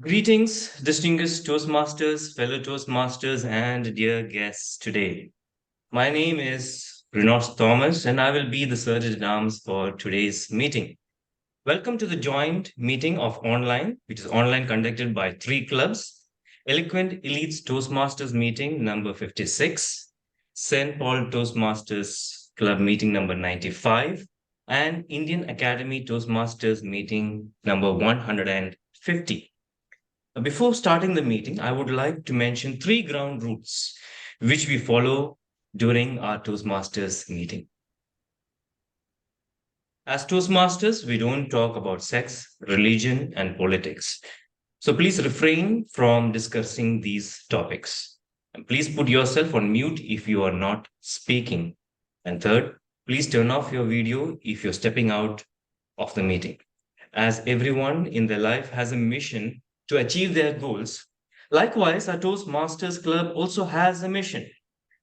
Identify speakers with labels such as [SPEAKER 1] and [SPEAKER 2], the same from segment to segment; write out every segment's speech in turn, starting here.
[SPEAKER 1] Greetings, distinguished Toastmasters, fellow Toastmasters, and dear guests today. My name is Renos Thomas, and I will be the Sergeant at Arms for today's meeting. Welcome to the joint meeting of online, which is online conducted by three clubs: Eloquent Elites Toastmasters meeting number 56, St. Paul Toastmasters Club meeting number 95, and Indian Academy Toastmasters meeting number 150. Before starting the meeting, I would like to mention three ground rules which we follow during our Toastmasters meeting. As Toastmasters, we don't talk about sex, religion, and politics. So please refrain from discussing these topics. And please put yourself on mute if you are not speaking. And third, please turn off your video if you're stepping out of the meeting. As everyone in their life has a mission to achieve their goals, likewise, our Toastmasters Club also has a mission.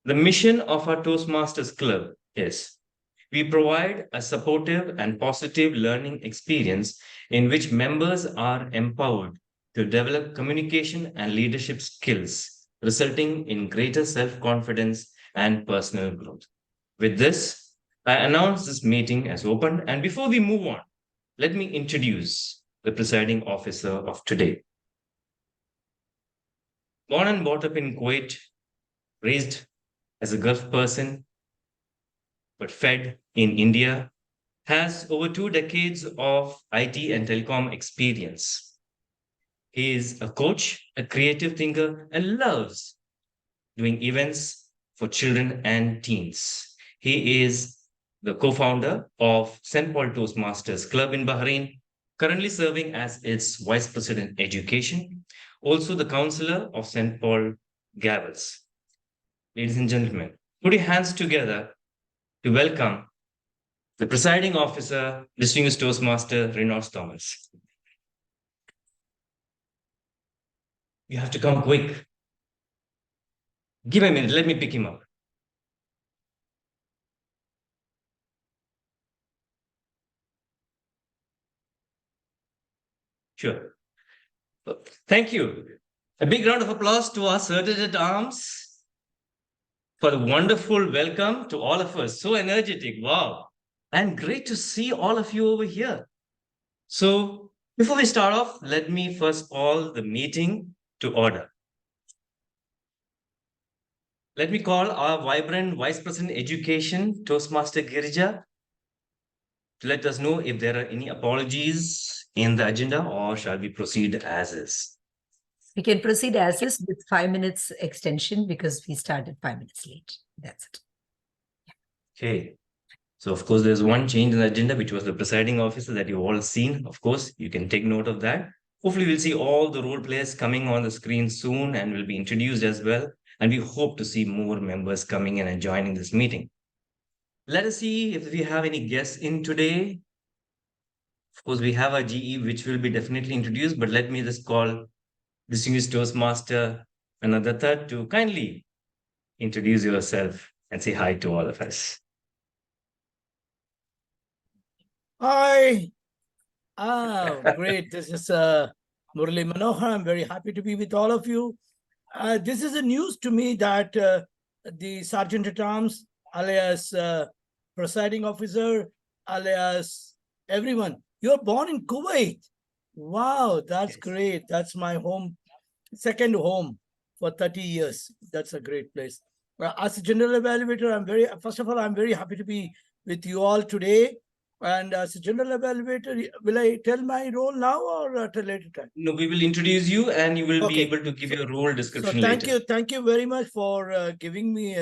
[SPEAKER 1] The mission of our Toastmasters Club is we provide a supportive and positive learning experience in which members are empowered to develop communication and leadership skills, resulting in greater self confidence and personal growth. With this, I announce this meeting as open. And before we move on, let me introduce the presiding officer of today. Born and brought up in Kuwait, raised as a Gulf person, but fed in India, has over 2 decades of IT and telecom experience. He is a coach, a creative thinker, and loves doing events for children and teens. He is the co founder of St. Paul Toastmasters Club in Bahrain, currently serving as its Vice President Education, also the counselor of St. Paul Gavels. Ladies and gentlemen, put your hands together to welcome the presiding officer, distinguished Toastmaster Reynolds Thomas. You have to come quick. Give me a minute, let me pick him up. Sure. Thank you. A big round of applause to our Sergeant at Arms for the wonderful welcome to all of us. So energetic. Wow. And great to see all of you over here. So, before we start off, let me first call the meeting to order. Let me call our vibrant Vice President Education, Toastmaster Girija, to let us know if there are any apologies in the agenda or shall we proceed as is.
[SPEAKER 2] We can proceed as is with 5 minutes extension because we started 5 minutes late. That's it.
[SPEAKER 1] Okay. So, of course, there's one change in the agenda, which was the presiding officer that you've all seen. Of course, you can take note of that. Hopefully, we'll see all the role players coming on the screen soon and will be introduced as well. And we hope to see more members coming in and joining this meeting. Let us see if we have any guests in today. Of course, we have our GE, which will be definitely introduced, but let me just call distinguished Toastmaster Anadatta to kindly introduce yourself and say hi to all of us.
[SPEAKER 3] Hi. Oh, great. This is Murali Manohar. I'm very happy to be with all of you. This is a news to me that the Sergeant at Arms, alias presiding officer, alias everyone, you're born in Kuwait. Wow, that's great. That's my home, second home for 30 years. That's a great place. As a general evaluator, first of all, I'm very happy to be with you all today. And as a general evaluator, will I tell my role now or at a later time?
[SPEAKER 1] No, we will introduce you and you will be able to give your role description later.
[SPEAKER 3] Thank you very much for giving me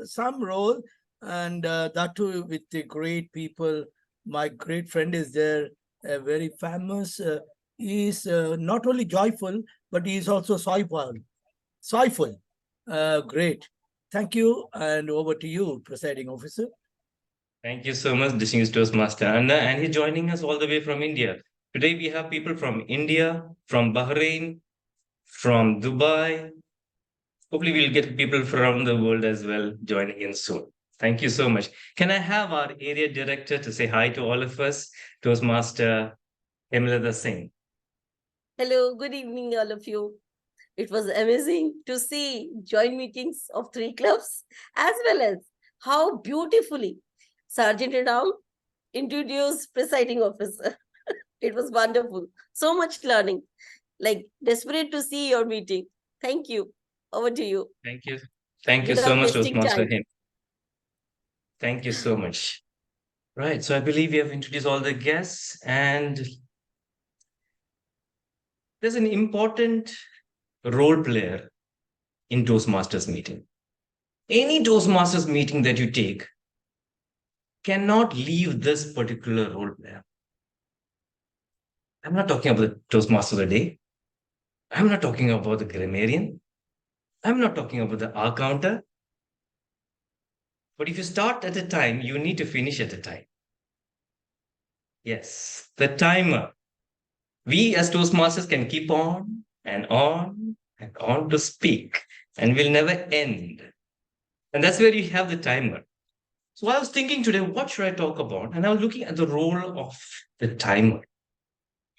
[SPEAKER 3] some role, and that too with the great people. My great friend is there, very famous. He is not only joyful, but he is also soyful. Great. Thank you, and over to you, presiding officer.
[SPEAKER 1] Thank you so much, distinguished Toastmaster Anna, and he's joining us all the way from India. Today we have people from India, from Bahrain, from Dubai. Hopefully we'll get people from the world as well joining in soon. Thank you so much. Can I have our area director to say hi to all of us, Toastmaster Hemlata Singh?
[SPEAKER 4] Hello, good evening, all of you. It was amazing to see joint meetings of three clubs as well as how beautifully Sergeant at Arms introduced presiding officer. It was wonderful. So much learning. Like desperate to see your meeting. Thank you. Over to you.
[SPEAKER 1] Thank you. Thank you so
[SPEAKER 4] Without
[SPEAKER 1] much,
[SPEAKER 4] wasting
[SPEAKER 1] Toastmaster
[SPEAKER 4] time.
[SPEAKER 1] him. Thank you so much. Right. So I believe we have introduced all the guests, and there's an important role player in Toastmasters meeting. Any Toastmasters meeting that you take cannot leave this particular role player. I'm not talking about the Toastmasters a day. I'm not talking about the grammarian. I'm not talking about the R counter. But if you start at a time, you need to finish at a time. Yes, the timer. We as Toastmasters can keep on and on and on to speak, and we'll never end. And that's where you have the timer. So I was thinking today, what should I talk about? And I was looking at the role of the timer.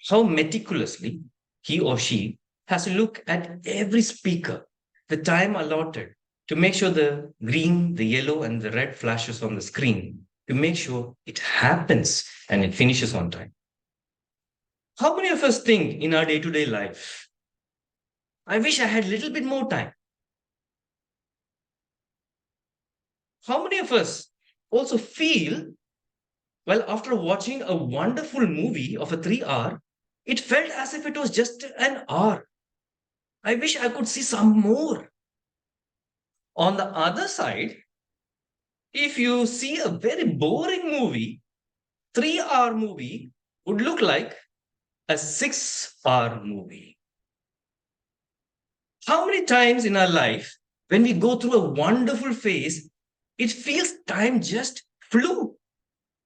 [SPEAKER 1] How meticulously he or she has to look at every speaker, the time allotted to make sure the green, the yellow, and the red flashes on the screen to make sure it happens and it finishes on time. How many of us think in our day to day life, I wish I had a little bit more time? How many of us also feel, well, after watching a wonderful movie of a 3 hour, it felt as if it was just an hour? I wish I could see some more. On the other side, if you see a very boring movie, 3 hour movie would look like a 6 hour movie. How many times in our life, when we go through a wonderful phase, it feels time just flew?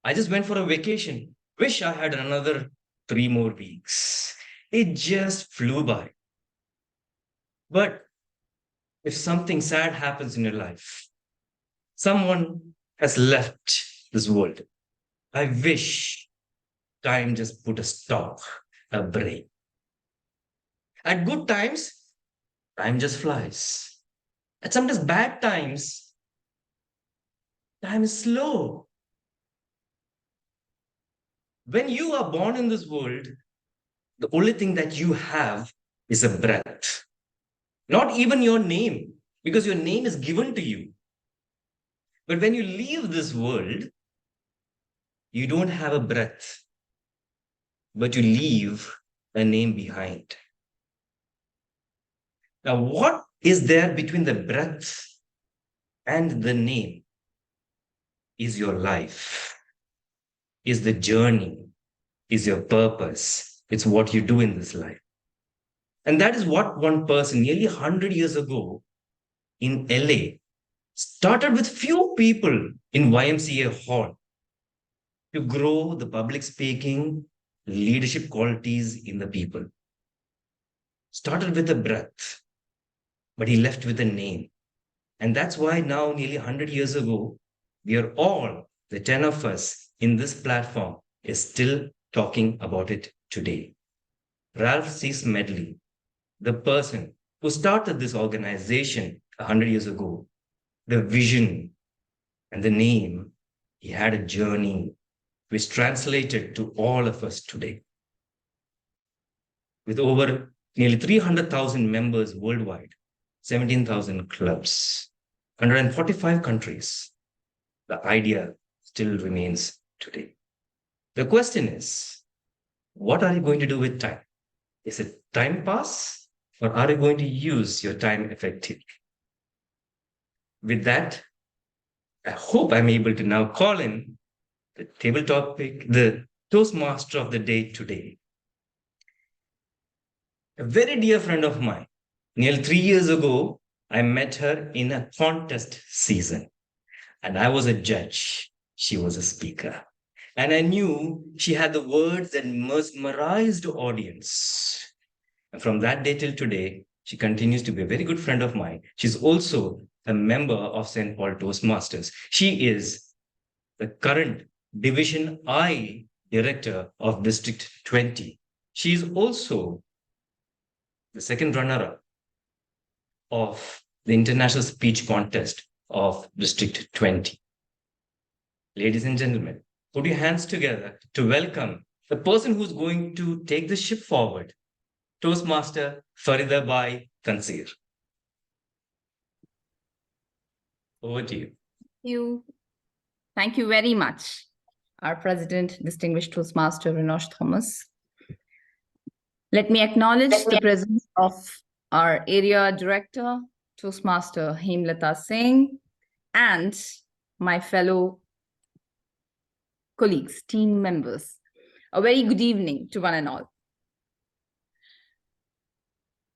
[SPEAKER 1] I just went for a vacation. Wish I had another 3 more weeks. It just flew by. But if something sad happens in your life, someone has left this world, I wish time just put a stop, a break. At good times, time just flies. At sometimes bad times, time is slow. When you are born in this world, the only thing that you have is a breath. Not even your name, because your name is given to you. But when you leave this world, you don't have a breath, but you leave a name behind. Now, what is there between the breath and the name? Is your life, is the journey, is your purpose. It's what you do in this life. And that is what one person nearly 100 years ago in LA started with few people in YMCA hall to grow the public speaking, leadership qualities in the people. Started with a breath, but he left with a name. And that's why now, nearly 100 years ago, we are all, the 10 of us in this platform, is still talking about it today. Ralph C. Smedley, the person who started this organization 100 years ago, the vision and the name, he had a journey which translated to all of us today. With over nearly 300,000 members worldwide, 17,000 clubs, 145 countries, the idea still remains today. The question is, what are you going to do with time? Is it time pass, or are you going to use your time effectively? With that, I hope I'm able to now call in the table topic, the Toastmaster of the day today. A very dear friend of mine, nearly 3 years ago, I met her in a contest season, and I was a judge. She was a speaker. And I knew she had the words that mesmerized the audience. And from that day till today, she continues to be a very good friend of mine. She's also a member of St. Paul Toastmasters. She is the current Division I Director of District 20. She is also the second runner-up of the International Speech Contest of District 20. Ladies and gentlemen, put your hands together to welcome the person who's going to take the ship forward, Toastmaster Farida Bai Tansir. Over to you.
[SPEAKER 5] You. Thank you very much, our President, Distinguished Toastmaster Renosh Thomas. Let me acknowledge the presence of our Area Director, Toastmaster Hemlata Singh, and my fellow colleagues, team members. A very good evening to one and all.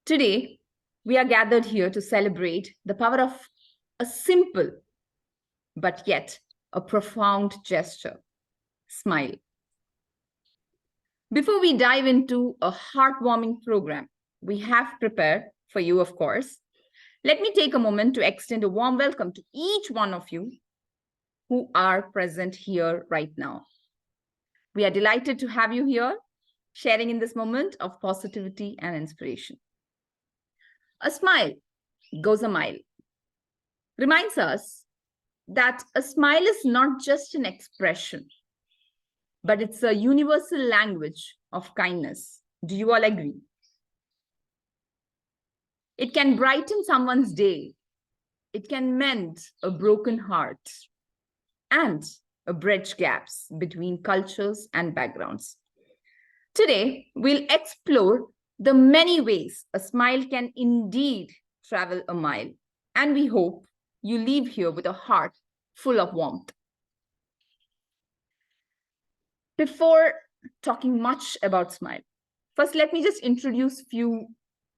[SPEAKER 5] Today, we are gathered here to celebrate the power of a simple but yet a profound gesture, smile. Before we dive into a heartwarming program we have prepared for you, of course, let me take a moment to extend a warm welcome to each one of you who are present here right now. We are delighted to have you here, sharing in this moment of positivity and inspiration. A smile goes a mile. Reminds us that a smile is not just an expression, but it's a universal language of kindness. Do you all agree? It can brighten someone's day. It can mend a broken heart and bridge gaps between cultures and backgrounds. Today, we'll explore the many ways a smile can indeed travel a mile, and we hope you leave here with a heart full of warmth. Before talking much about smile, first let me just introduce few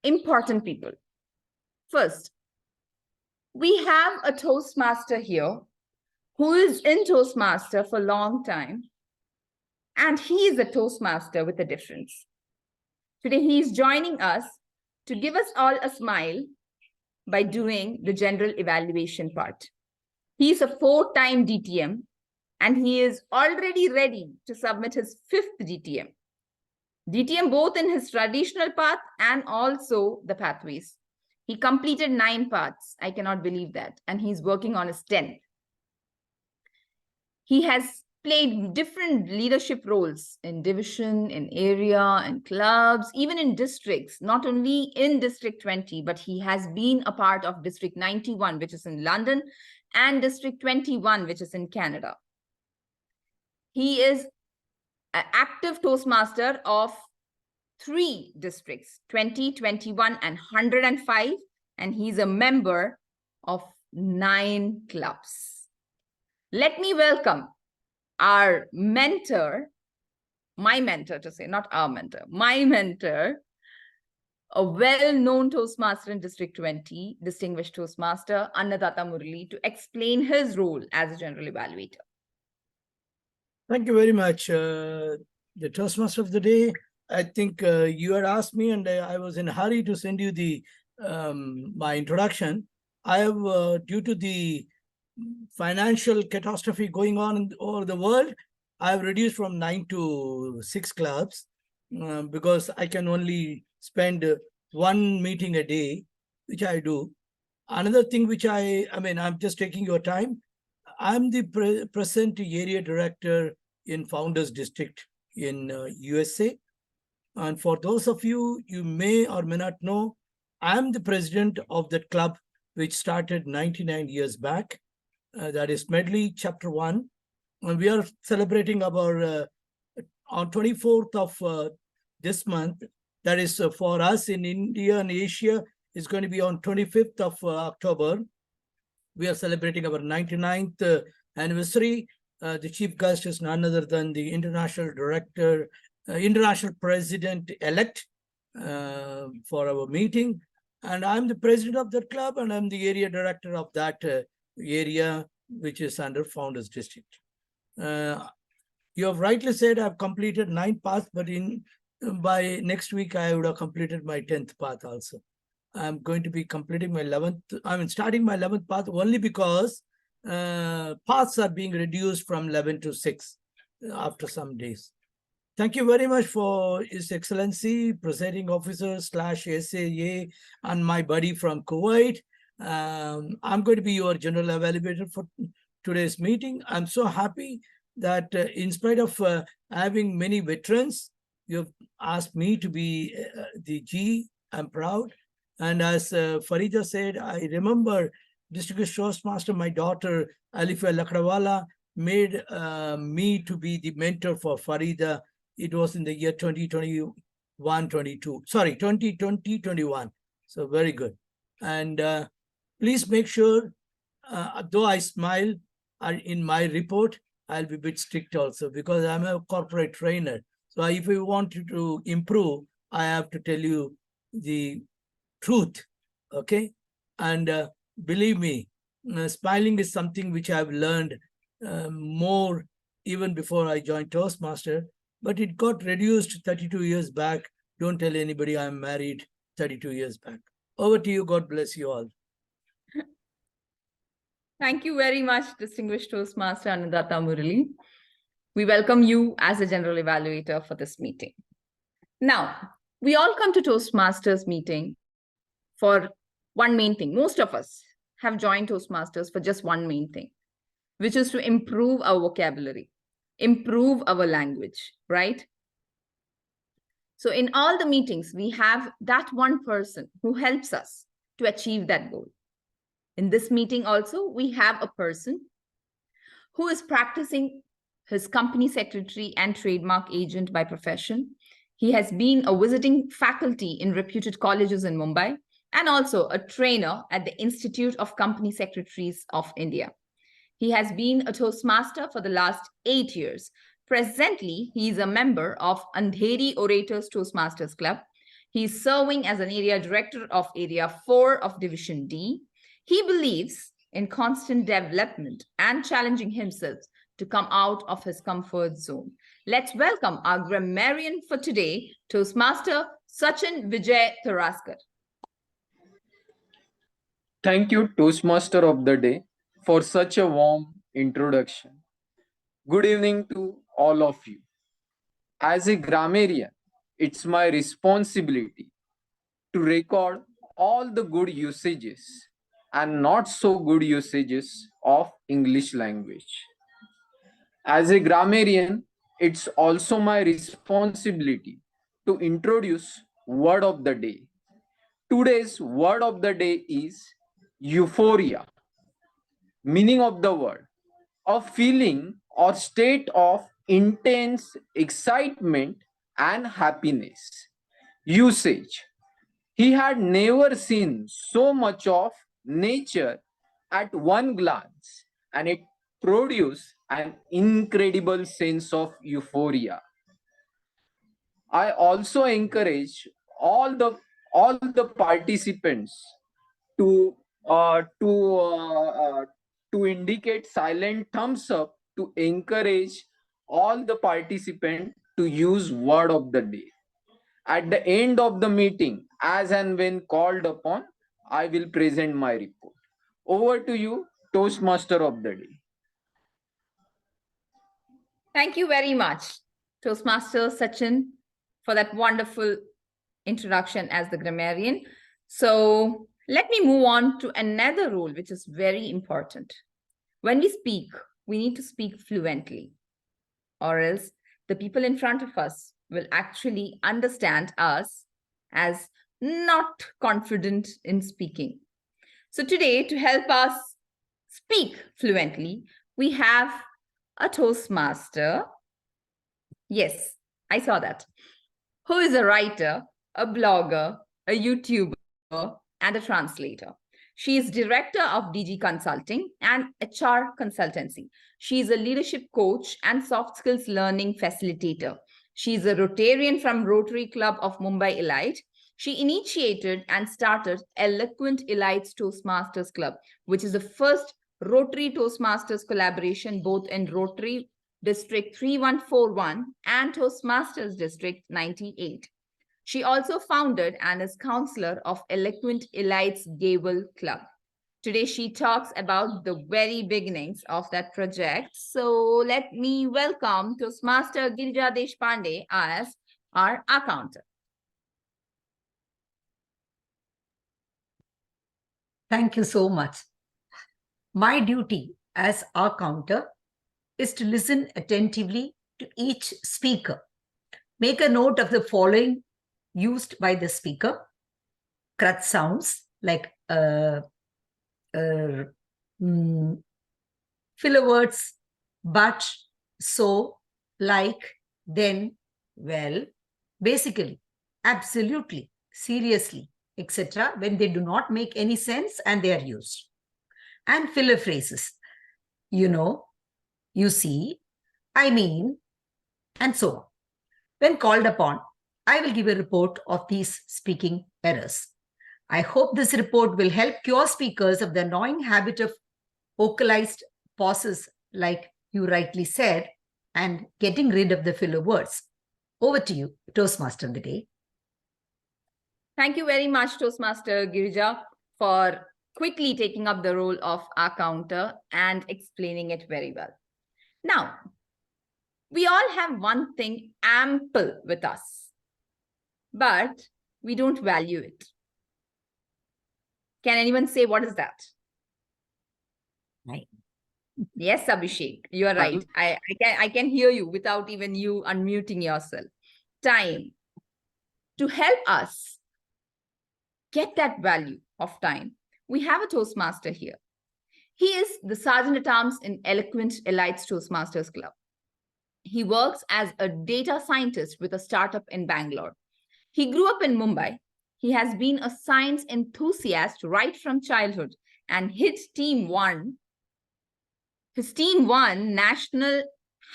[SPEAKER 5] important people. First, we have a Toastmaster here who is in Toastmaster for a long time, and he is a Toastmaster with a difference. Today, he is joining us to give us all a smile by doing the general evaluation part. He is a 4-time DTM, and he is already ready to submit his 5th DTM. DTM both in his traditional path and also the pathways. He completed 9 paths. I cannot believe that. And he's working on his 10th. He has played different leadership roles in division, in area, in clubs, even in districts, not only in District 20, but he has been a part of District 91, which is in London, and District 21, which is in Canada. He is an active Toastmaster of 3 districts, 20, 21, and 105, and he's a member of 9 clubs. Let me welcome our mentor, my mentor to say, not our mentor, my mentor, a well-known Toastmaster in District 20, Distinguished Toastmaster, Annadata Murli, to explain his role as a general evaluator.
[SPEAKER 3] Thank you very much. The Toastmaster of the day, I think you had asked me, and I was in a hurry to send you the my introduction. I have, due to the financial catastrophe going on over the world, I have reduced from 9 to 6 clubs because I can only spend 1 meeting a day, which I do. Another thing which I'm just taking your time. I'm the present area director in Founders District in USA. And for those of you, you may or may not know, I'm the president of that club, which started 99 years back. That is Medley Chapter 1. And we are celebrating our, on 24th of this month, that is for us in India and Asia, is going to be on 25th of October. We are celebrating our 99th anniversary. The chief guest is none other than the international director, international president-elect for our meeting. And I'm the president of that club, and I'm the area director of that area, which is under Founders District. You have rightly said I've completed 9 paths, but by next week, I would have completed my 10th path also. I'm going to be completing my 11th, starting my 11th path only because paths are being reduced from 11 to 6 after some days. Thank you very much for His Excellency, Presiding Officer / SAA, and my buddy from Kuwait. I'm going to be your general evaluator for today's meeting. I'm so happy that in spite of having many veterans, you've asked me to be the G. I'm proud. And as Farida said, I remember Distinguished Toastmaster, my daughter, Alifia Lakrawala, made me to be the mentor for Farida. It was in the year 2020-21. So very good. And please make sure, though I smile in my report, I'll be a bit strict also because I'm a corporate trainer. So if you want you to improve, I have to tell you the truth, okay? And believe me, smiling is something which I've learned more even before I joined Toastmaster, but it got reduced 32 years back. Don't tell anybody I'm married 32 years back. Over to you. God bless you all.
[SPEAKER 5] Thank you very much, Distinguished Toastmaster Annadatta Murali. We welcome you as a general evaluator for this meeting. Now, we all come to Toastmasters meeting for one main thing. Most of us have joined Toastmasters for just one main thing, which is to improve our vocabulary, improve our language, right? So in all the meetings, we have that one person who helps us to achieve that goal. In this meeting also, we have a person who is practicing his company secretary and trademark agent by profession. He has been a visiting faculty in reputed colleges in Mumbai and also a trainer at the Institute of Company Secretaries of India. He has been a Toastmaster for the last 8 years. Presently, he is a member of Andheri Orators Toastmasters Club. He is serving as an area director of Area 4 of Division D. He believes in constant development and challenging himself to come out of his comfort zone. Let's welcome our grammarian for today, Toastmaster Sachin Vijay Tharaskar.
[SPEAKER 6] Thank you, Toastmaster of the Day, for such a warm introduction. Good evening to all of you. As a grammarian, it's my responsibility to record all the good usages and not so good usages of English language. As a grammarian, it's also my responsibility to introduce word of the day. Today's word of the day is euphoria. Meaning of the word: a feeling or state of intense excitement and happiness. Usage: he had never seen so much of nature at one glance, and it produced an incredible sense of euphoria. I also encourage all the participants to uh, to uh, uh, to indicate silent thumbs up to encourage all the participants to use word of the day. At the end of the meeting, as and when called upon, I will present my report. Over to you, Toastmaster of the day.
[SPEAKER 5] Thank you very much, Toastmaster Sachin, for that wonderful introduction as the grammarian. So let me move on to another rule, which is very important. When we speak, we need to speak fluently, or else the people in front of us will actually understand us as not confident in speaking. So today, to help us speak fluently, we have a Toastmaster. Yes, I saw that. Who is a writer, a blogger, a YouTuber, and a translator. She is director of DG Consulting and HR Consultancy. She is a leadership coach and soft skills learning facilitator. She is a Rotarian from Rotary Club of Mumbai Elite. She initiated and started Eloquent Elites Toastmasters Club, which is the first Rotary Toastmasters collaboration both in Rotary District 3141 and Toastmasters District 98. She also founded and is counselor of Eloquent Elites Gable Club. Today, she talks about the very beginnings of that project. So let me welcome Toastmaster Girija Deshpande as our accountant.
[SPEAKER 2] Thank you so much. My duty as our counter is to listen attentively to each speaker. Make a note of the following used by the speaker. Crutch sounds like filler words, but, so, like, then, well, basically, absolutely, seriously, etc., when they do not make any sense and they are used. And filler phrases, you know, you see, I mean, and so on. When called upon, I will give a report of these speaking errors. I hope this report will help cure speakers of the annoying habit of vocalized pauses, like you rightly said, and getting rid of the filler words. Over to you, Toastmaster of the day.
[SPEAKER 5] Thank you very much, Toastmaster Girija, for quickly taking up the role of our counter and explaining it very well. Now, we all have one thing ample with us, but we don't value it. Can anyone say what is that?
[SPEAKER 2] Right.
[SPEAKER 5] Yes, Abhishek, you are right. I can hear you without even you unmuting yourself. Time. To help us get that value of time, we have a Toastmaster here. He is the Sergeant at Arms in Eloquent Elites Toastmasters Club. He works as a data scientist with a startup in Bangalore. He grew up in Mumbai. He has been a science enthusiast right from childhood, and his team won National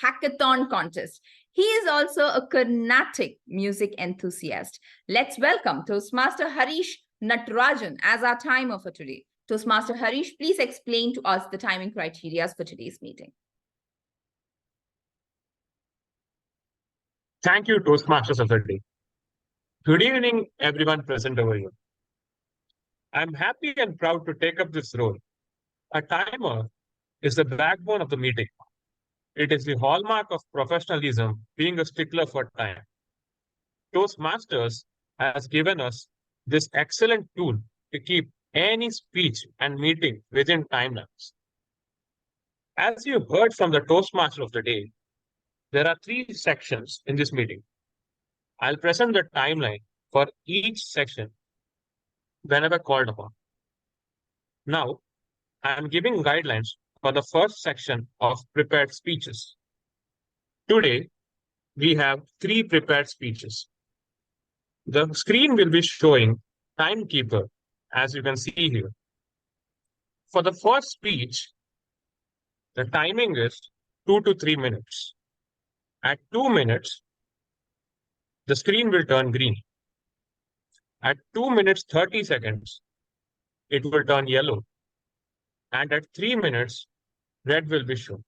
[SPEAKER 5] Hackathon contest. He is also a Carnatic music enthusiast. Let's welcome Toastmaster Harish Natarajan as our timer for today. Toastmaster Harish, please explain to us the timing criteria for today's meeting.
[SPEAKER 7] Thank you, Toastmasters of the day. Good evening, everyone present over here. I'm happy and proud to take up this role. A timer is the backbone of the meeting. It is the hallmark of professionalism, being a stickler for time. Toastmasters has given us this excellent tool to keep any speech and meeting within timelines. As you heard from the Toastmaster of the day, there are 3 sections in this meeting. I'll present the timeline for each section whenever called upon. Now, I am giving guidelines for the first section of prepared speeches. Today, we have 3 prepared speeches. The screen will be showing timekeeper, as you can see here. For the first speech, the timing is 2 to 3 minutes. At 2 minutes, the screen will turn green. At 2 minutes 30 seconds, it will turn yellow. And at 3 minutes, red will be shown.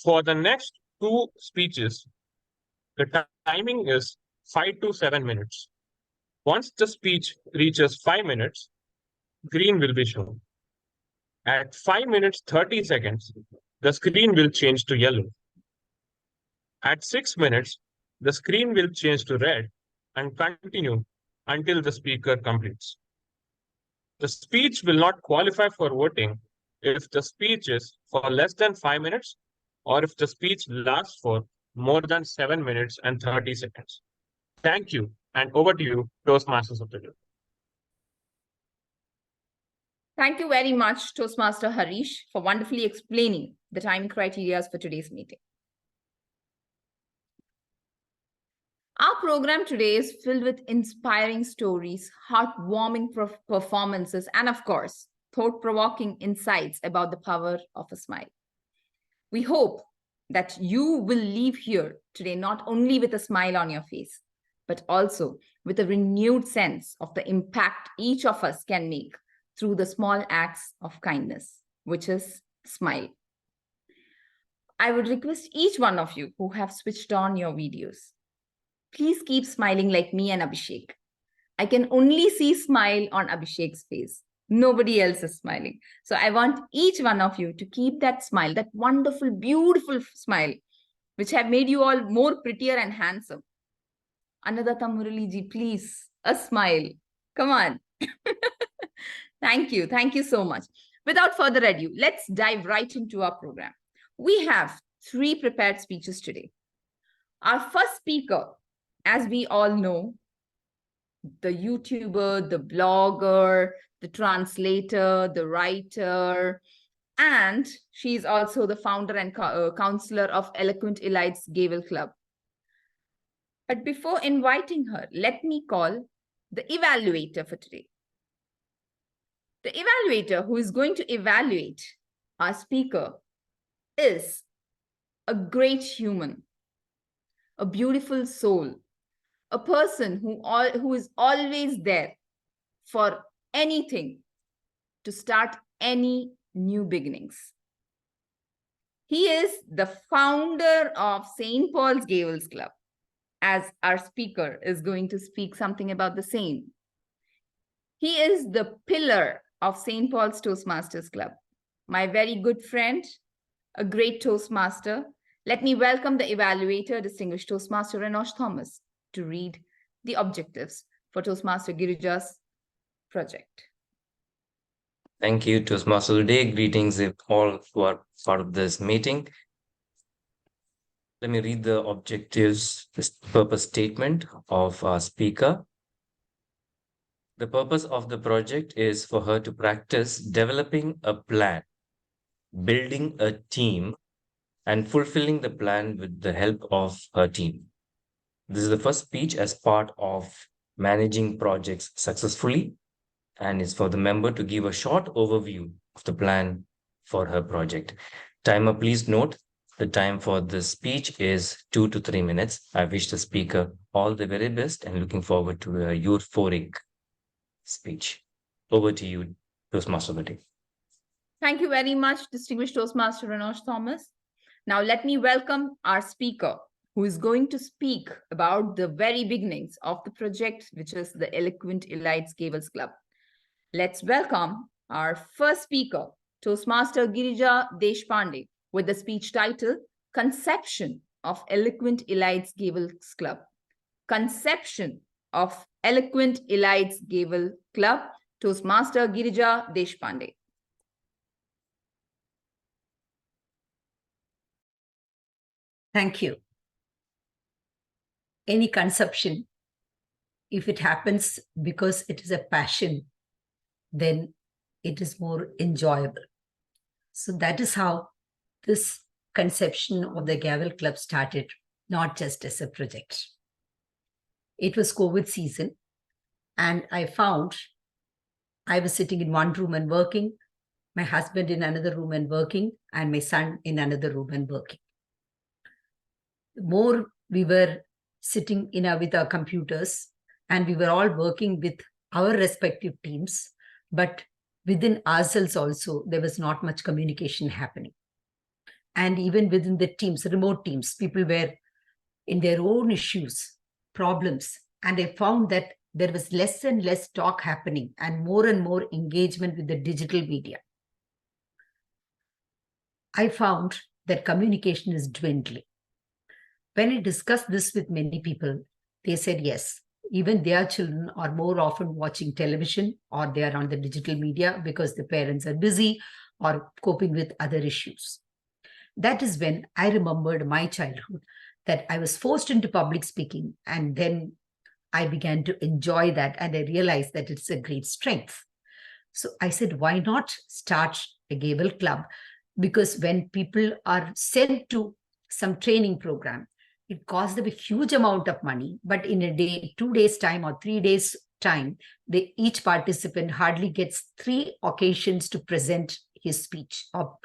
[SPEAKER 7] For the next 2 speeches, the timing is 5 to 7 minutes. Once the speech reaches 5 minutes, green will be shown. At 5 minutes 30 seconds, the screen will change to yellow. At 6 minutes, the screen will change to red and continue until the speaker completes. The speech will not qualify for voting if the speech is for less than 5 minutes or if the speech lasts for more than 7 minutes and 30 seconds. Thank you, and over to you, Toastmasters of the day.
[SPEAKER 5] Thank you very much, Toastmaster Harish, for wonderfully explaining the timing criteria for today's meeting. Our program today is filled with inspiring stories, heartwarming performances, and of course, thought-provoking insights about the power of a smile. We hope that you will leave here today not only with a smile on your face, but also with a renewed sense of the impact each of us can make through the small acts of kindness, which is smile. I would request each one of you who have switched on your videos, please keep smiling like me and Abhishek. I can only see smile on Abhishek's face. Nobody else is smiling. So I want each one of you to keep that smile, that wonderful, beautiful smile, which have made you all more prettier and handsome. Annadatta Muraliji, please, a smile. Come on. Thank you. Thank you so much. Without further ado, let's dive right into our program. We have 3 prepared speeches today. Our first speaker, as we all know, the YouTuber, the blogger, the translator, the writer, and she's also the founder and counselor of Eloquent Elites Gavel Club. But before inviting her, let me call the evaluator for today. The evaluator who is going to evaluate our speaker is a great human, a beautiful soul, a person who is always there for anything to start any new beginnings. He is the founder of St. Paul's Gavels Club, as our speaker is going to speak something about the same. He is the pillar of St. Paul's Toastmasters Club, my very good friend, a great Toastmaster. Let me welcome the evaluator, distinguished Toastmaster Enosh Thomas, to read the objectives for Toastmaster Girija's project.
[SPEAKER 1] Thank you, Toastmaster today. Greetings to all who are part of this meeting. Let me read the objectives, this purpose statement of our speaker. The purpose of the project is for her to practice developing a plan, building a team, and fulfilling the plan with the help of her team. This is the first speech as part of managing projects successfully, and is for the member to give a short overview of the plan for her project. Timer, please note the time for this speech is 2 to 3 minutes. I wish the speaker all the very best and looking forward to a euphoric speech. Over to you, Toastmaster Betty.
[SPEAKER 5] Thank you very much, distinguished Toastmaster Enosh Thomas. Now let me welcome our speaker, who is going to speak about the very beginnings of the project, which is the Eloquent Elites Gavels Club. Let's welcome our first speaker, Toastmaster Girija Deshpande, with the speech title, Conception of Eloquent Elites Gavels Club. Conception of Eloquent Elites Gavel Club, Toastmaster Girija Deshpande.
[SPEAKER 2] Thank you. Any conception, if it happens because it is a passion, then it is more enjoyable. So that is how this conception of the Gavel Club started, not just as a project. It was COVID season, and I found I was sitting in one room and working, my husband in another room and working, and my son in another room and working. The more we were sitting with our computers, and we were all working with our respective teams, but within ourselves also, there was not much communication happening. And even within the teams, remote teams, people were in their own issues, problems. And I found that there was less and less talk happening and more engagement with the digital media. I found that communication is dwindling. When I discussed this with many people, they said, yes, even their children are more often watching television or they are on the digital media because the parents are busy or coping with other issues. That is when I remembered my childhood, that I was forced into public speaking, and then I began to enjoy that, and I realized that it's a great strength. So I said, why not start a Gavel Club? Because when people are sent to some training program, it costs them a huge amount of money, but in a day, 2 days time or 3 days time, each participant hardly gets 3 occasions to present his speech or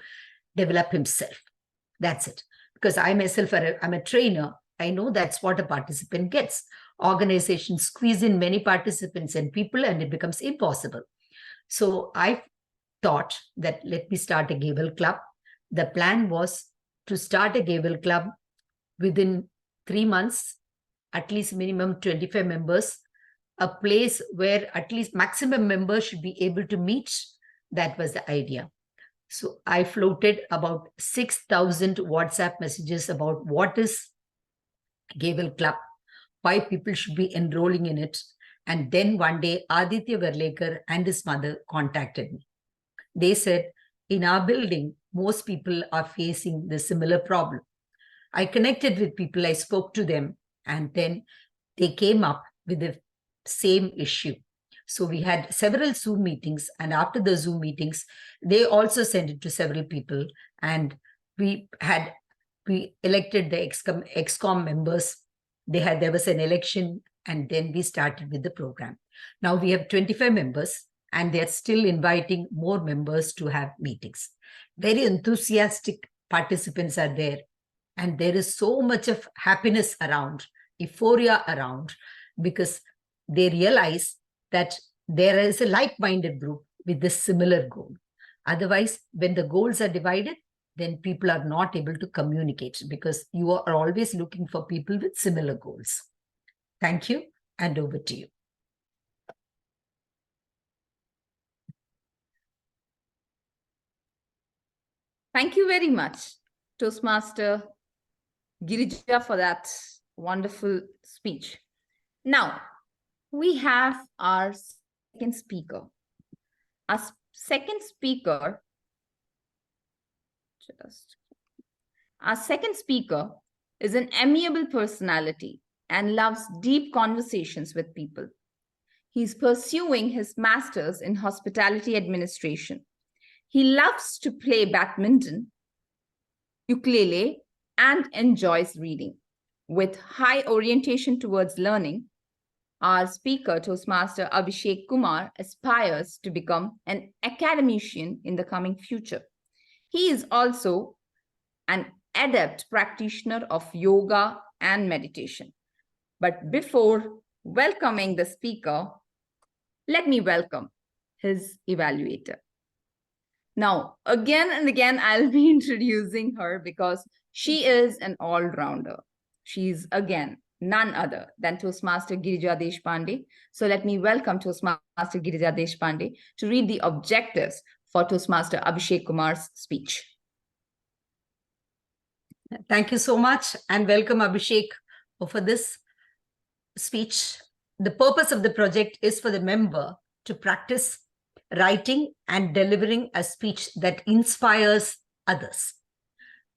[SPEAKER 2] develop himself. That's it. Because I myself, I'm a trainer. I know that's what a participant gets. Organizations squeeze in many participants and people, and it becomes impossible. So I thought that let me start a Gavel Club. The plan was to start a Gavel Club within 3 months, at least minimum 25 members, a place where at least maximum members should be able to meet. That was the idea. So I floated about 6,000 WhatsApp messages about what is Gavel Club, why people should be enrolling in it. And then one day, Aditya Verlekar and his mother contacted me. They said, in our building, most people are facing the similar problem. I connected with people, I spoke to them, and then they came up with the same issue. So we had several Zoom meetings, and after the Zoom meetings, they also sent it to several people, and we elected the ExCom members. There was an election, and then we started with the program. Now we have 25 members, and they're still inviting more members to have meetings. Very enthusiastic participants are there, and there is so much of happiness around, euphoria around, because they realize that there is a like-minded group with this similar goal. Otherwise, when the goals are divided, then people are not able to communicate, because you are always looking for people with similar goals. Thank you, and over to you.
[SPEAKER 5] Thank you very much, Toastmaster Girija, for that wonderful speech. Now, we have our second speaker. Our second speaker is an amiable personality and loves deep conversations with people. He's pursuing his master's in hospitality administration. He loves to play badminton, ukulele, and enjoys reading. With high orientation towards learning, our speaker, Toastmaster Abhishek Kumar, aspires to become an academician in the coming future. He is also an adept practitioner of yoga and meditation. But before welcoming the speaker, let me welcome his evaluator. Now, again and again, I'll be introducing her because she is an all-rounder. She's, again, none other than Toastmaster Girija Deshpande. So let me welcome Toastmaster Girija Deshpande to read the objectives for Toastmaster Abhishek Kumar's speech.
[SPEAKER 2] Thank you so much, and welcome, Abhishek, for this speech. The purpose of the project is for the member to practice writing and delivering a speech that inspires others.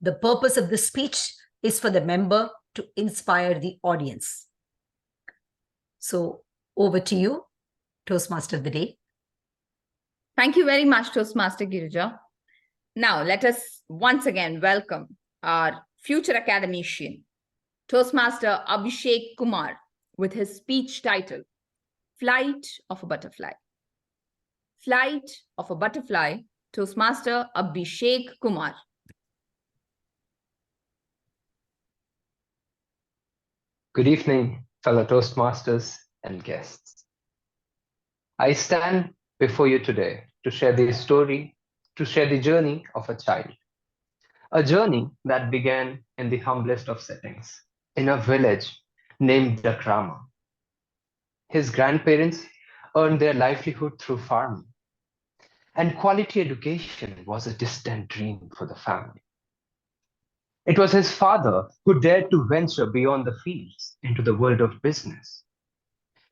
[SPEAKER 2] The purpose of the speech is for the member to inspire the audience. So over to you, Toastmaster of the Day.
[SPEAKER 5] Thank you very much, Toastmaster Girija. Now, let us once again welcome our future academician, Toastmaster Abhishek Kumar, with his speech title, Flight of a Butterfly. Flight of a Butterfly, Toastmaster Abhishek Kumar.
[SPEAKER 8] Good evening, fellow Toastmasters and guests. I stand before you today to share the journey of a child. A journey that began in the humblest of settings, in a village named Dakrama. His grandparents earned their livelihood through farming, and quality education was a distant dream for the family. It was his father who dared to venture beyond the fields into the world of business.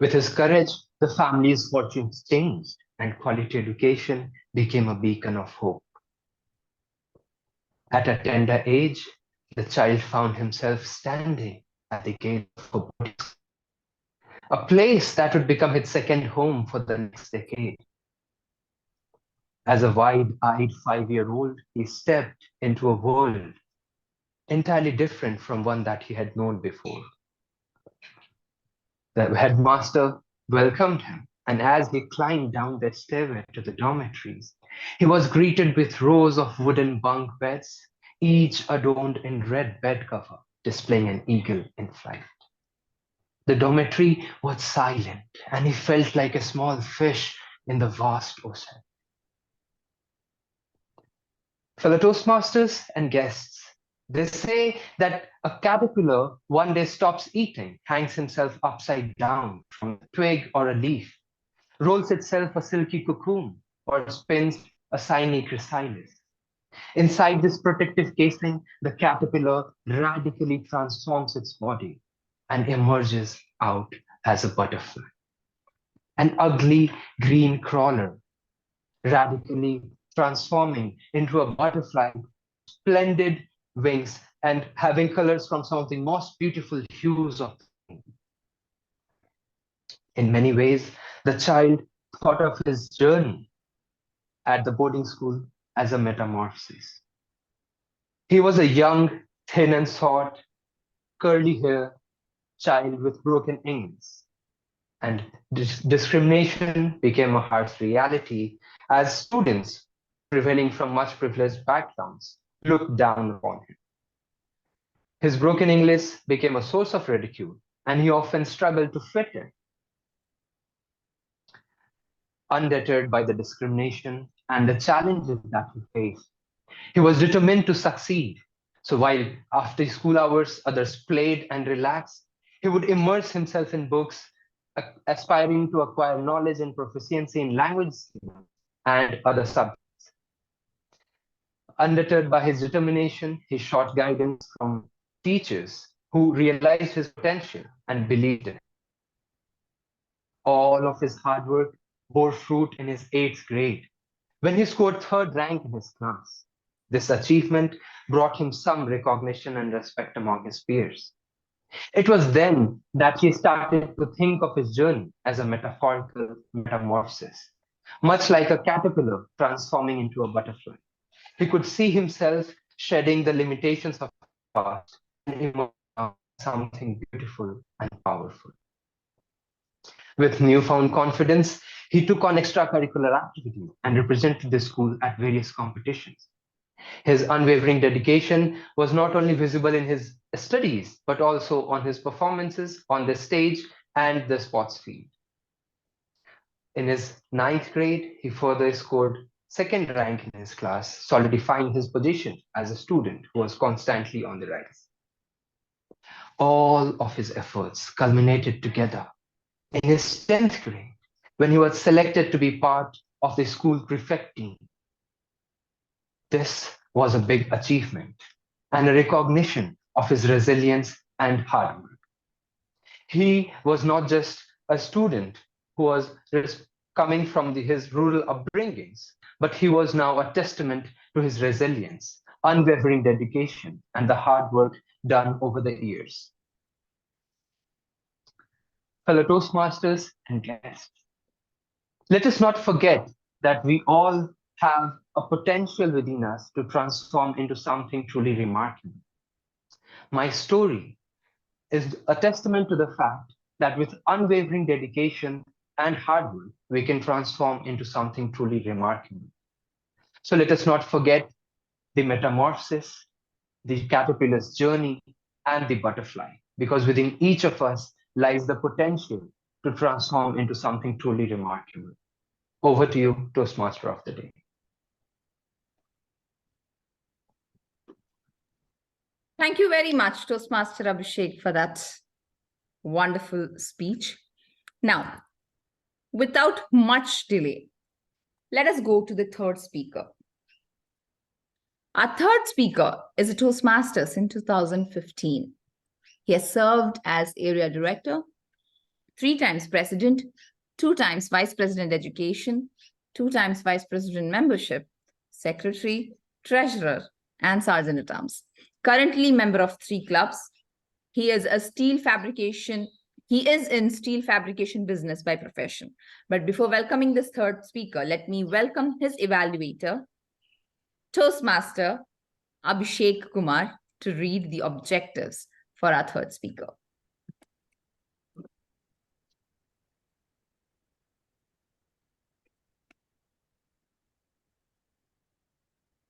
[SPEAKER 8] With his courage, the family's fortunes changed, and quality education became a beacon of hope. At a tender age, the child found himself standing at the gate of a boarding school, a place that would become his second home for the next decade. As a wide-eyed 5-year-old, he stepped into a world entirely different from one that he had known before. The headmaster welcomed him, and as he climbed down the stairway to the dormitories, he was greeted with rows of wooden bunk beds, each adorned in red bed cover, displaying an eagle in flight. The dormitory was silent, and he felt like a small fish in the vast ocean. Fellow Toastmasters and guests, They say that a caterpillar one day stops eating, hangs himself upside down from a twig or a leaf, rolls itself a silky cocoon, or spins a shiny chrysalis. Inside this protective casing, the caterpillar radically transforms its body and emerges out as a butterfly. An ugly green crawler, radically transforming into a butterfly, splendid wings, and having colors from some of the most beautiful hues of. In many ways, the child thought of his journey at the boarding school as a metamorphosis. He was a young, thin and short, curly hair child with broken wings, and discrimination became a harsh reality as students prevailing from much privileged backgrounds looked down upon him. His broken English became a source of ridicule, and he often struggled to fit in. Undeterred by the discrimination and the challenges that he faced, he was determined to succeed. So while after school hours others played and relaxed, he would immerse himself in books, aspiring to acquire knowledge and proficiency in language skills and other subjects. Undeterred by his determination, he sought guidance from teachers who realized his potential and believed in him. All of his hard work bore fruit in his 8th grade, when he scored 3rd rank in his class. This achievement brought him some recognition and respect among his peers. It was then that he started to think of his journey as a metaphorical metamorphosis, much like a caterpillar transforming into a butterfly. He could see himself shedding the limitations of the past and emerging something beautiful and powerful. With newfound confidence, he took on extracurricular activities and represented the school at various competitions. His unwavering dedication was not only visible in his studies, but also on his performances on the stage and the sports field. In his 9th grade, he further scored 2nd rank in his class, solidifying his position as a student who was constantly on the rise. All of his efforts culminated together in his 10th grade, when he was selected to be part of the school prefect team. This was a big achievement and a recognition of his resilience and hard work. He was not just a student who was coming from his rural upbringings, but he was now a testament to his resilience, unwavering dedication, and the hard work done over the years. Fellow Toastmasters and guests, let us not forget that we all have a potential within us to transform into something truly remarkable. My story is a testament to the fact that with unwavering dedication and hard work, we can transform into something truly remarkable. So let us not forget the metamorphosis, the caterpillar's journey, and the butterfly, because within each of us lies the potential to transform into something truly remarkable. Over to you, Toastmaster of the Day.
[SPEAKER 5] Thank you very much, Toastmaster Abhishek, for that wonderful speech. Now, without much delay, let us go to the third speaker. Our third speaker is a Toastmaster since 2015. He has served as area director, 3 times president, 2 times vice president education, 2 times vice president membership, secretary, treasurer, and sergeant at arms. Currently member of 3 clubs. He is in steel fabrication business by profession. But before welcoming this third speaker, let me welcome his evaluator, Toastmaster Abhishek Kumar, to read the objectives for our third speaker.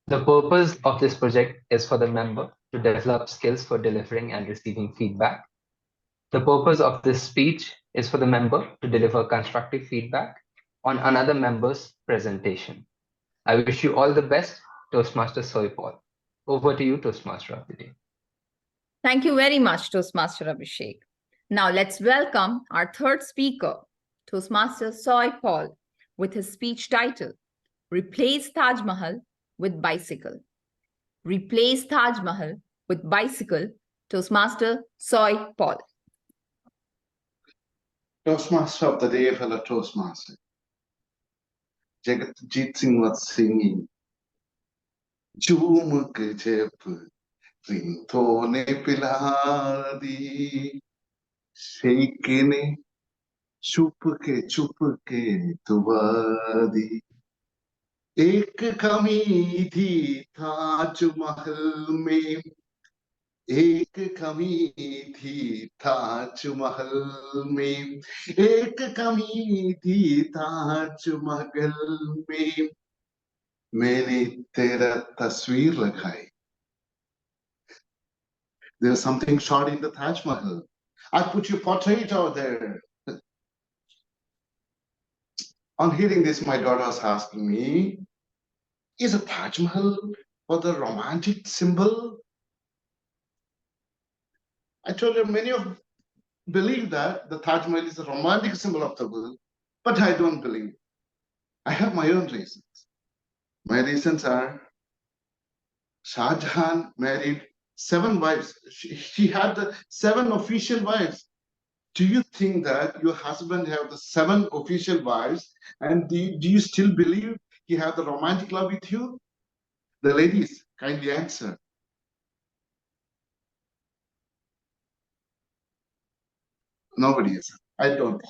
[SPEAKER 8] The purpose of this project is for the member to develop skills for delivering and receiving feedback. The purpose of this speech is for the member to deliver constructive feedback on another member's presentation. I wish you all the best, Toastmaster Soy Paul. Over to you, Toastmaster of the day.
[SPEAKER 5] Thank you very much, Toastmaster Abhishek. Now let's welcome our third speaker, Toastmaster Soy Paul, with his speech title, Replace Taj Mahal with Bicycle. Replace Taj Mahal with Bicycle, Toastmaster Soy Paul.
[SPEAKER 9] Toastmaster of the day, fellow Toastmaster. Jagatjit Singh was singing. Chumuk jep rintone piladi shakene chupke tuvadi. एक कमी थी ताज महल में, एक कमी थी ताज महल में, एक कमी थी ताज महल में, मैंने तेरा तस्वीर लगाई. There's something short in the Taj Mahal. I put your portrait out there. On hearing this, my daughter was asking me, is a Taj Mahal for the romantic symbol? I told her many of believe that the Taj Mahal is a romantic symbol of the world, but I don't believe. I have my own reasons. My reasons are Shah Jahan married 7 wives. She had the 7 official wives. Do you think that your husband have the 7 official wives, and do you still believe he have the romantic love with you? The ladies, kindly answer. Nobody is. I don't.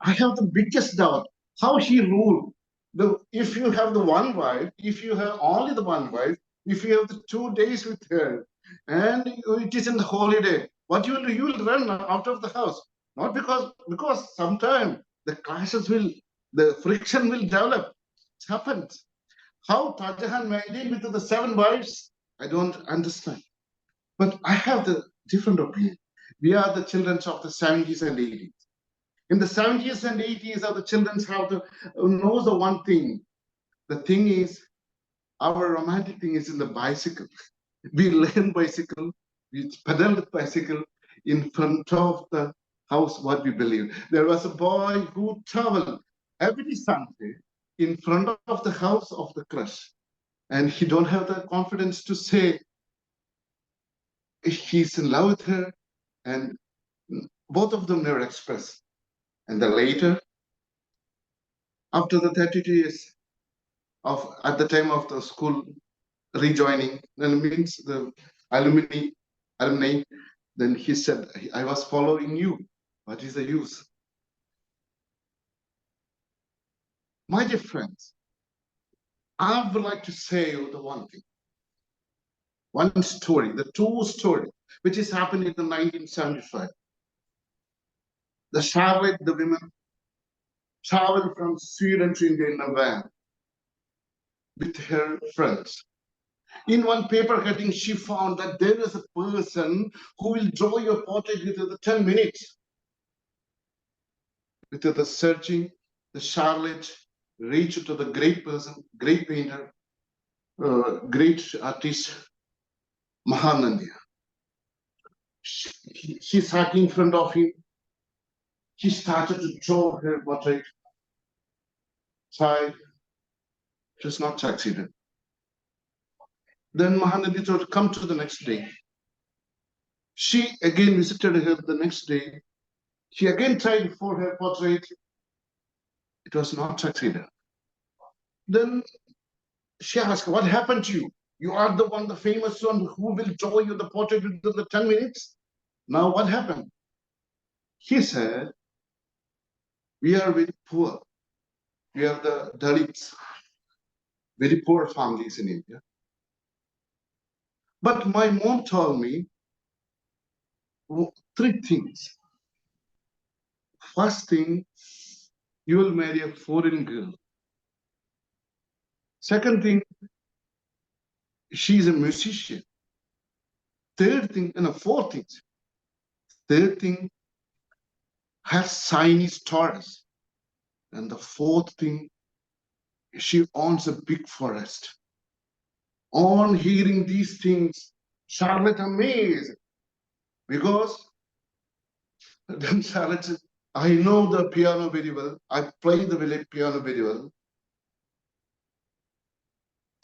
[SPEAKER 9] I have the biggest doubt how he ruled. If you have the one wife, if you have only the one wife, if you have the 2 days with her, and it is in the holiday, what you will do? You will run out of the house. Not because sometimes the clashes will, the friction will develop. It happens. How Taj Jahan maintained with the 7 wives, I don't understand. But I have the different opinion. We are the children of the 70s and 80s. In the 70s and 80s, our children have to know the one thing. The thing is, our romantic thing is in the bicycle. We learn bicycle, we pedal the bicycle in front of the house, what we believe. There was a boy who traveled every Sunday in front of the house of the crush. And he don't have the confidence to say he's in love with her. And both of them never expressed. And then later, after the 32 years at the time of the school rejoining, then means the alumni, then he said, I was following you. What is the use? My dear friends, I would like to say the one thing. One story, the true story, which is happened in the 1975. The Charlotte, the women, traveled from Sweden to India in a van with her friends. In one paper cutting, she found that there is a person who will draw your portrait within the 10 minutes. With the searching, the Charlotte reached to the great person, great painter, great artist, Mahanandya. She sat in front of him. She started to draw her portrait. Tried. It was not succeeded. Then Mahanandya told, come to the next day. She again visited her the next day. She again tried for her portrait. It was not succeeded. Then she asked, what happened to you? You are the one, the famous one who will draw you the portrait within the 10 minutes. Now what happened? He said, we are very poor. We are the Dalits, very poor families in India. But my mom told me 3 things. First thing, you will marry a foreign girl. Second thing, she is a musician. Third thing, and 4 things. Third thing, her sign is Taurus. And the 4th thing, she owns a big forest. On hearing these things, Charlotte amazed, because then Charlotte said, I know the piano very well. I play the piano very well.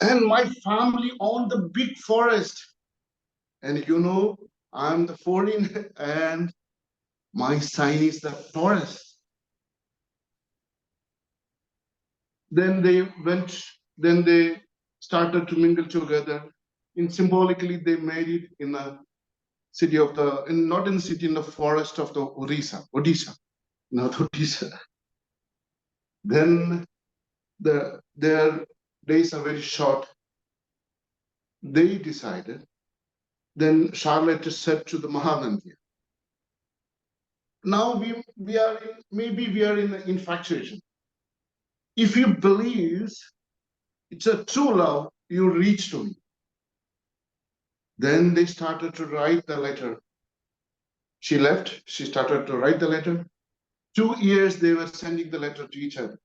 [SPEAKER 9] And my family owned the big forest. And you know, I'm the foreigner and my sign is the forest. Then they started to mingle together. Symbolically, they married in a city of not in the city, in the forest of the Odisha. Then their days are very short. They decided. Then Charlotte said to the Mahanandi, now we are in infatuation. If you believe it's a true love, you reach to me. Then they started to write the letter. She left. She started to write the letter. 2 years they were sending the letter to each other.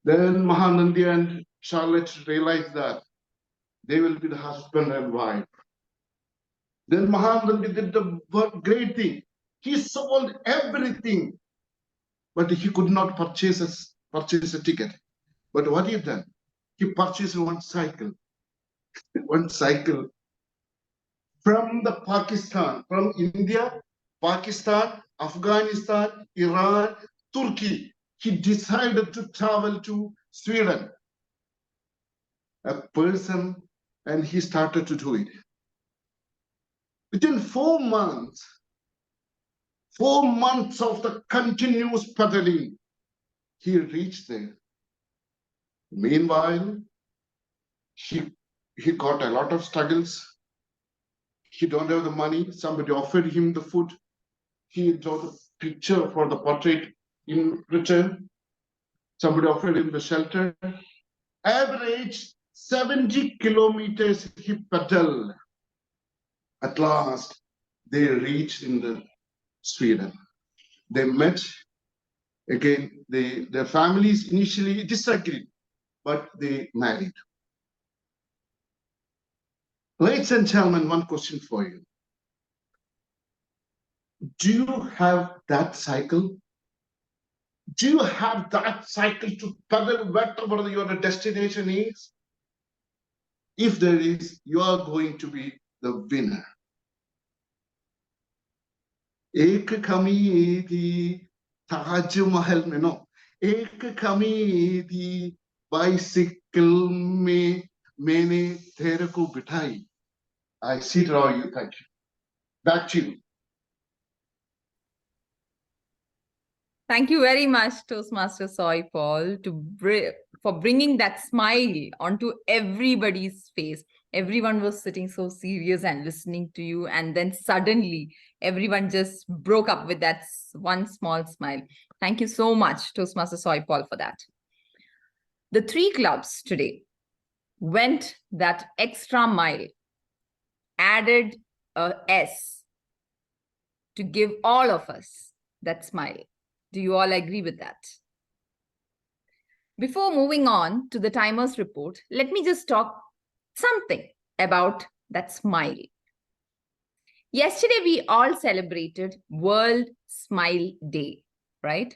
[SPEAKER 9] Then Mahanandi and Charlotte realized that they will be the husband and wife. Then Mahanandi did the great thing. He sold everything, but he could not purchase a ticket. But what he done? He purchased one cycle from from India, Pakistan, Afghanistan, Iran, Turkey. He decided to travel to Sweden. A person, and he started to do it. Within 4 months, 4 months of the continuous pedaling, he reached there. Meanwhile, he got a lot of struggles. He don't have the money. Somebody offered him the food. He drew the picture for the portrait in return. Somebody offered him the shelter. Average 70 kilometers he pedaled. At last, they reached in the Sweden. They met. Again, their families initially disagreed, but they married. Ladies and gentlemen, one question for you. Do you have that cycle? Do you have that cycle to pedal wherever your destination is? If there is, you are going to be the winner. Ek kami thi Taj Mahal mein no. Ek kami thi bicycle mein maine tere ko bitai. I sit around you. Thank you. Back to you.
[SPEAKER 5] Thank you very much, Toastmaster Soy Paul, for bringing that smile onto everybody's face. Everyone was sitting so serious and listening to you, and then suddenly everyone just broke up with that one small smile. Thank you so much, Toastmaster Soy Paul, for that. The 3 clubs today went that extra mile, added a S to give all of us that smile. Do you all agree with that? Before moving on to the timer's report, let me just talk something about that smile. Yesterday, we all celebrated World Smile Day, right?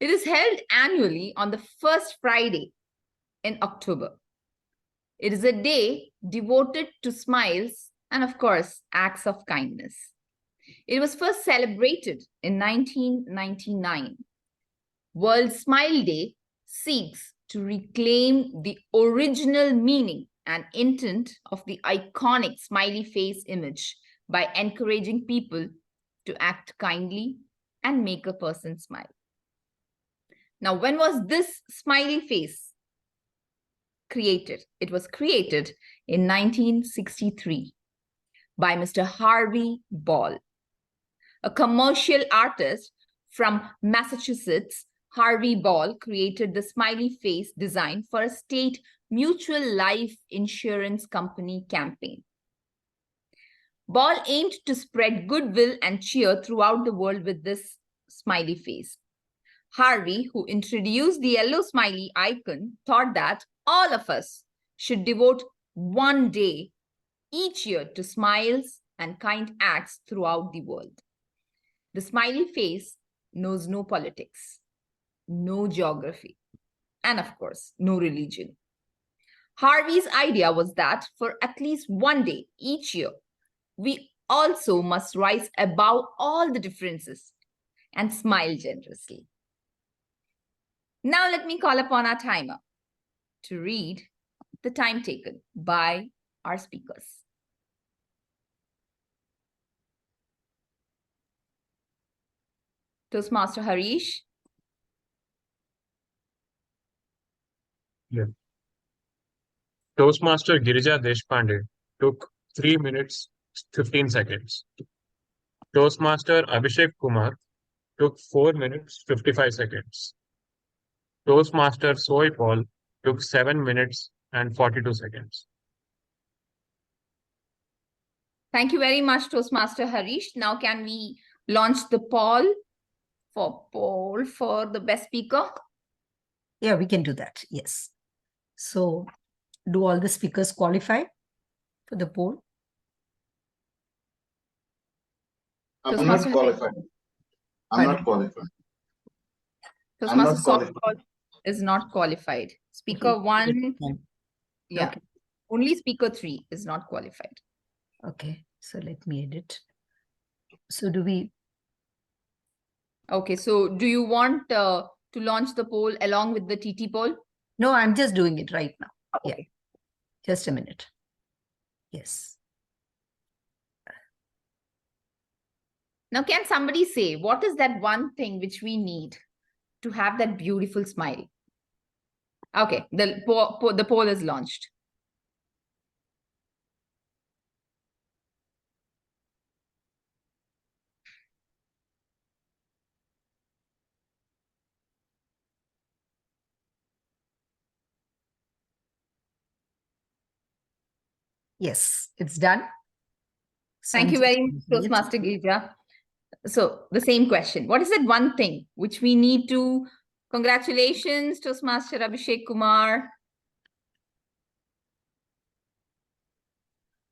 [SPEAKER 5] It is held annually on the first Friday in October. It is a day devoted to smiles and, of course, acts of kindness. It was first celebrated in 1999. World Smile Day seeks to reclaim the original meaning and intent of the iconic smiley face image by encouraging people to act kindly and make a person smile. Now, when was this smiley face created? It was created in 1963 by Mr. Harvey Ball. A commercial artist from Massachusetts, Harvey Ball created the smiley face design for a state mutual life insurance company campaign. Ball aimed to spread goodwill and cheer throughout the world with this smiley face. Harvey, who introduced the yellow smiley icon, thought that all of us should devote one day each year to smiles and kind acts throughout the world. The smiley face knows no politics, no geography, and of course, no religion. Harvey's idea was that for at least one day each year, we also must rise above all the differences and smile generously. Now let me call upon our timer to read the time taken by our speakers. Toastmaster Harish.
[SPEAKER 7] Yeah. Toastmaster Girija Deshpande took 3 minutes 15 seconds. Toastmaster Abhishek Kumar took 4 minutes 55 seconds. Toastmaster Soy Paul took 7 minutes and 42 seconds.
[SPEAKER 5] Thank you very much, Toastmaster Harish. Now can we launch the poll for the best speaker?
[SPEAKER 2] Yeah, we can do that. Yes. So, do all the speakers qualify for the poll?
[SPEAKER 9] I'm not
[SPEAKER 5] Toastmaster
[SPEAKER 9] qualified. I'm not qualified.
[SPEAKER 5] Toastmaster
[SPEAKER 9] not qualified.
[SPEAKER 5] Softball is not qualified. Speaker 1, yeah.
[SPEAKER 2] Okay.
[SPEAKER 5] Only speaker 3 is not qualified.
[SPEAKER 2] Okay, so let me edit. So do we?
[SPEAKER 5] Okay, so do you want to launch the poll along with the TT poll?
[SPEAKER 2] No, I'm just doing it right now. Yeah,
[SPEAKER 5] Okay.
[SPEAKER 2] just a minute. Yes.
[SPEAKER 5] Now, can somebody say, what is that one thing which we need to have that beautiful smile? Okay, the poll is launched.
[SPEAKER 2] Yes, it's done. So
[SPEAKER 5] Thank
[SPEAKER 2] I'm
[SPEAKER 5] you
[SPEAKER 2] just
[SPEAKER 5] very much,
[SPEAKER 2] closing it.
[SPEAKER 5] Toastmaster Girija. So the same question. What is that one thing which we need to... Congratulations, Toastmaster Abhishek Kumar.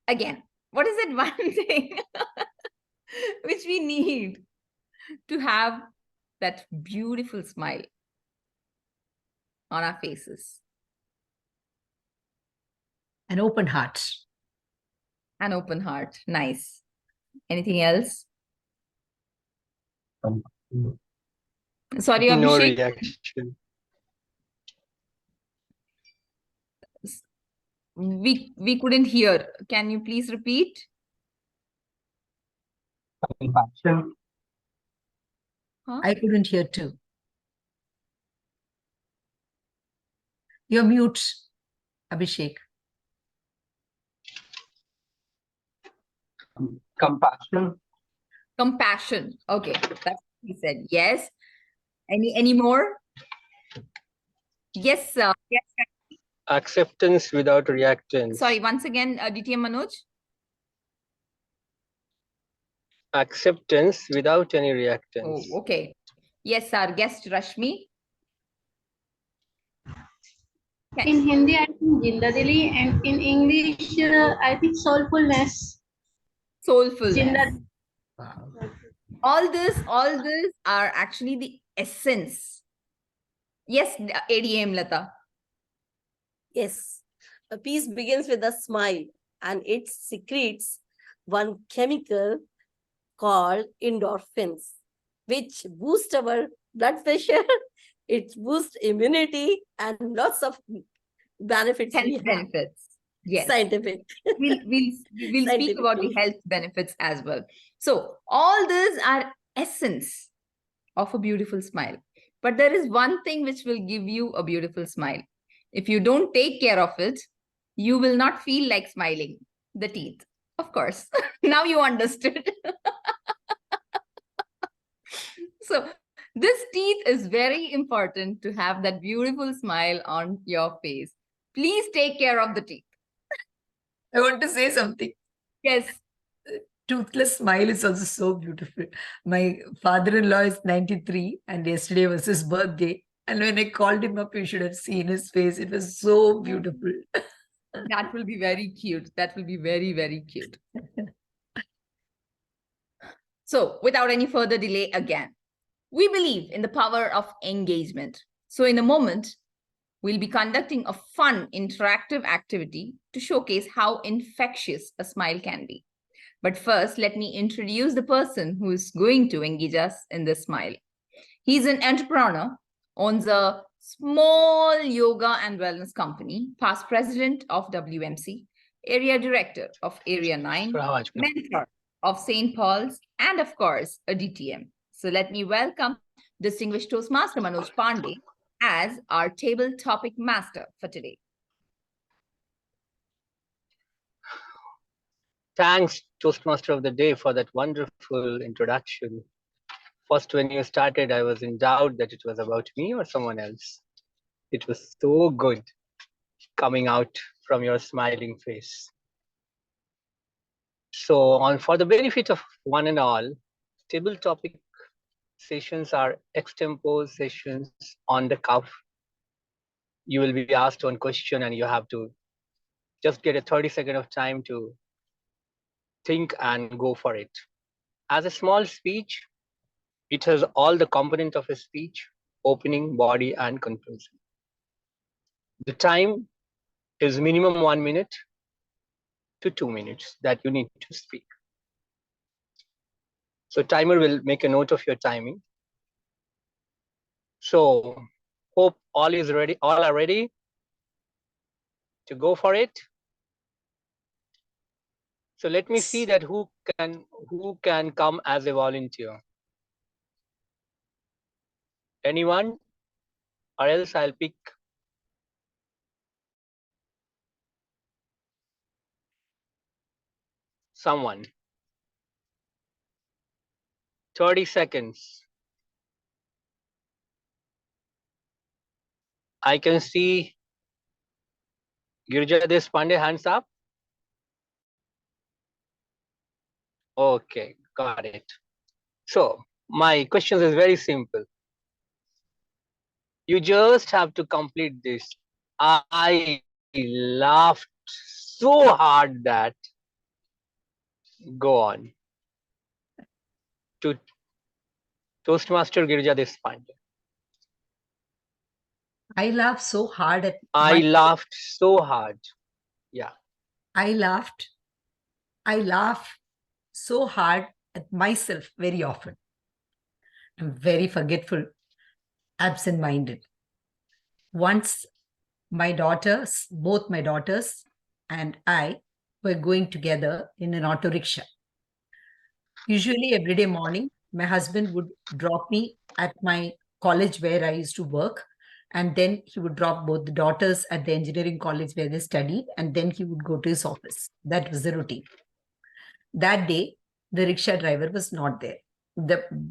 [SPEAKER 5] Again, what is that one thing which we need to have that beautiful smile on our faces?
[SPEAKER 2] An open heart.
[SPEAKER 5] An open heart. Nice. Anything else? Sorry,
[SPEAKER 8] No
[SPEAKER 5] Abhishek.
[SPEAKER 8] reaction.
[SPEAKER 5] We couldn't hear. Can you please repeat?
[SPEAKER 8] Compassion.
[SPEAKER 5] Huh?
[SPEAKER 2] I couldn't hear too. You're mute, Abhishek.
[SPEAKER 8] Compassion.
[SPEAKER 5] Compassion. Okay, that's what he said. Yes. Any more? Yes, sir. Yes.
[SPEAKER 10] Acceptance without reactance.
[SPEAKER 5] Sorry, once again, DTM Manoj.
[SPEAKER 10] Acceptance without any reactance.
[SPEAKER 5] Oh, okay. Yes, our guest Rashmi.
[SPEAKER 11] In Hindi, I think Jindadili, and in English, I think soulfulness.
[SPEAKER 5] Soulfulness.
[SPEAKER 11] Jinda-
[SPEAKER 2] Wow.
[SPEAKER 5] All this are actually the essence. Yes, ADM Lata.
[SPEAKER 4] Yes, a peace begins with a smile and it secretes one chemical called endorphins, which boost our blood pressure, it boosts immunity and lots of benefits.
[SPEAKER 5] Health benefits. Yes.
[SPEAKER 4] Scientific.
[SPEAKER 5] We'll speak about the health benefits as well. So all these are essence of a beautiful smile. But there is one thing which will give you a beautiful smile. If you don't take care of it, you will not feel like smiling. The teeth, of course. Now you understood. So this teeth is very important to have that beautiful smile on your face. Please take care of the teeth. I want to say something. Yes.
[SPEAKER 2] toothless smile is also so beautiful. My father-in-law is 93 and yesterday was his birthday. And when I called him up, you should have seen his face. It was so beautiful.
[SPEAKER 5] That will be very cute. That will be very, very cute. So without any further delay again, we believe in the power of engagement. So in a moment, we'll be conducting a fun interactive activity to showcase how infectious a smile can be. But first, let me introduce the person who is going to engage us in this smile. He's an entrepreneur, owns a small yoga and wellness company, past president of WMC, area director of Area 9, mentor of St. Paul's, and of course, a DTM. So let me welcome distinguished Toastmaster Manoj Pandey as our table topic master for today.
[SPEAKER 10] Thanks, Toastmaster of the Day, for that wonderful introduction. First, when you started, I was in doubt that it was about me or someone else. It was so good coming out from your smiling face. So, for the benefit of one and all, table topic sessions are extempore sessions on the cuff. You will be asked one question and you have to just get a 30-second of time to think and go for it. As a small speech, it has all the component of a speech: opening, body, and conclusion. The time is minimum 1 minute to 2 minutes that you need to speak. So timer will make a note of your timing. So hope all is ready. All are ready to go for it. So let me see that who can come as a volunteer. Anyone? Or else I'll pick someone. 30 seconds. I can see Girija Deshpande, hands up. Okay, got it. So my question is very simple. You just have to complete this. I laughed so hard that go on to Toastmaster Girija Deshpande.
[SPEAKER 2] I laughed so hard at
[SPEAKER 10] I laughed so hard. Yeah.
[SPEAKER 2] I laugh so hard at myself very often. I'm very forgetful, absent-minded. Once both my daughters and I were going together in an auto rickshaw. Usually every day morning, my husband would drop me at my college where I used to work. And then he would drop both the daughters at the engineering college where they studied. And then he would go to his office. That was the routine. That day, the rickshaw driver was not there.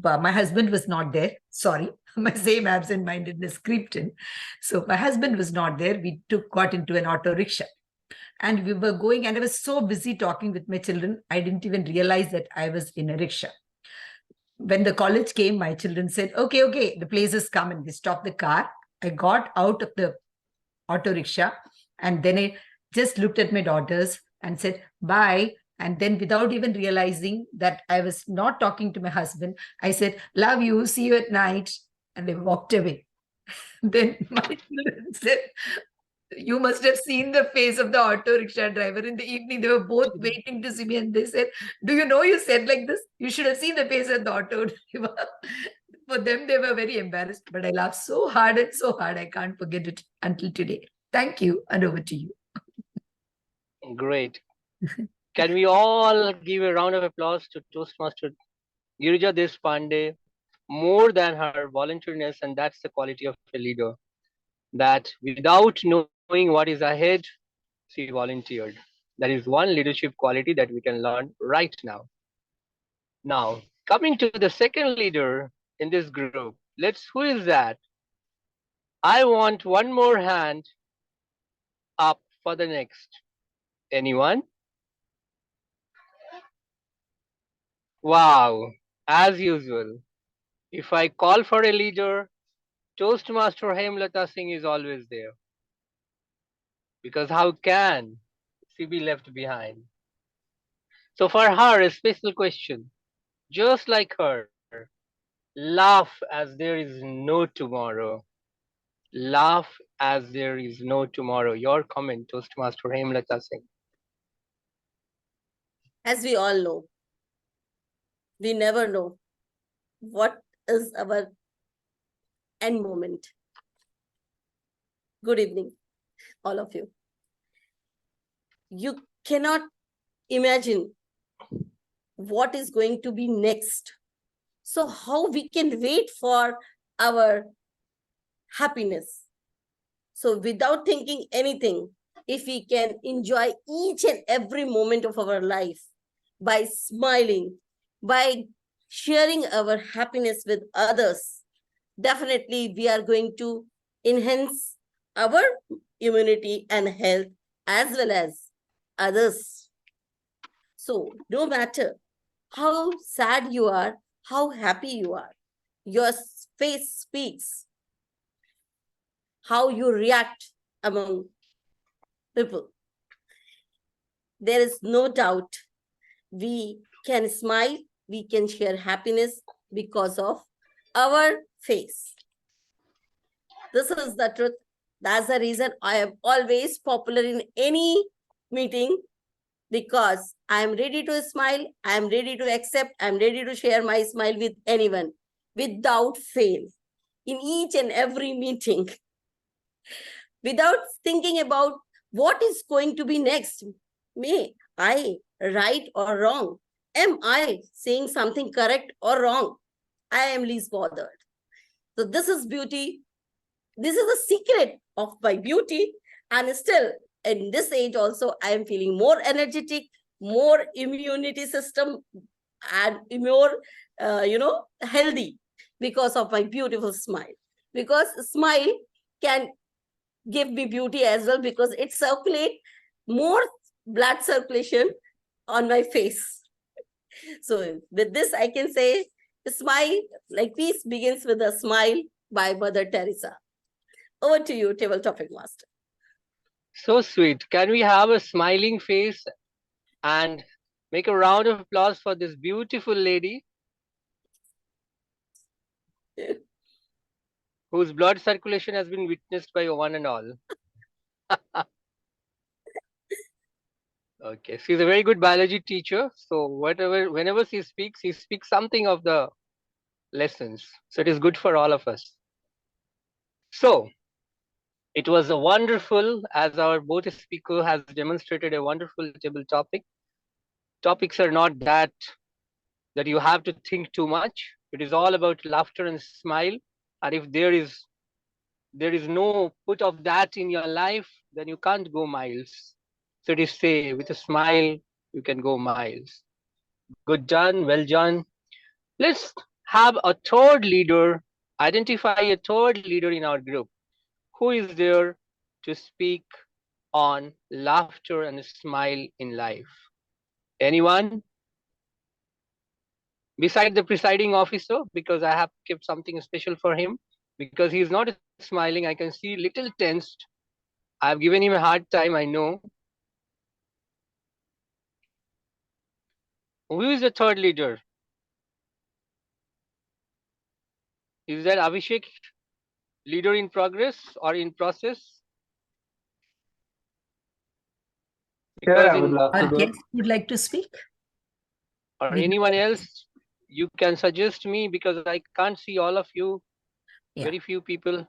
[SPEAKER 2] My husband was not there. Sorry, my same absent-mindedness creeped in. So my husband was not there. We got into an auto rickshaw. And we were going, and I was so busy talking with my children, I didn't even realize that I was in a rickshaw. When the college came, my children said, okay, the place has come, and they stopped the car. I got out of the auto rickshaw, and then I just looked at my daughters and said, bye. And then without even realizing that I was not talking to my husband, I said, love you, see you at night. And they walked away. Then my children said, you must have seen the face of the auto rickshaw driver in the evening. They were both waiting to see me. And they said, do you know you said like this? You should have seen the face of the auto driver. For them, they were very embarrassed. But I laughed so hard, I can't forget it until today. Thank you. And over to you.
[SPEAKER 10] Great. Can we all give a round of applause to Toastmaster Girija Deshpande? More than her volunteerness, and that's the quality of a leader. That without knowing what is ahead, she volunteered. That is one leadership quality that we can learn right now. Now, coming to the second leader in this group, who is that? I want one more hand up for the next. Anyone? Wow, as usual. If I call for a leader, Toastmaster Hemlata Singh is always there. Because how can she be left behind? So for her, a special question. Just like her, laugh as there is no tomorrow. Laugh as there is no tomorrow. Your comment, Toastmaster Hemlata Singh.
[SPEAKER 4] As we all know, we never know what is our end moment. Good evening, all of you. You cannot imagine what is going to be next. So how we can wait for our happiness? So without thinking anything, if we can enjoy each and every moment of our life by smiling, by sharing our happiness with others, definitely we are going to enhance our immunity and health as well as others. So no matter how sad you are, how happy you are, your face speaks how you react among people. There is no doubt we can smile, we can share happiness because of our face. This is the truth. That's the reason I am always popular in any meeting, because I am ready to smile, I am ready to accept, I am ready to share my smile with anyone without fail in each and every meeting, without thinking about what is going to be next. May I right or wrong? Am I saying something correct or wrong? I am least bothered. So this is beauty. This is the secret of my beauty. And still, in this age also, I am feeling more energetic, more immunity system, and more, healthy because of my beautiful smile. Because smile can give me beauty as well, because it circulate more blood circulation on my face. So with this, I can say, smile like peace begins with a smile by Mother Teresa. Over to you, table topic master.
[SPEAKER 10] So sweet. Can we have a smiling face and make a round of applause for this beautiful lady whose blood circulation has been witnessed by one and all? Okay, she's a very good biology teacher. So whenever she speaks something of the lessons. So it is good for all of us. So it was a wonderful, as our both speaker has demonstrated, a wonderful table topic. Topics are not that you have to think too much. It is all about laughter and smile. And if there is no put of that in your life, then you can't go miles. So it is say, with a smile, you can go miles. Good done, well done. Let's have a third leader, identify a third leader in our group. Who is there to speak on laughter and smile in life? Anyone? Beside the presiding officer, because I have kept something special for him, because he is not smiling. I can see little tensed. I have given him a hard time, I know. Who is the third leader? Is that Abhishek, leader in progress or in process?
[SPEAKER 8] Sure,
[SPEAKER 10] Because
[SPEAKER 8] I would love to
[SPEAKER 2] Our
[SPEAKER 8] go.
[SPEAKER 2] guest would like to speak.
[SPEAKER 10] or
[SPEAKER 2] We-
[SPEAKER 10] anyone else, you can suggest me, because I can't see all of you.
[SPEAKER 2] Yeah.
[SPEAKER 10] Very few people.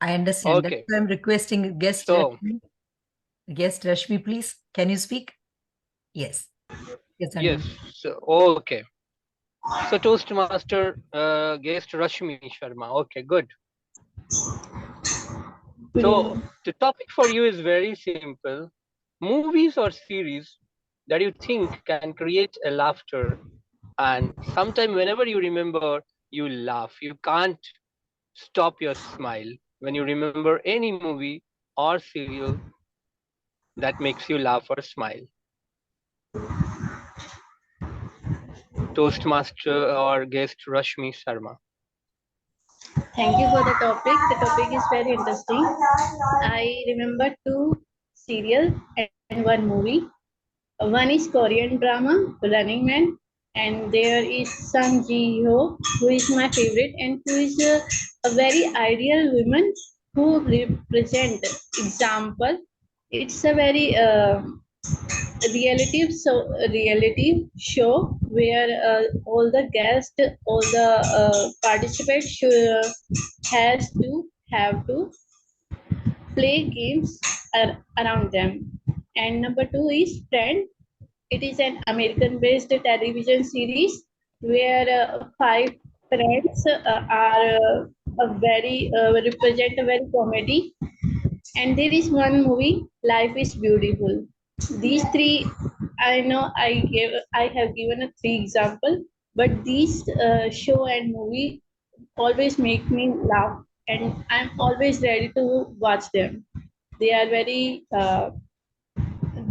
[SPEAKER 2] I understand.
[SPEAKER 10] Okay.
[SPEAKER 2] That's why I'm requesting guest
[SPEAKER 10] So-
[SPEAKER 2] Rashmi. Guest Rashmi, please. Can you speak? Yes. Yes.
[SPEAKER 10] Yes. So, okay. So Toastmaster guest Rashmi Sharma. Okay, good. So the topic for you is very simple. Movies or series that you think can create a laughter, and sometime whenever you remember, you laugh. You can't stop your smile when you remember any movie or serial that makes you laugh or smile. Toastmaster or guest Rashmi Sharma.
[SPEAKER 11] Thank you for the topic. The topic is very interesting. I remember two serials and one movie. One is Korean drama, Running Man, and there is Sung Ji Ho, who is my favorite and who is a very ideal woman who represent example. It's a very reality show where all the guests, all the participants has to have to play games around them. And number two is Friend. It is an American-based television series where five friends are a very represent a very comedy. And there is one movie, Life is Beautiful. These three, I know I have given a three example, but these show and movie always make me laugh, and I'm always ready to watch them. They are very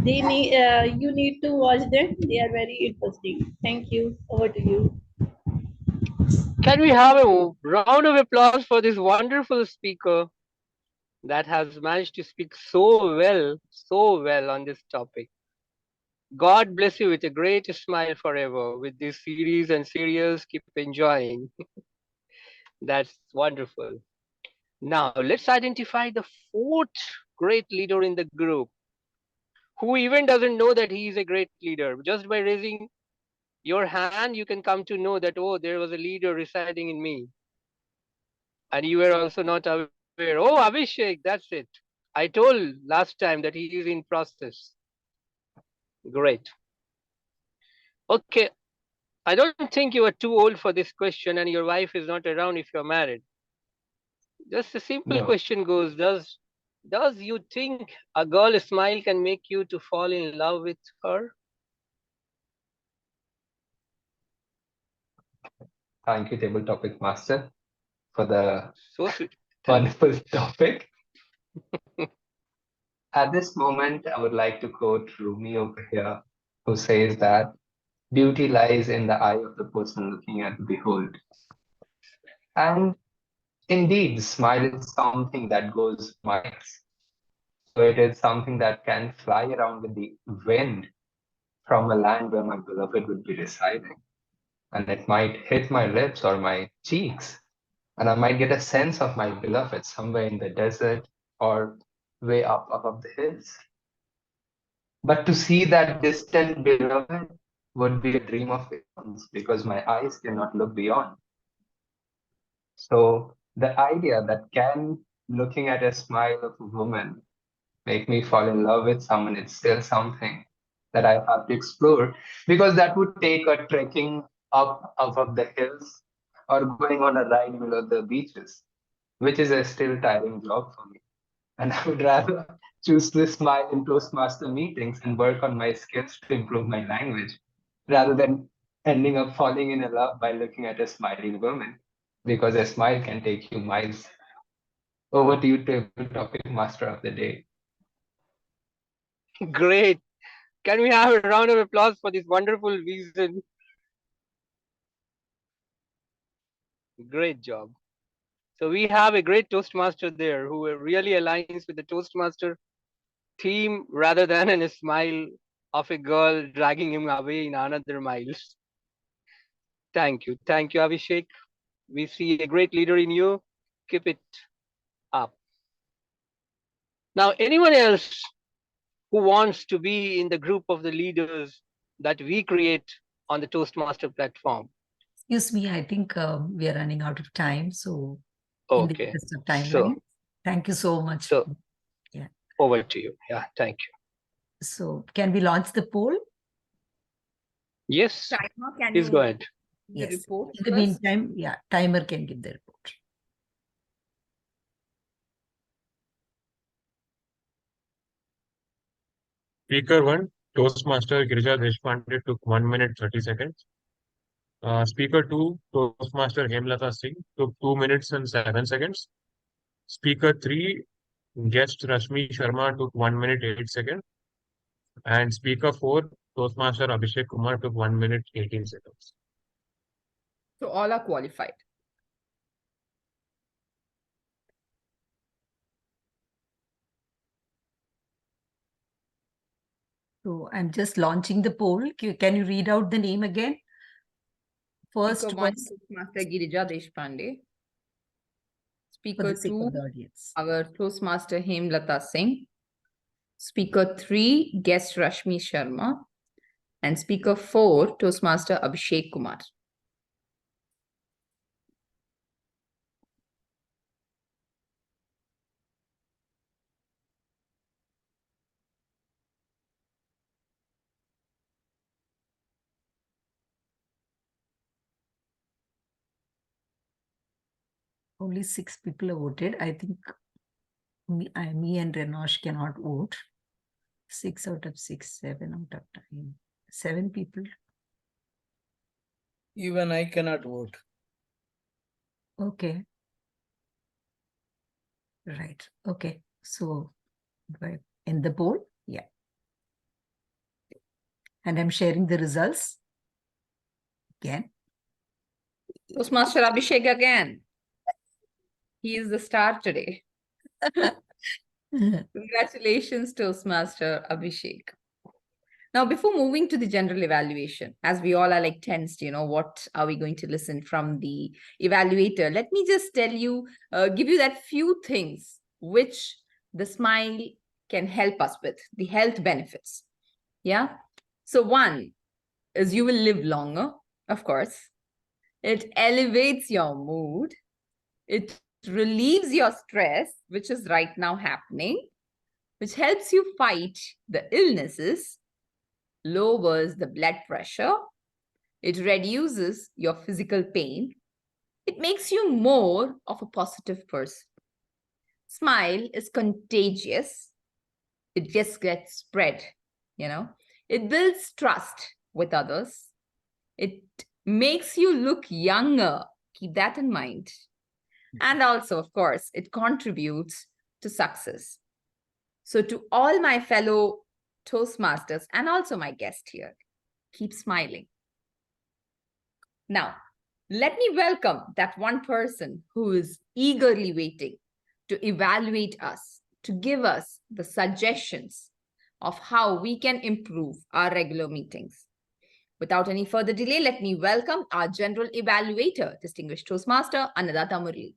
[SPEAKER 11] you need to watch them. They are very interesting. Thank you. Over to you.
[SPEAKER 10] Can we have a round of applause for this wonderful speaker that has managed to speak so well on this topic? God bless you with a great smile forever with this series and serials. Keep enjoying. That's wonderful. Now, let's identify the fourth great leader in the group who even doesn't know that he is a great leader. Just by raising your hand, you can come to know that, oh, there was a leader residing in me. And you were also not aware. Oh, Abhishek, that's it. I told last time that he is in process. Great. Okay. I don't think you are too old for this question and your wife is not around if you're married. Just a simple question goes, does you think a girl smile can make you to fall in love with her?
[SPEAKER 8] Thank you, Table Topic Master, for the
[SPEAKER 10] So sweet.
[SPEAKER 8] wonderful topic. At this moment, I would like to quote Rumi over here, who says that beauty lies in the eye of the person looking at the behold. And indeed, smile is something that goes miles. So it is something that can fly around with the wind from a land where my beloved would be residing. And it might hit my lips or my cheeks. And I might get a sense of my beloved somewhere in the desert or way up above the hills. But to see that distant beloved would be a dream of eons because my eyes cannot look beyond. So the idea that can looking at a smile of a woman make me fall in love with someone, it's still something that I have to explore because that would take a trekking up above the hills or going on a ride below the beaches, which is a still tiring job for me. And I would rather choose to smile in Toastmaster meetings and work on my skills to improve my language rather than ending up falling in love by looking at a smiling woman because a smile can take you miles. Over to you, Table Topic Master of the Day.
[SPEAKER 10] Great. Can we have a round of applause for this wonderful vision? Great job. So we have a great Toastmaster there who really aligns with the Toastmaster theme rather than a smile of a girl dragging him away in another miles. Thank you. Thank you, Abhishek. We see a great leader in you. Keep it up. Now, anyone else who wants to be in the group of the leaders that we create on the Toastmaster platform?
[SPEAKER 2] Excuse me, I think we are running out of time. So,
[SPEAKER 10] okay.
[SPEAKER 2] In the interest of time,
[SPEAKER 10] so,
[SPEAKER 2] thank you so much.
[SPEAKER 10] So, yeah. Over to you. Yeah, thank you.
[SPEAKER 2] So, can we launch the poll?
[SPEAKER 10] Yes.
[SPEAKER 5] Timer, can
[SPEAKER 10] Please
[SPEAKER 5] you
[SPEAKER 10] go ahead.
[SPEAKER 2] Yes.
[SPEAKER 5] Report
[SPEAKER 2] In the meantime, yeah, timer can give the report.
[SPEAKER 7] Speaker 1, Toastmaster Girija Deshpande took 1 minute 30 seconds. Speaker 2, Toastmaster Hemlata Singh took 2 minutes and 7 seconds. Speaker 3, guest Rashmi Sharma took 1 minute 8 seconds. And Speaker 4, Toastmaster Abhishek Kumar took 1 minute 18 seconds.
[SPEAKER 5] So all are qualified.
[SPEAKER 2] So I'm just launching the poll. Can you read out the name again? First
[SPEAKER 5] Speaker
[SPEAKER 2] one
[SPEAKER 5] 1, Toastmaster Girija Deshpande.
[SPEAKER 2] for
[SPEAKER 5] Speaker
[SPEAKER 2] the sake
[SPEAKER 5] 2,
[SPEAKER 2] of the audience.
[SPEAKER 5] our Toastmaster Hemlata Singh. Speaker 3, guest Rashmi Sharma. And Speaker 4, Toastmaster Abhishek Kumar.
[SPEAKER 2] Only 6 people have voted. I think me and Renosh cannot vote. 6 out of 6, 7 out of 9. 7 people.
[SPEAKER 3] Even I cannot vote.
[SPEAKER 2] Okay. Right. Okay. So do I end the poll? Yeah. And I'm sharing the results again.
[SPEAKER 5] Toastmaster Abhishek again. He is the star today. Congratulations, Toastmaster Abhishek. Now, before moving to the general evaluation, as we all are like tensed, what are we going to listen from the evaluator? Let me just tell you, give you that few things which the smile can help us with, the health benefits. Yeah. So one is you will live longer, of course. It elevates your mood. It relieves your stress, which is right now happening, which helps you fight the illnesses, lowers the blood pressure, it reduces your physical pain, it makes you more of a positive person. Smile is contagious. It just gets spread, It builds trust with others. It makes you look younger. Keep that in mind. And also, of course, it contributes to success. So to all my fellow Toastmasters and also my guest here, keep smiling. Now, let me welcome that one person who is eagerly waiting to evaluate us, to give us the suggestions of how we can improve our regular meetings. Without any further delay, let me welcome our general evaluator, distinguished Toastmaster Annadatta Murli.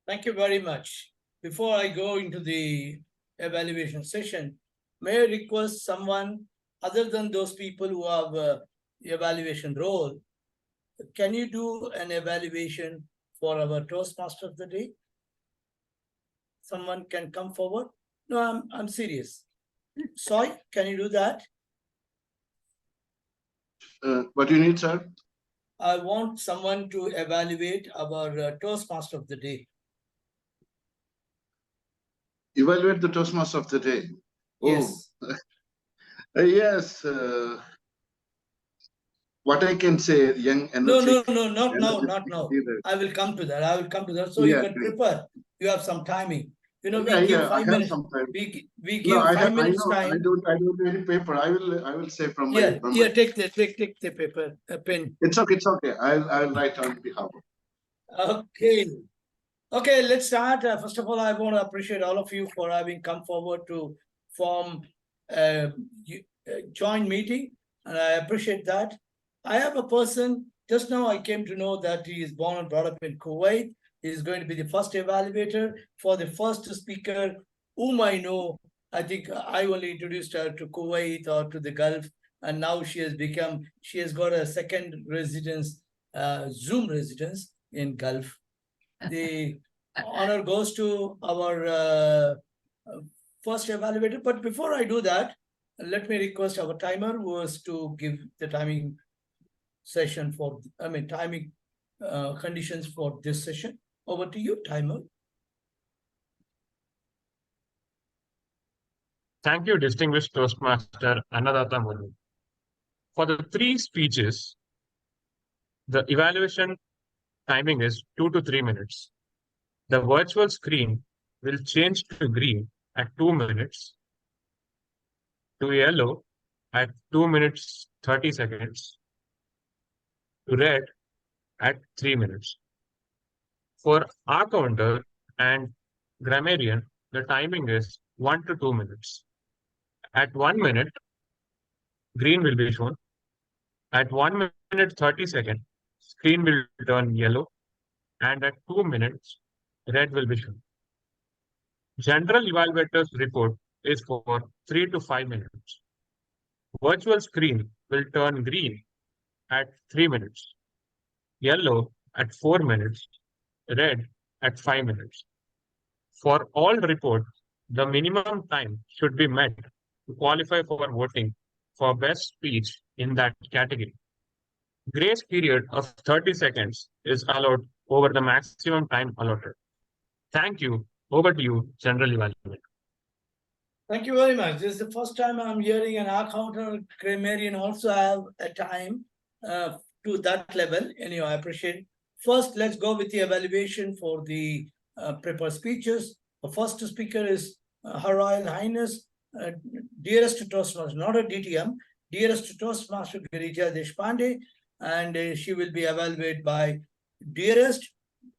[SPEAKER 3] Thank you very much. Before I go into the evaluation session, may I request someone other than those people who have the evaluation role, can you do an evaluation for our Toastmaster of the day? Someone can come forward? No, I'm serious. Soy, can you do that?
[SPEAKER 9] What do you need, sir?
[SPEAKER 3] I want someone to evaluate our Toastmaster of the day.
[SPEAKER 9] Evaluate the Toastmaster of the day.
[SPEAKER 3] Yes.
[SPEAKER 9] Oh. Yes. What I can say, young energetic.
[SPEAKER 3] No, not now.
[SPEAKER 9] Leader.
[SPEAKER 3] I will come to that. So
[SPEAKER 9] Yeah,
[SPEAKER 3] you can prepare. You have some timing. We
[SPEAKER 9] yeah,
[SPEAKER 3] give 5
[SPEAKER 9] I have
[SPEAKER 3] minutes.
[SPEAKER 9] some time.
[SPEAKER 3] We give 5 minutes time.
[SPEAKER 9] I don't need any paper. I will say from my.
[SPEAKER 3] Take the paper, a pen.
[SPEAKER 9] It's okay. I'll write on behalf of.
[SPEAKER 3] Okay, let's start. First of all, I want to appreciate all of you for having come forward to form a joint meeting, and I appreciate that. I have a person, just now I came to know that he is born and brought up in Kuwait. He is going to be the first evaluator for the first speaker whom I know. I think I only introduced her to Kuwait or to the Gulf, and now she has got a second residence, Zoom residence in Gulf. The honor goes to our first evaluator. But before I do that, let me request our timer was to give the timing session timing conditions for this session. Over to you, timer.
[SPEAKER 7] Thank you, distinguished Toastmaster Annadatta Murli. For the 3 speeches, the evaluation timing is 2 to 3 minutes. The virtual screen will change to green at 2 minutes, to yellow at 2 minutes 30 seconds, to red at 3 minutes. For our counter and grammarian, the timing is 1 to 2 minutes. At 1 minute, green will be shown. At 1 minute 30 seconds, screen will turn yellow. And at 2 minutes, red will be shown. General evaluator's report is for 3 to 5 minutes. Virtual screen will turn green at 3 minutes, yellow at 4 minutes, red at 5 minutes. For all reports, the minimum time should be met to qualify for voting for best speech in that category. Grace period of 30 seconds is allowed over the maximum time allotted. Thank you. Over to you, General Evaluator.
[SPEAKER 3] Thank you very much. This is the first time I'm hearing an accountant grammarian also have a time to that level. Anyway, I appreciate. First, let's go with the evaluation for the prepared speeches. The first speaker is Her Royal Highness, dearest Toastmaster, not a DTM, dearest Toastmaster Girija Deshpande, and she will be evaluated by dearest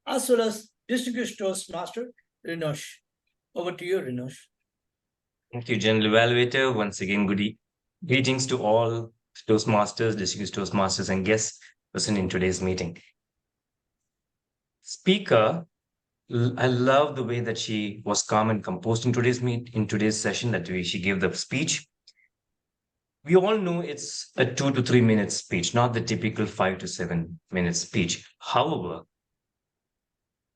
[SPEAKER 3] as well as distinguished Toastmaster Rinosh. Over to you, Rinosh.
[SPEAKER 1] Thank you, General Evaluator. Once again, greetings to all Toastmasters, distinguished Toastmasters, and guests present in today's meeting. Speaker, I love the way that she was calm and composed in today's session, that way she gave the speech. We all know it's a 2 to 3 minute speech, not the typical 5 to 7 minute speech. However,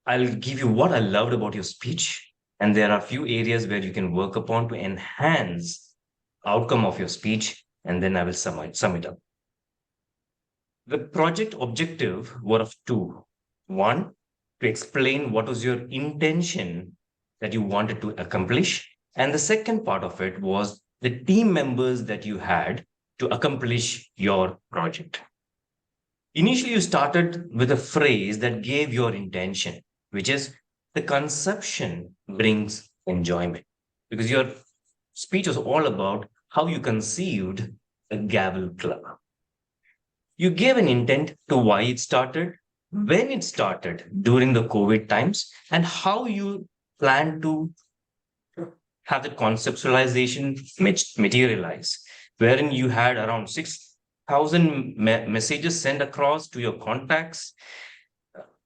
[SPEAKER 1] I'll give you what I loved about your speech. And there are a few areas where you can work upon to enhance outcome of your speech, and then I will sum it up. The project objective were of two. One, to explain what was your intention that you wanted to accomplish. And the second part of it was the team members that you had to accomplish your project. Initially, you started with a phrase that gave your intention, which is the conception brings enjoyment, because your speech was all about how you conceived a gavel club. You gave an intent to why it started, when it started during the COVID times, and how you plan to have the conceptualization materialize, wherein you had around 6,000 messages sent across to your contacts,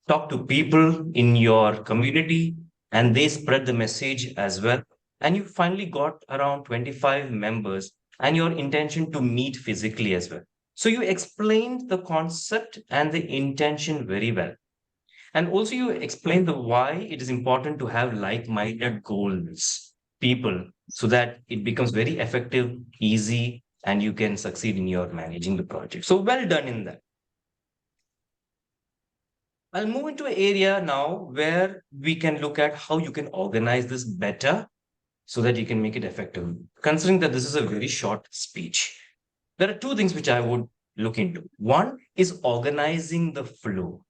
[SPEAKER 1] talk to people in your community, and they spread the message as well. And you finally got around 25 members and your intention to meet physically as well. So you explained the concept and the intention very well. And also you explained the why it is important to have like-minded goals, people, so that it becomes very effective, easy, and you can succeed in your managing the project. So well done in that. I'll move into an area now where we can look at how you can organize this better so that you can make it effective. Considering that this is a very short speech, there are two things which I would look into. One is organizing the flow.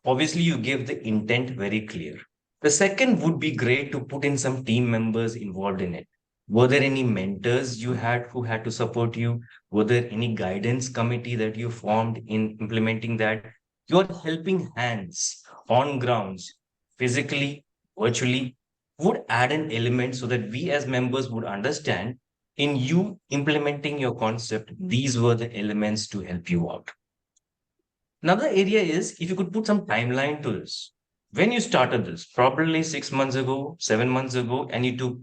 [SPEAKER 1] Obviously, you gave the intent very clear. The second would be great to put in some team members involved in it. Were there any mentors you had who had to support you? Were there any guidance committee that you formed in implementing that? Your helping hands on grounds, physically, virtually, would add an element so that we as members would understand in you implementing your concept, these were the elements to help you out. Another area is if you could put some timeline to this. When you started this, probably 6 months ago, 7 months ago, and you took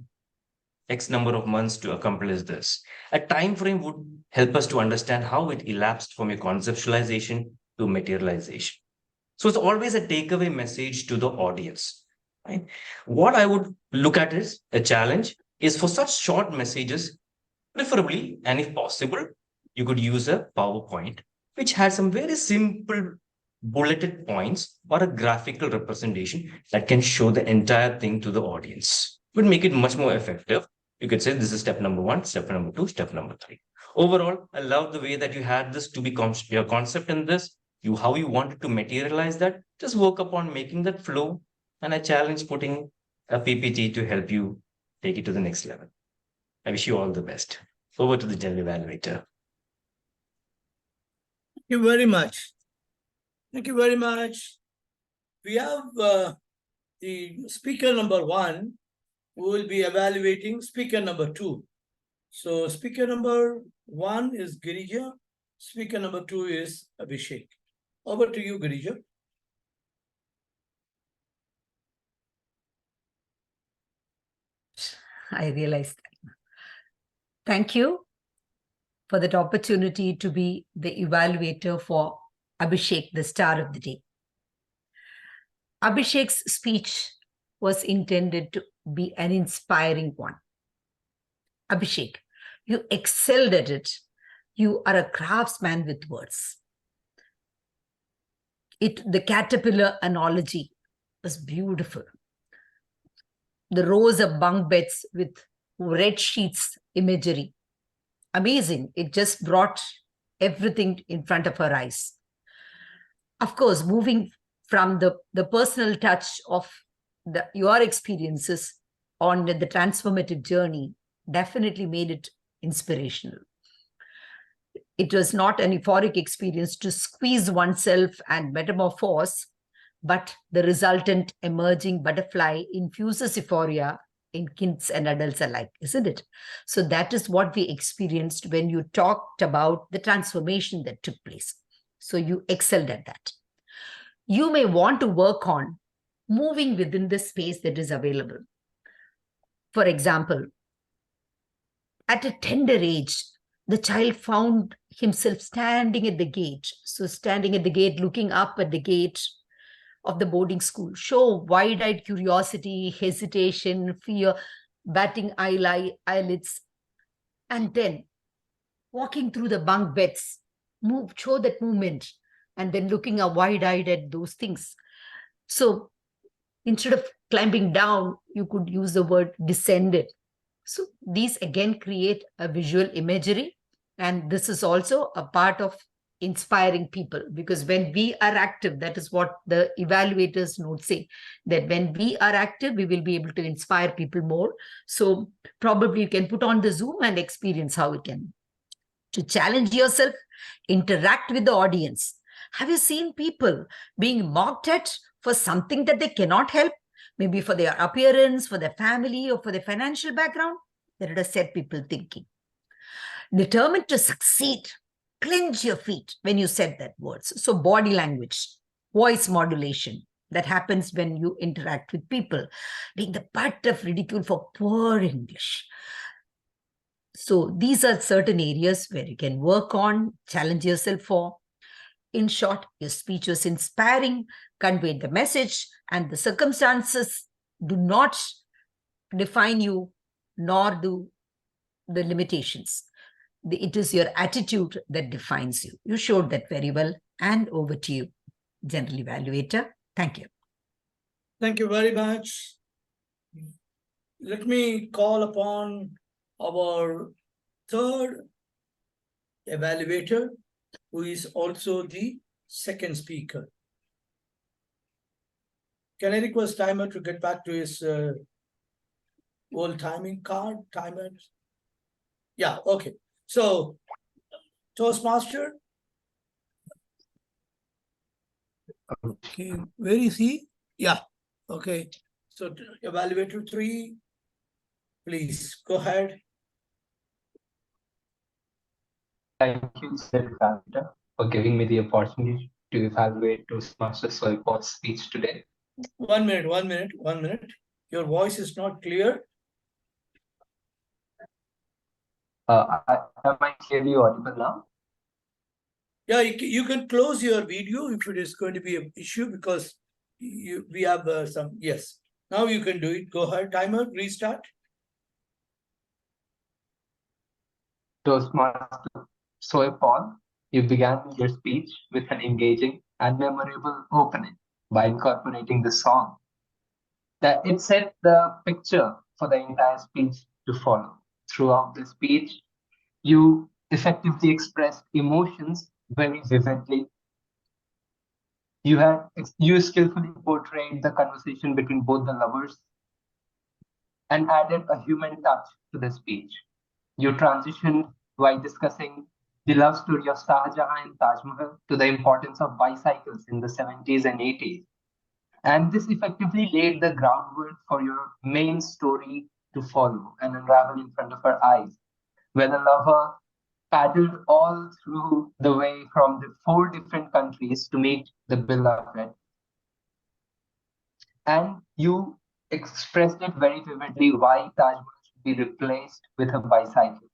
[SPEAKER 1] X number of months to accomplish this. A time frame would help us to understand how it elapsed from your conceptualization to materialization. So it's always a takeaway message to the audience. Right? What I would look at is a challenge is for such short messages, preferably, and if possible, you could use a PowerPoint, which has some very simple bulleted points or a graphical representation that can show the entire thing to the audience. It would make it much more effective. You could say this is step number 1, step number 2, step number 3. Overall, I love the way that you had this to be your concept in this, how you wanted to materialize that. Just work upon making that flow, and I challenge putting a PPT to help you take it to the next level. I wish you all the best. Over to the General Evaluator.
[SPEAKER 3] Thank you very much. Thank you very much. We have the speaker number 1 who will be evaluating speaker number 2. So speaker number 1 is Girija. Speaker number 2 is Abhishek. Over to you, Girija.
[SPEAKER 2] I realized that. Thank you for that opportunity to be the evaluator for Abhishek, the star of the day. Abhishek's speech was intended to be an inspiring one. Abhishek, you excelled at it. You are a craftsman with words. The caterpillar analogy was beautiful. The rows of bunk beds with red sheets imagery. Amazing. It just brought everything in front of our eyes. Of course, moving from the personal touch of your experiences on the transformative journey definitely made it inspirational. It was not an euphoric experience to squeeze oneself and metamorphose, but the resultant emerging butterfly infuses euphoria in kids and adults alike, isn't it? So that is what we experienced when you talked about the transformation that took place. So you excelled at that. You may want to work on moving within the space that is available. For example, at a tender age, the child found himself standing at the gate. So standing at the gate, looking up at the gate of the boarding school, show wide-eyed curiosity, hesitation, fear, batting eyelids, and then walking through the bunk beds, show that movement, and then looking up wide-eyed at those things. So instead of climbing down, you could use the word descended. So these again create a visual imagery, and this is also a part of inspiring people, because when we are active, that is what the evaluators note say, that when we are active, we will be able to inspire people more. So probably you can put on the Zoom and experience how it can. To challenge yourself, interact with the audience. Have you seen people being mocked at for something that they cannot help? Maybe for their appearance, for their family, or for their financial background? That has set people thinking. Determined to succeed. Clench your feet when you said that words. So body language, voice modulation, that happens when you interact with people. Being the butt of ridicule for poor English. So these are certain areas where you can work on, challenge yourself for. In short, your speech was inspiring, conveyed the message, and the circumstances do not define you, nor do the limitations. It is your attitude that defines you. You showed that very well. And over to you, General Evaluator. Thank you.
[SPEAKER 3] Thank you very much. Let me call upon our third evaluator, who is also the second speaker. Can I request timer to get back to his old timing card? Timers? Yeah, okay. So, Toastmaster. Okay, where is he? Yeah, okay. So, evaluator 3, please go ahead.
[SPEAKER 8] Thank you, Sir Kavita, for giving me the opportunity to evaluate Toastmaster Soipod's speech today.
[SPEAKER 3] 1 minute. Your voice is not clear.
[SPEAKER 8] Am I clearly audible now?
[SPEAKER 3] Yeah, you can close your video if it is going to be an issue, because we have some, yes. Now you can do it. Go ahead, timer, restart.
[SPEAKER 8] Toastmaster Soipod, you began your speech with an engaging and memorable opening by incorporating the song. That it set the picture for the entire speech to follow. Throughout the speech, you effectively expressed emotions very vividly. You skillfully portrayed the conversation between both the lovers and added a human touch to the speech. You transitioned while discussing the love story of Shah Jahan and Taj Mahal, to the importance of bicycles in the 70s and 80s. And this effectively laid the groundwork for your main story to follow and unravel in front of our eyes, where the lover paddled all through the way from the 4 different countries to meet the beloved. And you expressed it very vividly why Taj Mahal should be replaced with a bicycle.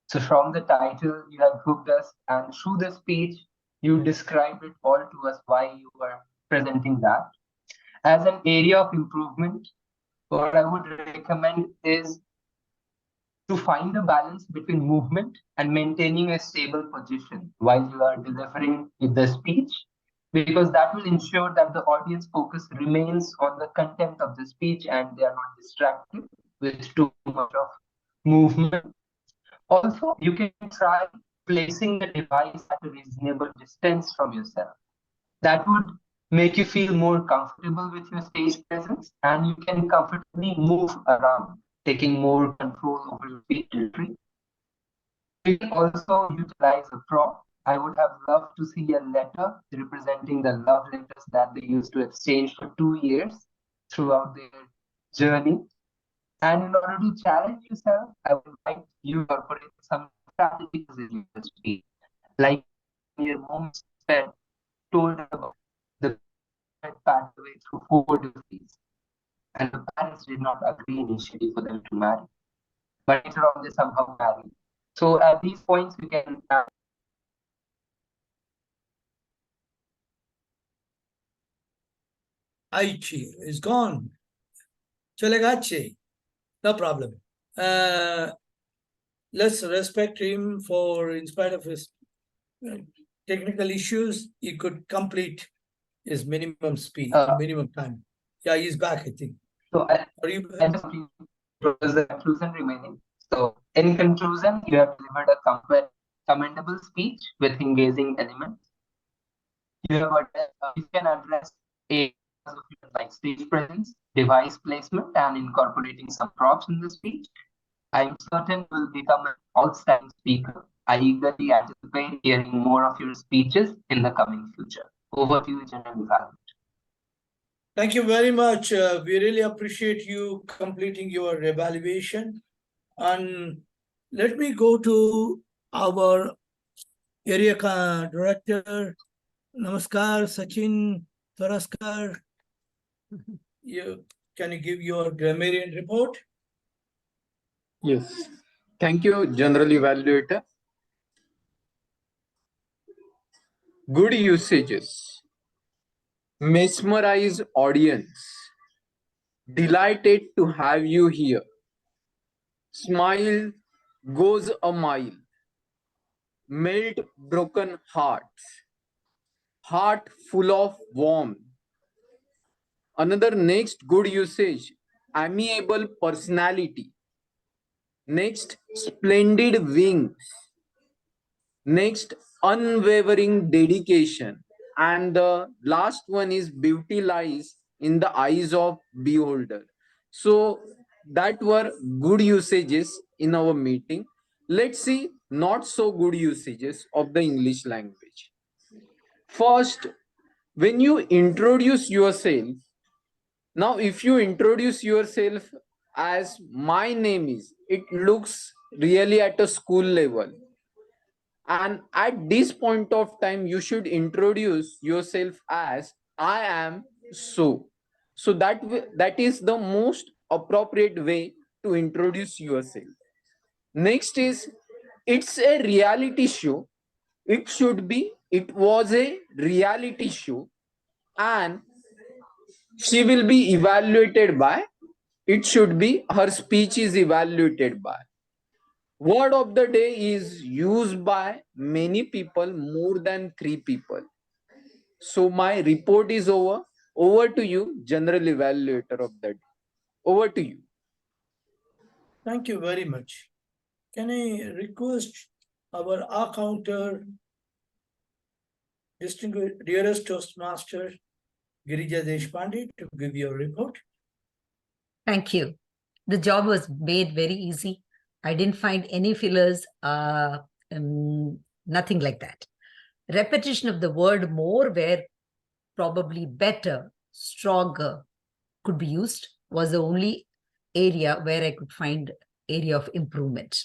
[SPEAKER 8] So from the title, you have hooked us, and through the speech, you described it all to us why you were presenting that. As an area of improvement, what I would recommend is to find a balance between movement and maintaining a stable position while you are delivering the speech, because that will ensure that the audience focus remains on the content of the speech and they are not distracted with too much of movement. Also, you can try placing the device at a reasonable distance from yourself. That would make you feel more comfortable with your stage presence, and you can comfortably move around, taking more control over your speech delivery. You can also utilize a prop. I would have loved to see a letter representing the love letters that they used to exchange for 2 years throughout their journey. And in order to challenge yourself, I would like you to incorporate some strategies in your speech, like your moments spent told about the pathway through 4 degrees, and the parents did not agree initially for them to marry, but later on they somehow married. So at these points, we can
[SPEAKER 3] Aichi is gone. Cholegache. No problem. Let's respect him for, in spite of his technical issues, he could complete his minimum speed, minimum time. Yeah, he's back, I think.
[SPEAKER 8] So was the conclusion remaining. So in conclusion, you have delivered a commendable speech with engaging elements. You can address areas like stage presence, device placement, and incorporating some props in the speech. I am certain you will become an outstanding speaker. I eagerly anticipate hearing more of your speeches in the coming future. Over to you, General Valent.
[SPEAKER 3] Thank you very much. We really appreciate you completing your evaluation. And let me go to our area director. Namaskar, Sachin Toraskar. Can you give your grammarian report?
[SPEAKER 6] Yes. Thank you, General Evaluator. Good usages. Mesmerize audience. Delighted to have you here. Smile goes a mile. Melt broken hearts. Heart full of warmth. Another next good usage, amiable personality. Next, splendid wings. Next, unwavering dedication. And the last one is beauty lies in the eyes of beholder. So that were good usages in our meeting. Let's see not so good usages of the English language. First, when you introduce yourself, now if you introduce yourself as my name is, it looks really at a school level. And at this point of time, you should introduce yourself as I am so. So that is the most appropriate way to introduce yourself. Next is, it's a reality show. It was a reality show, and she will be evaluated by, it should be her speech is evaluated by. Word of the day is used by many people, more than 3 people. So my report is over. Over to you, General Evaluator of the day. Over to you.
[SPEAKER 3] Thank you very much. Can I request our accounter, distinguished dearest Toastmaster, Girija Deshpande, to give your report?
[SPEAKER 2] Thank you. The job was made very easy. I didn't find any fillers. Nothing like that. Repetition of the word more, where probably better, stronger could be used, was the only area where I could find area of improvement.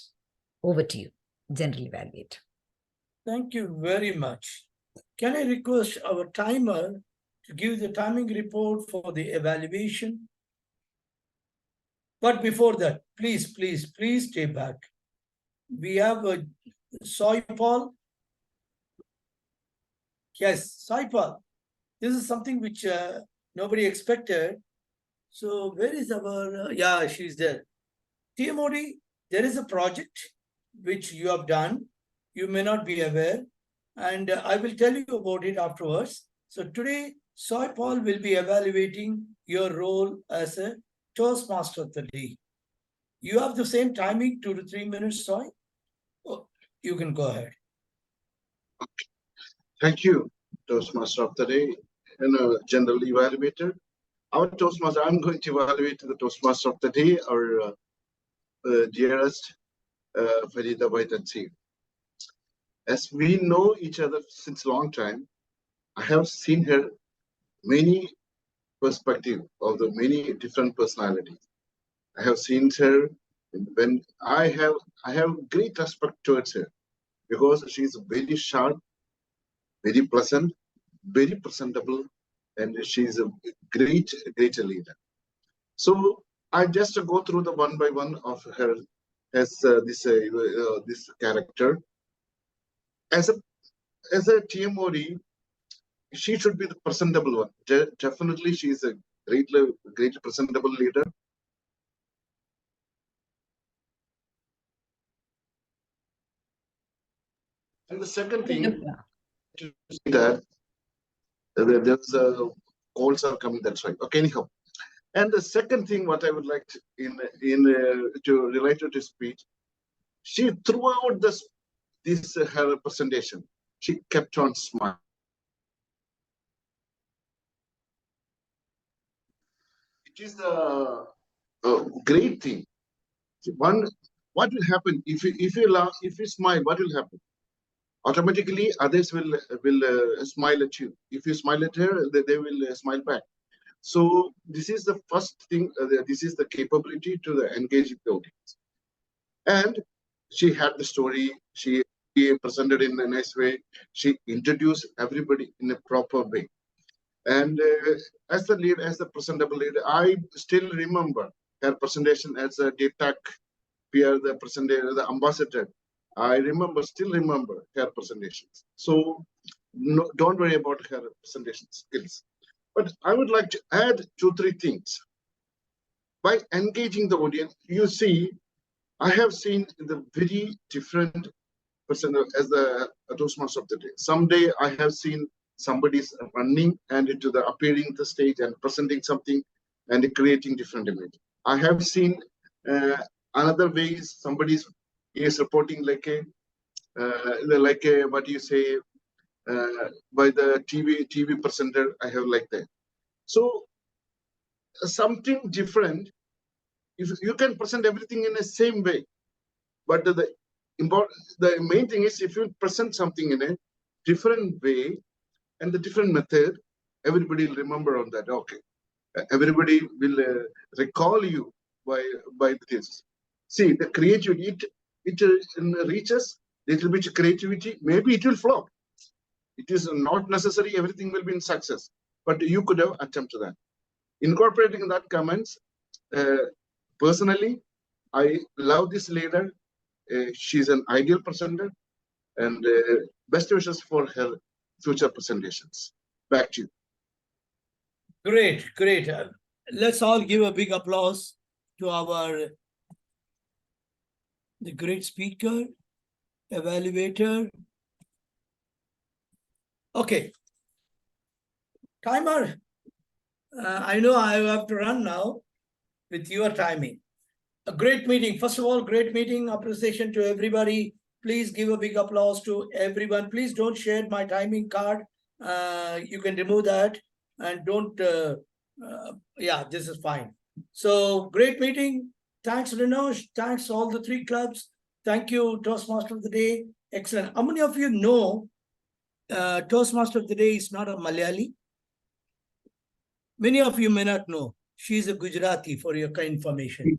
[SPEAKER 2] Over to you, general evaluate.
[SPEAKER 3] Thank you very much. Can I request our timer to give the timing report for the evaluation? But before that, please stay back. We have a Soy Paul. Yes, Soy Paul. This is something which nobody expected. So where is our, yeah, she's there. TMOD, there is a project which you have done. You may not be aware, and I will tell you about it afterwards. So today, Soy Paul will be evaluating your role as a Toastmaster of the day. You have the same timing, 2 to 3 minutes, Soy. Oh, you can go ahead.
[SPEAKER 9] Okay. Thank you, Toastmaster of the day, general evaluator. Our Toastmaster, I'm going to evaluate the Toastmaster of the day, our dearest Farida Baitansi. As we know each other since a long time, I have seen her many perspectives of the many different personalities. I have seen her when I have great respect towards her because she is very sharp, very pleasant, very presentable, and she is a great leader. So I just go through the one by one of her as this character. As a TMOD, she should be the presentable one. Definitely, she is a great presentable leader. And the second thing, to see that there's calls are coming. That's right. Okay, anyhow. And the second thing, what I would like to relate to this speech, she throughout her presentation, she kept on smiling. It is a great thing. What will happen if you laugh, if you smile? What will happen? Automatically, others will smile at you. If you smile at her, they will smile back. So this is the first thing. This is the capability to engage with the audience. And she had the story. She presented in a nice way. She introduced everybody in a proper way. And as the presentable leader, I still remember her presentation as a DTAC peer, the ambassador. I still remember her presentations. So no, don't worry about her presentation skills. But I would like to add 2-3 things. By engaging the audience, you see, I have seen the very different person as the Toastmaster of the day. Someday I have seen somebody's running and appearing the stage and presenting something and creating different image. I have seen another ways somebody is reporting like a what you say by the TV presenter. I have like that. So something different. If you can present everything in the same way, but the main thing is if you present something in a different way and the different method, everybody will remember on that. Okay, everybody will recall you by this. See, the creativity, it reaches little bit creativity. Maybe it will flop. It is not necessary everything will be in success, but you could have attempted that. Incorporating that comments, personally, I love this leader. She's an ideal presenter, and best wishes for her future presentations. Back to you.
[SPEAKER 3] Great. Let's all give a big applause to the great speaker, evaluator. Okay. Timer. I know I have to run now with your timing. A great meeting. First of all, great meeting. Appreciation to everybody. Please give a big applause to everyone. Please don't share my timing card. You can remove that and don't. Yeah, this is fine. So great meeting. Thanks, Rinosh. Thanks all the 3 clubs. Thank you, Toastmaster of the Day. Excellent. How many of you know Toastmaster of the day is not a Malayali? Many of you may not know. She's a Gujarati, for your kind information.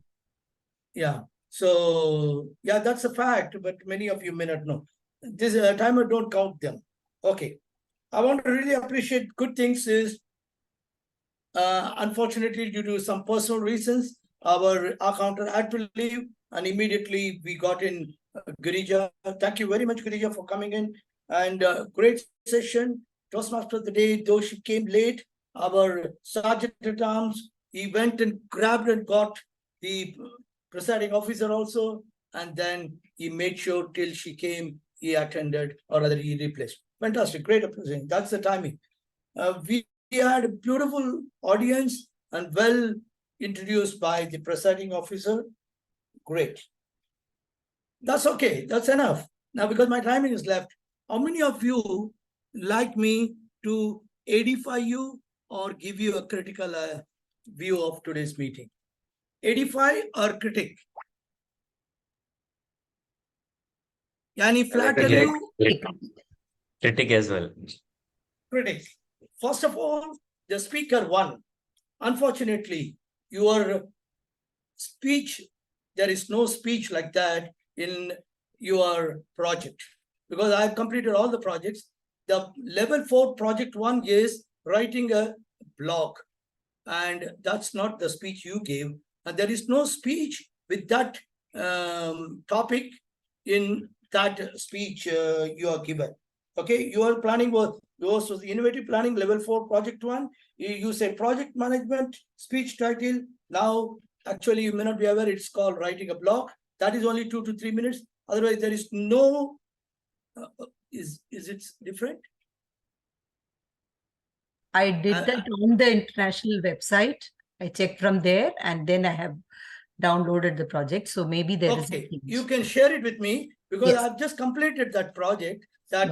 [SPEAKER 3] Yeah. So, yeah, that's a fact, but many of you may not know. This timer, don't count them. Okay. I want to really appreciate good things is, unfortunately, due to some personal reasons, our accountant had to leave, and immediately we got in Girija. Thank you very much, Girija, for coming in. And great session. Toastmaster of the day, though she came late, our sergeant at arms, he went and grabbed and got the presiding officer also, and then he made sure till she came, he attended, or rather he replaced. Fantastic, great appreciation. That's the timing. We had a beautiful audience and well introduced by the presiding officer. Great. That's okay. That's enough. Now, because my timing is left, how many of you like me to edify you or give you a critical view of today's meeting? Edify or critic? Yani flatter
[SPEAKER 1] Critic.
[SPEAKER 3] you?
[SPEAKER 1] Critic as well.
[SPEAKER 3] Critic. First of all, the speaker won. Unfortunately, your speech, there is no speech like that in your project, because I've completed all the projects. The level 4 project 1 is writing a blog, and that's not the speech you gave. And there is no speech with that topic in that speech you are given. Okay, your planning was the innovative planning level 4 project 1. You say project management speech title. Now, actually, you may not be aware, it's called writing a blog. That is only 2 to 3 minutes. Otherwise, there is no. Is it different?
[SPEAKER 2] I did that on the international website. I checked from there, and then I have downloaded the project. So maybe there is.
[SPEAKER 3] Okay, you can share it with me, because
[SPEAKER 2] Yes.
[SPEAKER 3] I've just completed that project, that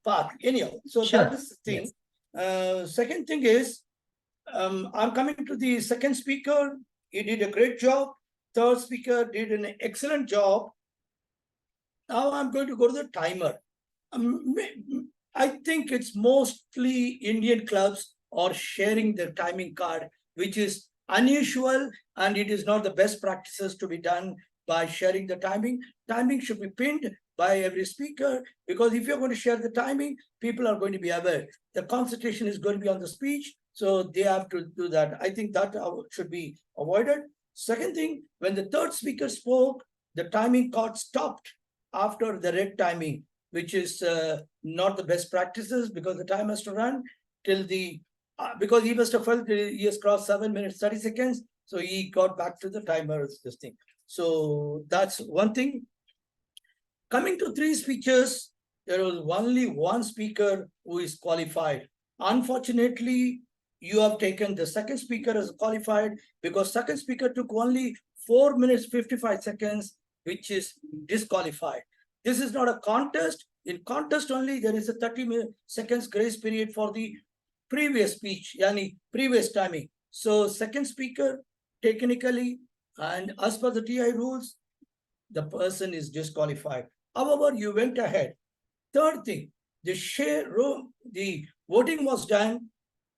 [SPEAKER 3] path. Anyhow, so
[SPEAKER 2] Sure.
[SPEAKER 3] that is the thing. Second thing is, I'm coming to the second speaker. He did a great job. Third speaker did an excellent job. Now I'm going to go to the timer. I think it's mostly Indian clubs are sharing their timing card, which is unusual, and it is not the best practices to be done by sharing the timing. Timing should be pinned by every speaker, because if you're going to share the timing, people are going to be aware. The concentration is going to be on the speech, so they have to do that. I think that should be avoided. Second thing, when the third speaker spoke, the timing card stopped after the red timing, which is not the best practices, because the time has to run till the, because he must have felt he has crossed 7 minutes, 30 seconds. So he got back to the timer's this thing. So that's one thing. Coming to 3 speeches, there was only one speaker who is qualified. Unfortunately, you have taken the second speaker as qualified, because second speaker took only 4 minutes, 55 seconds, which is disqualified. This is not a contest. In contest only, there is a 30 seconds grace period for the previous speech, yani previous timing. So second speaker, technically, and as per the TI rules, the person is disqualified. However, you went ahead. Third thing, the voting was done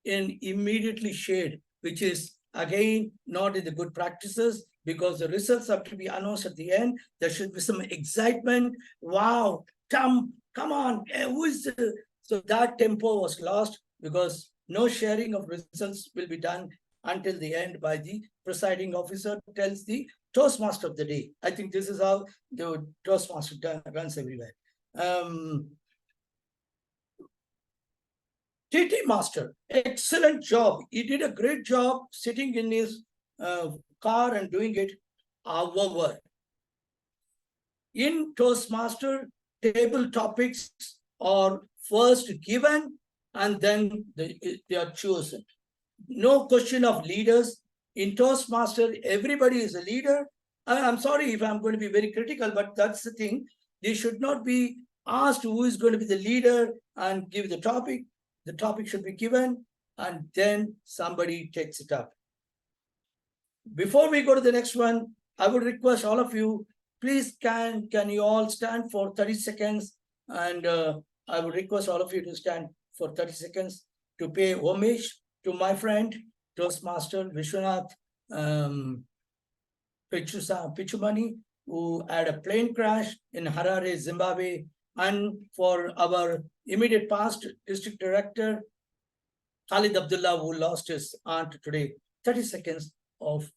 [SPEAKER 3] in immediately shared, which is again not in the good practices, because the results have to be announced at the end. There should be some excitement. Wow, come on, who is the... So that tempo was lost, because no sharing of results will be done until the end by the presiding officer tells the Toastmaster of the day. I think this is how the Toastmaster runs everywhere. TT Master, excellent job. He did a great job sitting in his car and doing it. However, in Toastmaster, table topics are first given and then they are chosen. No question of leaders. In Toastmaster, everybody is a leader. I'm sorry if I'm going to be very critical, but that's the thing. They should not be asked who is going to be the leader and give the topic. The topic should be given and then somebody takes it up. Before we go to the next one, I would request all of you please can you all stand for 30 seconds? And I would request all of you to stand for 30 seconds to pay homage to my friend, Toastmaster Vishwanath Pichumani, who had a plane crash in Harare, Zimbabwe, and for our immediate past district director, Khalid Abdullah, who lost his aunt today. 30 seconds of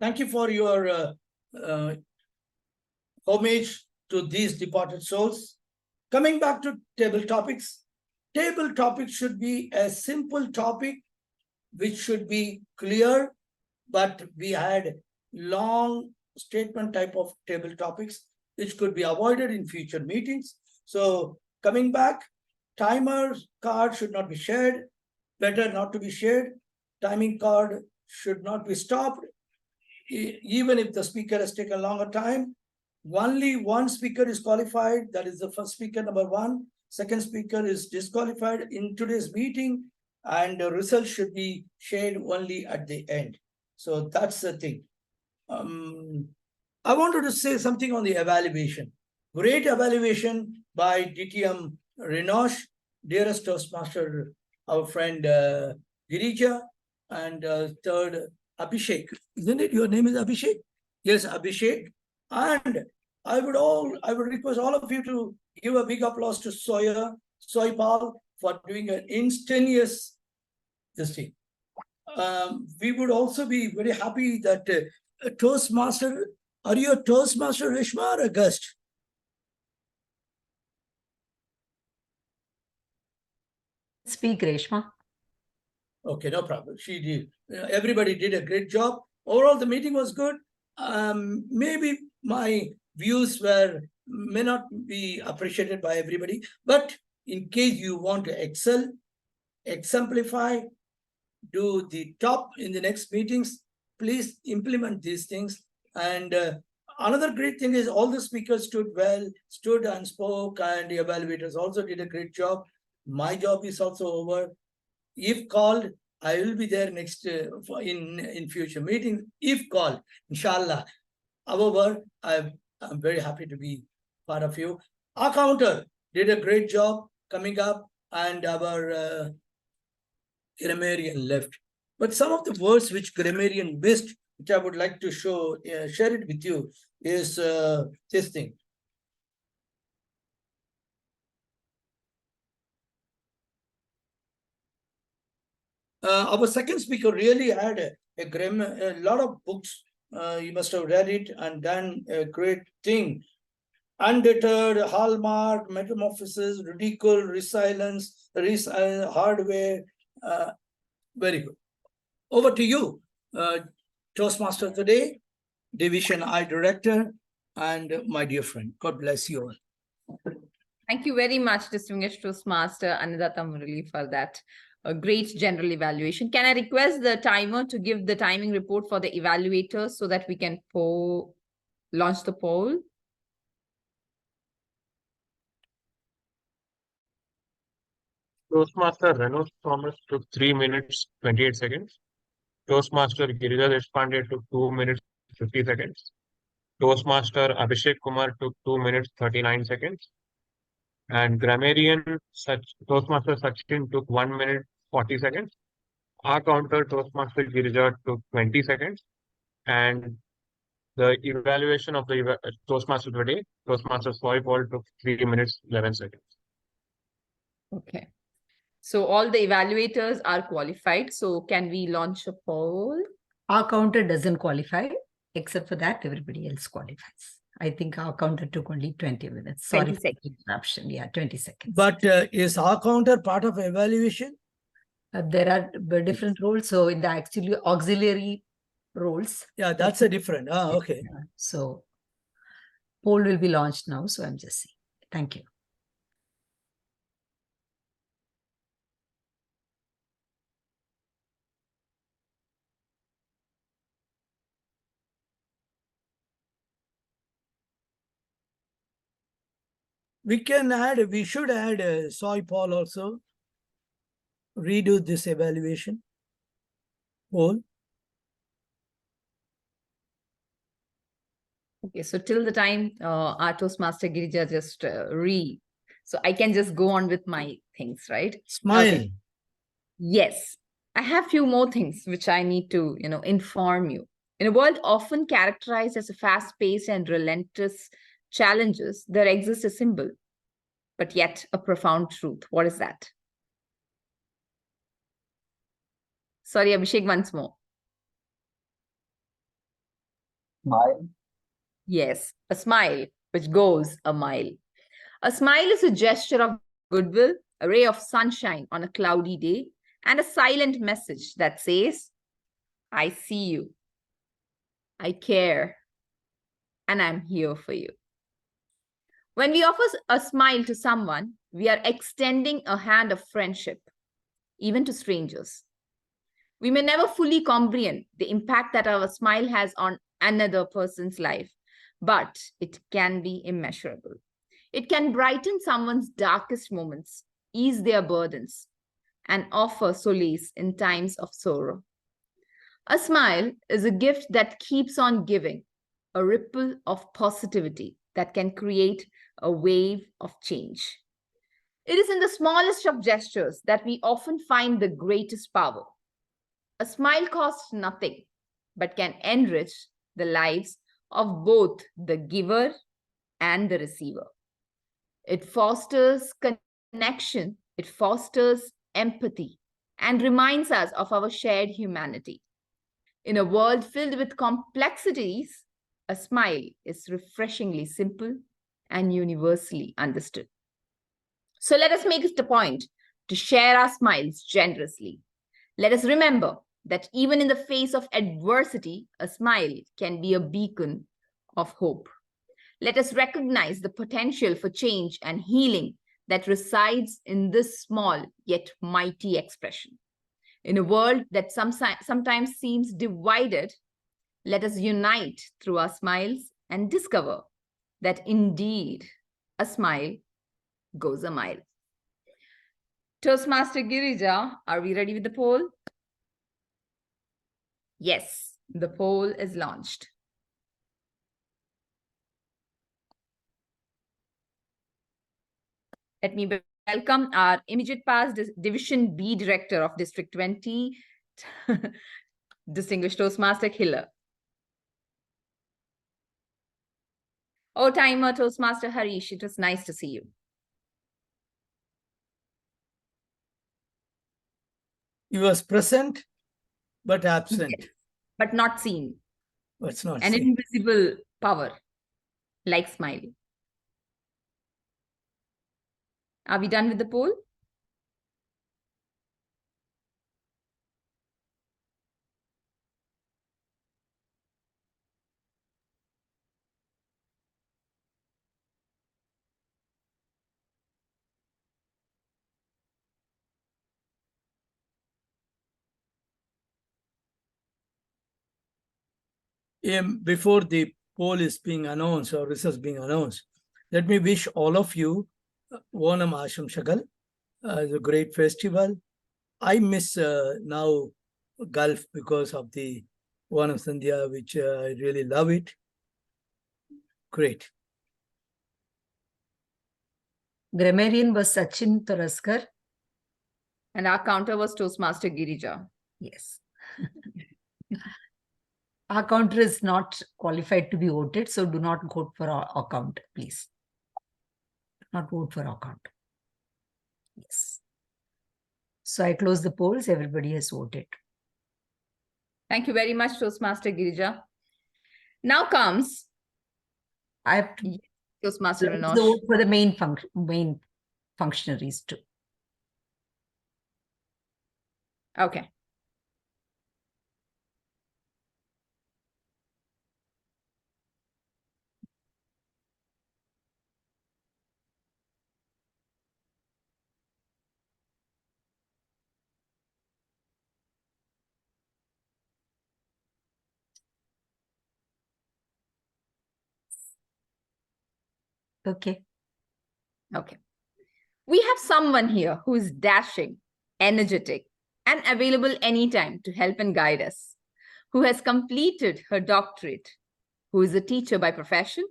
[SPEAKER 3] thank you for your homage to these departed souls. Coming back to table topics should be a simple topic which should be clear, but we had long statement type of table topics which could be avoided in future meetings. So coming back, timer card should not be shared, better not to be shared. Timing card should not be stopped, even if the speaker has taken a longer time. Only one speaker is qualified, that is the first speaker, number one. Second speaker is disqualified in today's meeting, and the results should be shared only at the end. So that's the thing. I wanted to say something on the evaluation. Great evaluation by DTM Renosh, dearest Toastmaster, our friend Girija, and third Abhishek. Isn't it? Your name is Abhishek? Yes, Abhishek. And I would request all of you to give a big applause to Soypal for doing an instantaneous this thing. We would also be very happy that Toastmaster, are you a Toastmaster, Rishma, or a guest?
[SPEAKER 2] Speak, Reshma.
[SPEAKER 3] Okay, no problem. She did. Everybody did a great job. Overall, the meeting was good. Maybe my views may not be appreciated by everybody, but in case you want to excel, exemplify, do the top in the next meetings, please implement these things. And another great thing is all the speakers stood and spoke, and the evaluators also did a great job. My job is also over. If called, I will be there next in future meetings. If called, inshallah. However, I'm very happy to be part of you. Our counter did a great job coming up, and our grammarian left. But some of the words which grammarian missed, which I would like to share it with you, is this thing. Our second speaker really had a lot of books. You must have read it and done a great thing. Undeterred, Hallmark, Metamorphosis, Ridicule, Resilience, Hardware. Very good. Over to you, Toastmaster today, Division I Director, and my dear friend. God bless you all.
[SPEAKER 5] Thank you very much, distinguished Toastmaster Anindata Murali, for that a great general evaluation. Can I request the timer to give the timing report for the evaluators so that we can launch the poll?
[SPEAKER 7] Toastmaster Renaud Thomas took 3 minutes 28 seconds. Toastmaster Girija Deshpande took 2 minutes 50 seconds. Toastmaster Abhishek Kumar took 2 minutes 39 seconds. And grammarian Toastmaster Sachin took 1 minute 40 seconds. Our counter Toastmaster Girija took 20 seconds. And the evaluation of the Toastmaster today, Toastmaster Soypal took 3 minutes 11 seconds.
[SPEAKER 5] Okay. So all the evaluators are qualified. So can we launch a poll?
[SPEAKER 2] Our counter doesn't qualify. Except for that, everybody else qualifies. I think our counter took only 20 minutes. Sorry
[SPEAKER 5] 20
[SPEAKER 2] for the interruption. Yeah, 20 seconds.
[SPEAKER 3] But is our counter part of evaluation?
[SPEAKER 2] There are different roles. So in the actually auxiliary roles.
[SPEAKER 3] Yeah, that's a different. Okay.
[SPEAKER 2] So poll will be launched now. So I'm just saying. Thank you.
[SPEAKER 3] We should add Soy Paul also. Redo this evaluation. Paul.
[SPEAKER 5] Okay, so till the time our Toastmaster Girija just so I can just go on with my things, right?
[SPEAKER 3] Smile.
[SPEAKER 5] Okay. Yes, I have few more things which I need to, inform you. In a world often characterized as a fast-paced and relentless challenges, there exists a symbol, but yet a profound truth. What is that? Sorry, Abhishek, once more.
[SPEAKER 10] Smile.
[SPEAKER 5] Yes, a smile which goes a mile. A smile is a gesture of goodwill, a ray of sunshine on a cloudy day, and a silent message that says, I see you, I care, and I'm here for you. When we offer a smile to someone, we are extending a hand of friendship, even to strangers. We may never fully comprehend the impact that our smile has on another person's life, but it can be immeasurable. It can brighten someone's darkest moments, ease their burdens, and offer solace in times of sorrow. A smile is a gift that keeps on giving, a ripple of positivity that can create a wave of change. It is in the smallest of gestures that we often find the greatest power. A smile costs nothing, but can enrich the lives of both the giver and the receiver. It fosters connection, it fosters empathy, and reminds us of our shared humanity. In a world filled with complexities, a smile is refreshingly simple and universally understood. So let us make it a point to share our smiles generously. Let us remember that even in the face of adversity, a smile can be a beacon of hope. Let us recognize the potential for change and healing that resides in this small yet mighty expression. In a world that sometimes seems divided, let us unite through our smiles and discover that indeed a smile goes a mile. Toastmaster Girija, are we ready with the poll? Yes, the poll is launched. Let me welcome our immediate past Division B Director of District 20, Distinguished Toastmaster Hiller. Oh, timer Toastmaster Harish, it was nice to see you.
[SPEAKER 3] He was present, but absent.
[SPEAKER 5] Yes, but not seen.
[SPEAKER 3] But not
[SPEAKER 5] An
[SPEAKER 3] seen.
[SPEAKER 5] invisible power, like smile. Are we done with the poll?
[SPEAKER 3] Before the poll is being announced or results being announced, let me wish all of you Onam Asham Shagal, a great festival. I miss now Gulf because of the Onam Sandhya, which I really love it. Great.
[SPEAKER 2] Grammarian was Sachin Taraskar.
[SPEAKER 5] And our counter was Toastmaster Girija.
[SPEAKER 2] Yes. Our counter is not qualified to be voted, so do not vote for our account, please. Not vote for our account. Yes. So I close the polls. Everybody has voted.
[SPEAKER 5] Thank you very much, Toastmaster Girija. Now comes
[SPEAKER 2] I have to
[SPEAKER 5] Toastmaster
[SPEAKER 2] the
[SPEAKER 5] Minosh.
[SPEAKER 2] vote for the main functionaries too.
[SPEAKER 5] Okay.
[SPEAKER 2] Okay.
[SPEAKER 5] Okay. We have someone here who is dashing, energetic, and available anytime to help and guide us, who has completed her doctorate, who is a teacher by profession,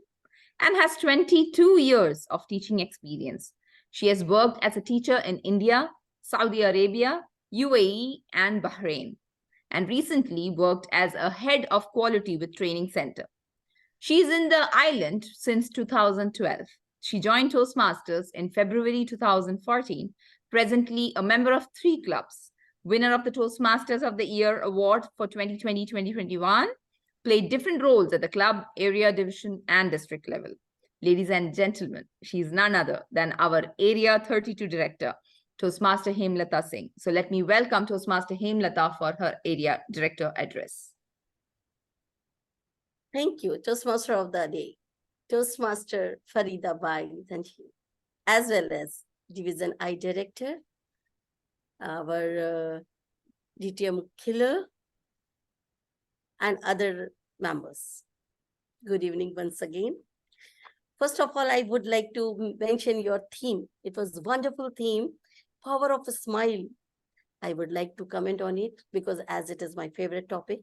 [SPEAKER 5] and has 22 years of teaching experience. She has worked as a teacher in India, Saudi Arabia, UAE, and Bahrain, and recently worked as a head of quality with Training Center. She's in the island since 2012. She joined Toastmasters in February 2014, presently a member of 3 clubs, winner of the Toastmasters of the Year award for 2020-2021, played different roles at the club, area, division, and district level. Ladies and gentlemen, she is none other than our Area 32 Director, Toastmaster Hemlata Singh. So let me welcome Toastmaster Hemlata for her Area Director address.
[SPEAKER 4] Thank you, Toastmaster of the Day, Toastmaster Farida Bai, as well as Division I Director, our DTM Killer, and other members. Good evening once again. First of all, I would like to mention your theme. It was a wonderful theme, Power of a Smile. I would like to comment on it because as it is my favorite topic,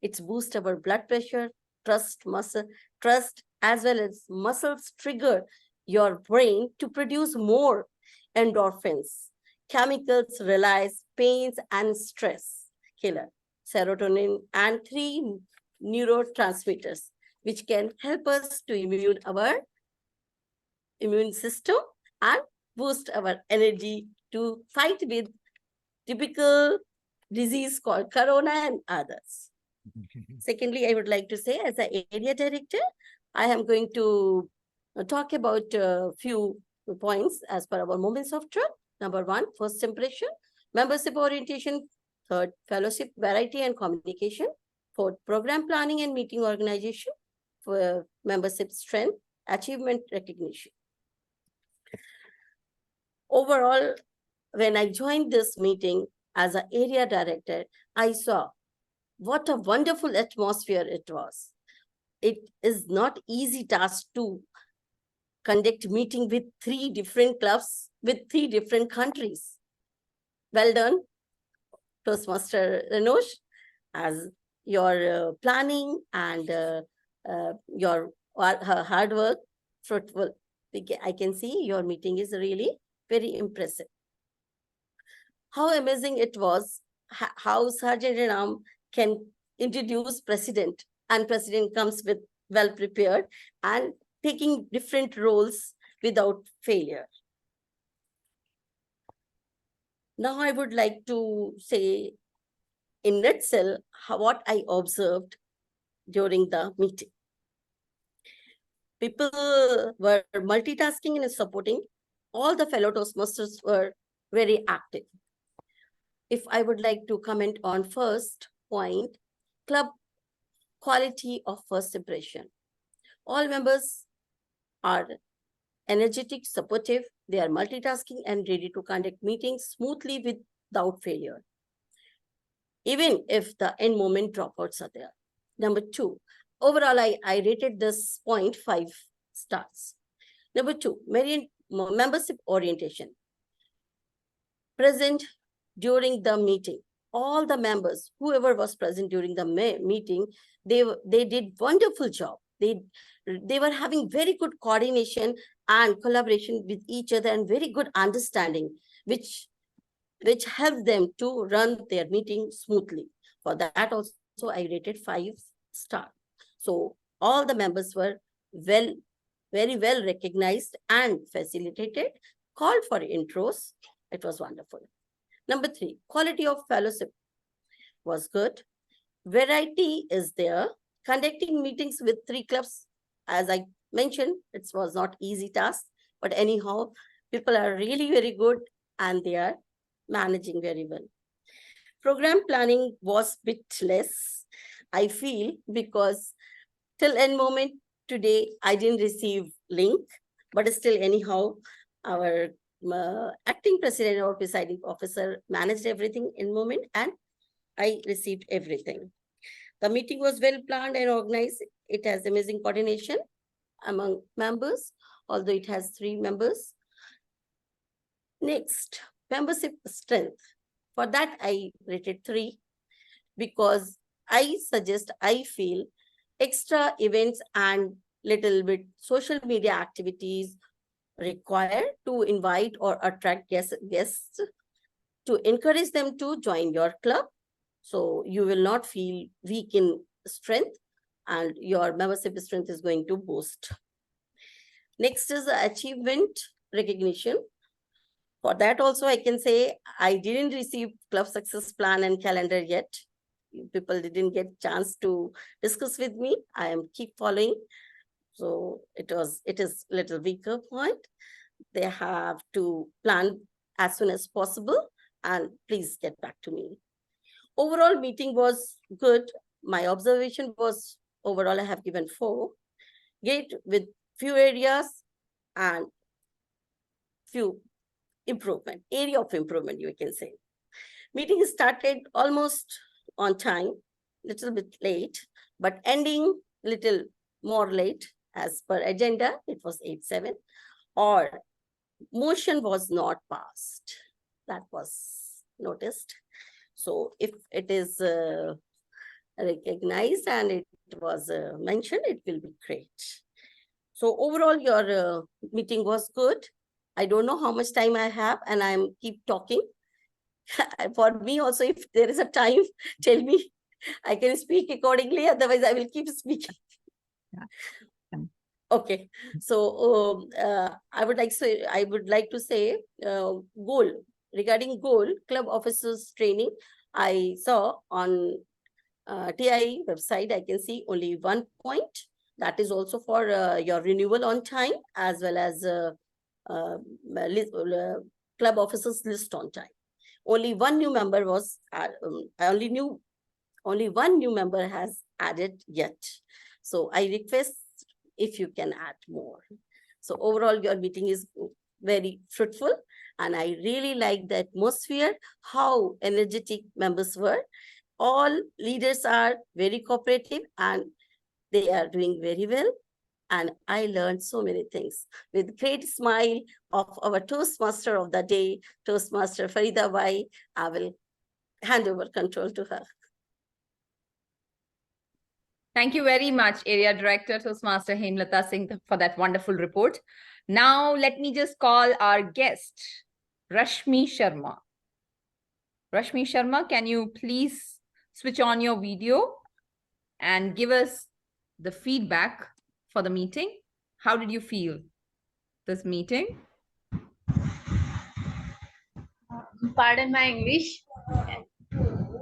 [SPEAKER 4] it's boost our blood pressure, trust as well as muscles trigger your brain to produce more endorphins, chemicals release pains and stress killer, serotonin, and 3 neurotransmitters, which can help us to immune our immune system and boost our energy to fight with typical disease called corona and others. Secondly, I would like to say as an area director, I am going to talk about a few points as per our moments of truth. Number 1, first impression, membership orientation. 3rd, fellowship, variety and communication. 4th, program planning and meeting organization. For membership strength, achievement recognition. Overall, when I joined this meeting as an area director, I saw what a wonderful atmosphere it was. It is not easy task to conduct meeting with 3 different clubs with 3 different countries. Well done, Toastmaster Renosh, as your planning and your hard work fruitful. I can see your meeting is really very impressive. How amazing it was, how Sergeant in Arm can introduce president, and president comes with well prepared and taking different roles without failure. Now I would like to say in nutshell what I observed during the meeting. People were multitasking and supporting. All the fellow Toastmasters were very active. If I would like to comment on first point, club quality of first impression. All members are energetic, supportive, they are multitasking and ready to conduct meetings smoothly without failure, even if the end moment dropouts are there. Number 2, overall, I rated this point 5 stars. Number 2, membership orientation. Present during the meeting. All the members, whoever was present during the meeting, they did wonderful job. They were having very good coordination and collaboration with each other and very good understanding, which helped them to run their meeting smoothly. For that also, I rated 5 stars. So all the members were very well recognized and facilitated, called for intros. It was wonderful. Number 3, quality of fellowship was good. Variety is there. Conducting meetings with 3 clubs, as I mentioned, it was not easy task, but anyhow, people are really very good and they are managing very well. Program planning was bit less, I feel, because till end moment today, I didn't receive link, but still anyhow, our acting president or presiding officer managed everything in moment and I received everything. The meeting was well planned and organized. It has amazing coordination among members, although it has 3 members. Next, membership strength. For that, I rated 3 because I feel extra events and little bit social media activities required to invite or attract guests to encourage them to join your club. So you will not feel weak in strength and your membership strength is going to boost. Next is the achievement recognition. For that also, I can say I didn't receive club success plan and calendar yet. People didn't get chance to discuss with me. I am keep following. So it is little weaker point. They have to plan as soon as possible and please get back to me. Overall meeting was good. My observation was overall I have given 4. Great with few areas and few area of improvement, you can say. Meeting started almost on time, little bit late, but ending little more late as per agenda. It was 8:07, or motion was not passed. That was noticed. So if it is recognized and it was mentioned, it will be great. So overall, your meeting was good. I don't know how much time I have and I'm keep talking. For me also, if there is a time, tell me. I can speak accordingly. Otherwise, I will keep speaking. Okay. So I would like to say goal. Regarding goal, club officers training, I saw on TI website, I can see only 1 point. That is also for your renewal on time as well as club officers list on time. Only one new member was, only one new member has added yet. So I request if you can add more. So overall, your meeting is very fruitful. And I really like the atmosphere, how energetic members were. All leaders are very cooperative and they are doing very well. And I learned so many things. With great smile of our Toastmaster of the day, Toastmaster Farida Bai, I will hand over control to her.
[SPEAKER 5] Thank you very much, Area Director Toastmaster Hemlata Singh, for that wonderful report. Now, let me just call our guest, Rashmi Sharma. Rashmi Sharma, can you please switch on your video and give us the feedback for the meeting? How did you feel this meeting?
[SPEAKER 11] Pardon my English.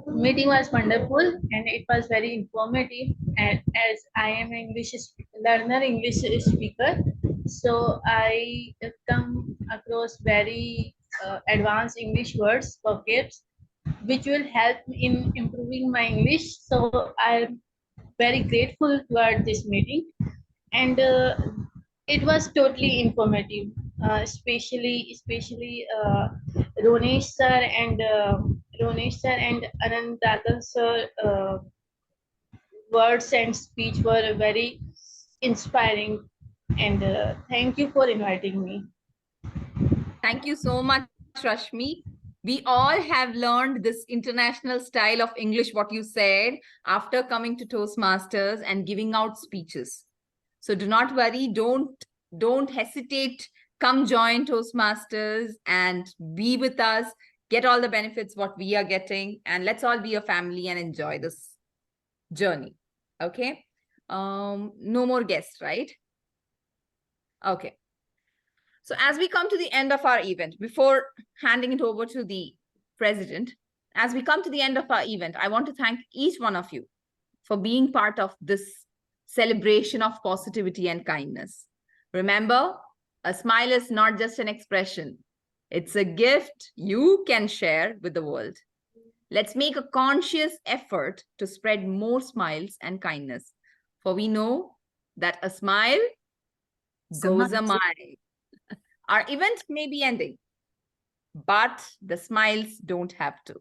[SPEAKER 11] Meeting was wonderful and it was very informative. And as I am an English speaker, so I come across very advanced English words, vocabs, which will help in improving my English. So I'm very grateful toward this meeting, and it was totally informative, especially Ronesh sir and Anandaka sir words and speech were very inspiring, and thank you for inviting me.
[SPEAKER 5] Thank you so much, Rashmi. We all have learned this international style of English, what you said, after coming to Toastmasters and giving out speeches. So do not worry, don't hesitate. Come join Toastmasters and be with us. Get all the benefits what we are getting, and let's all be a family and enjoy this journey. Okay. No more guests, right? Okay. So as we come to the end of our event, before handing it over to the president, as we come to the end of our event, I want to thank each one of you for being part of this celebration of positivity and kindness. Remember, a smile is not just an expression. It's a gift you can share with the world. Let's make a conscious effort to spread more smiles and kindness. For we know that a smile goes a mile. Our event may be ending, but the smiles don't have to.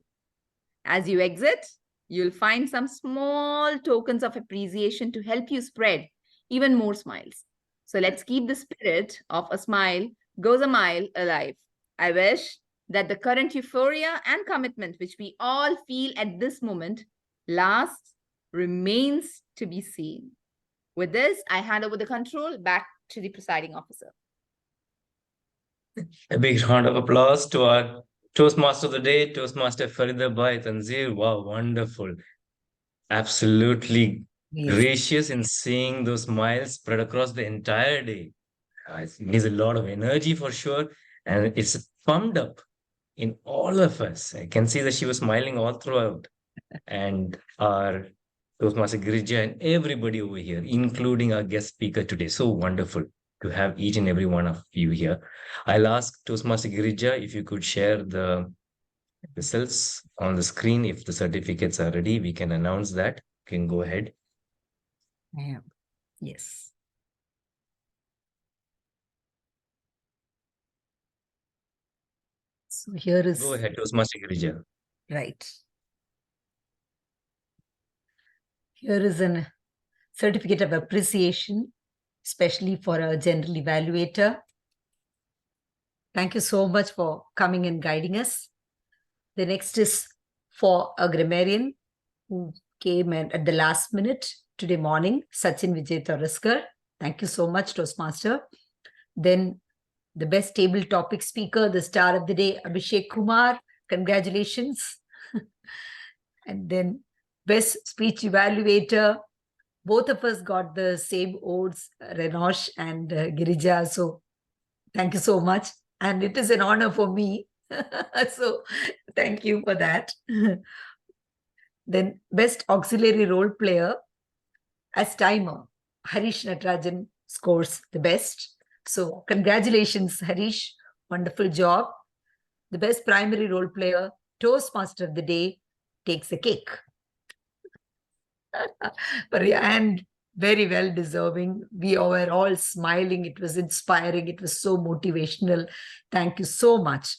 [SPEAKER 5] As you exit, you'll find some small tokens of appreciation to help you spread even more smiles. So let's keep the spirit of a smile goes a mile alive. I wish that the current euphoria and commitment which we all feel at this moment lasts, remains to be seen. With this, I hand over the control back to the presiding officer.
[SPEAKER 1] A big round of applause to our Toastmaster of the day, Toastmaster Farida Bhai Tanzir. Wow, wonderful. Absolutely
[SPEAKER 2] Yes.
[SPEAKER 1] gracious in seeing those smiles spread across the entire day. It needs a lot of energy for sure. And it's pumped up in all of us. I can see that she was smiling all throughout. And our Toastmaster Girija and everybody over here, including our guest speaker today. So wonderful to have each and every one of you here. I'll ask Toastmaster Girija if you could share the results on the screen. If the certificates are ready, we can announce that. You can go ahead.
[SPEAKER 2] Yeah. Yes. So here is
[SPEAKER 1] Go ahead, Toastmaster Girija.
[SPEAKER 2] right. Here is a certificate of appreciation, especially for a general evaluator. Thank you so much for coming and guiding us. The next is for a grammarian who came in at the last minute today morning, Sachin Vijay Toraskar. Thank you so much, Toastmaster. Then the best table topic speaker, the star of the day, Abhishek Kumar. Congratulations. And then best speech evaluator. Both of us got the same odes, Renosh and Girija. So thank you so much. And it is an honor for me. So thank you for that. Then best auxiliary role player as timer, Harish Natarajan scores the best. So congratulations, Harish. Wonderful job. The best primary role player, Toastmaster of the day, takes the cake. But yeah, and very well deserving. We were all smiling. It was inspiring. It was so motivational. Thank you so much.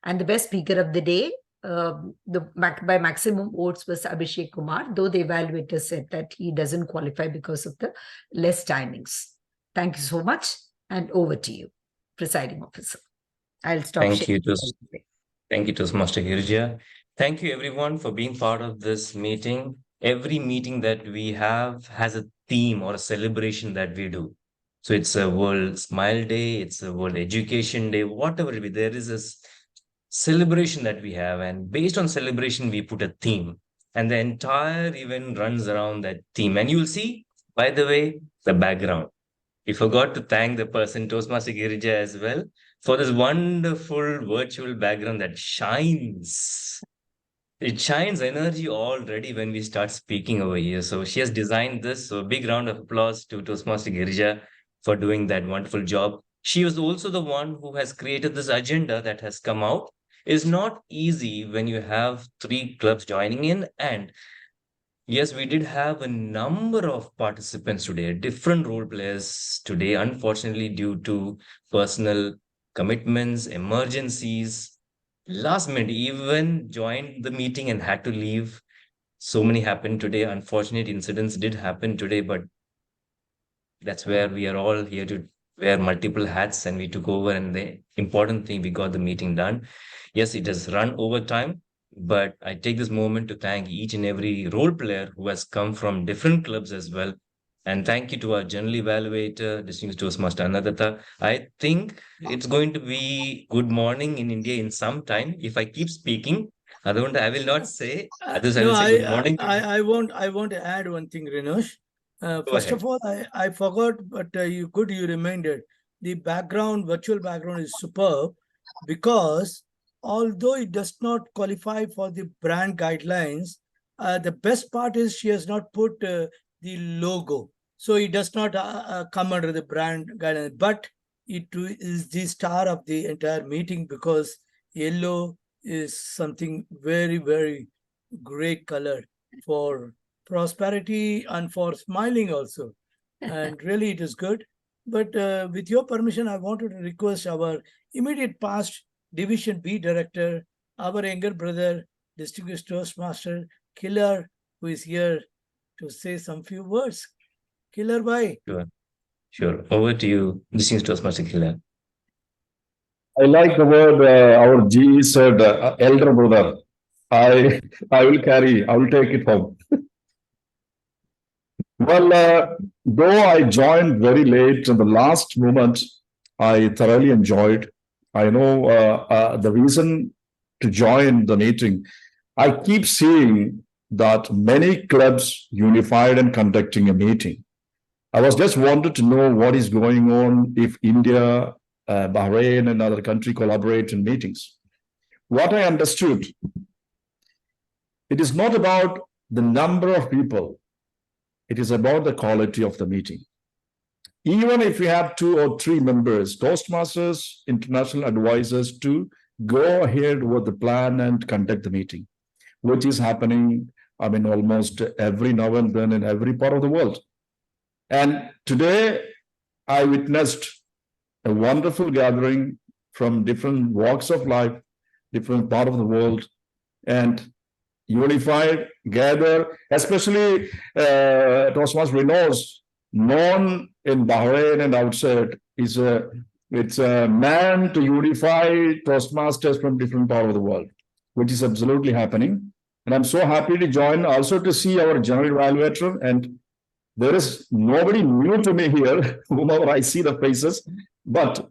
[SPEAKER 2] And the best speaker of the day, by maximum votes, was Abhishek Kumar, though the evaluator said that he doesn't qualify because of the less timings. Thank you so much. And over to you, presiding officer. I'll stop
[SPEAKER 1] Thank you,
[SPEAKER 2] sharing.
[SPEAKER 1] Thank you, Toastmaster Girija. Thank you, everyone, for being part of this meeting. Every meeting that we have has a theme or a celebration that we do. So it's a World Smile Day, it's a World Education Day, whatever it be. There is a celebration that we have, and based on celebration, we put a theme, and the entire event runs around that theme. And you'll see, by the way, the background. We forgot to thank the person, Toastmaster Girija, as well, for this wonderful virtual background that shines. It shines energy already when we start speaking over here. So she has designed this. So a big round of applause to Toastmaster Girija for doing that wonderful job. She was also the one who has created this agenda that has come out. It's not easy when you have 3 clubs joining in, and yes, we did have a number of participants today, different role players today, unfortunately, due to personal commitments, emergencies. Last minute, even joined the meeting and had to leave. So many happened today. Unfortunate incidents did happen today, but that's where we are all here to wear multiple hats, and we took over. And the important thing, we got the meeting done. Yes, it has run over time, but I take this moment to thank each and every role player who has come from different clubs as well. And thank you to our general evaluator, distinguished Toastmaster Anadata. I think it's going to be good morning in India in some time. If I keep speaking, I will not say. Others, I
[SPEAKER 3] No,
[SPEAKER 1] will say good morning.
[SPEAKER 3] I want to add one thing, Renosh. First
[SPEAKER 1] ahead.
[SPEAKER 3] of all, I forgot, but you reminded. The background, virtual background is superb because although it does not qualify for the brand guidelines, the best part is she has not put the logo. So it does not come under the brand guidelines, but it is the star of the entire meeting because yellow is something very, very great color for prosperity and for smiling also. And really it is good. But with your permission, I wanted to request our immediate past Division B director, our younger brother, distinguished Toastmaster Killer, who is here to say some few words. Killer bhai.
[SPEAKER 1] Sure. Over to you, distinguished Toastmaster Killer.
[SPEAKER 12] I like the word our GE said, elder brother. I I will carry, I will take it home. Well, though I joined very late in the last moment, I thoroughly enjoyed. I know the reason to join the meeting. I keep seeing that many clubs unified and conducting a meeting. I was just wanted to know what is going on if India, Bahrain, and other country collaborate in meetings. What I understood, it is not about the number of people. It is about the quality of the meeting. Even if we have 2 or 3 members, Toastmasters, international advisors to go ahead with the plan and conduct the meeting, which is happening, I mean, almost every now and then in every part of the world. And today I witnessed a wonderful gathering from different walks of life, different part of the world, and unified, gather, especially Toastmasters knows, known in Bahrain and outside, it's a man to unify Toastmasters from different part of the world, which is absolutely happening. And I'm so happy to join, also to see our general evaluator, and there is nobody new to me here, whomever I see the faces, but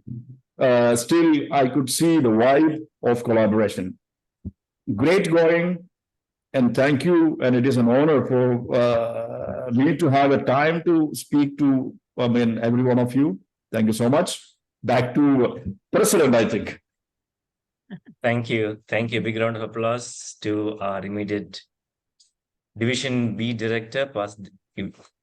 [SPEAKER 12] still I could see the vibe of collaboration. Great going, and thank you. And it is an honor for me to have a time to speak to, I mean, every one of you. Thank you so much. Back to President, I think.
[SPEAKER 1] Thank you. Thank you. Big round of applause to our immediate Division B Director, past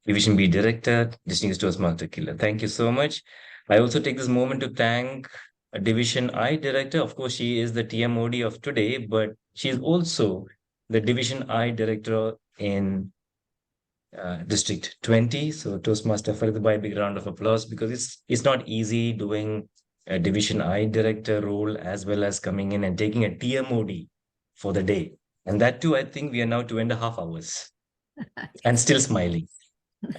[SPEAKER 1] Division B Director, Distinguished Toastmaster Killer. Thank you so much. I also take this moment to thank a Division I Director. Of course, she is the TMOD of today, but she is also the Division I Director in District 20. So Toastmaster Faridbai, big round of applause, because it's not easy doing a Division I Director role as well as coming in and taking a TMOD for the day. And that too, I think we are now 2.5 hours and still smiling.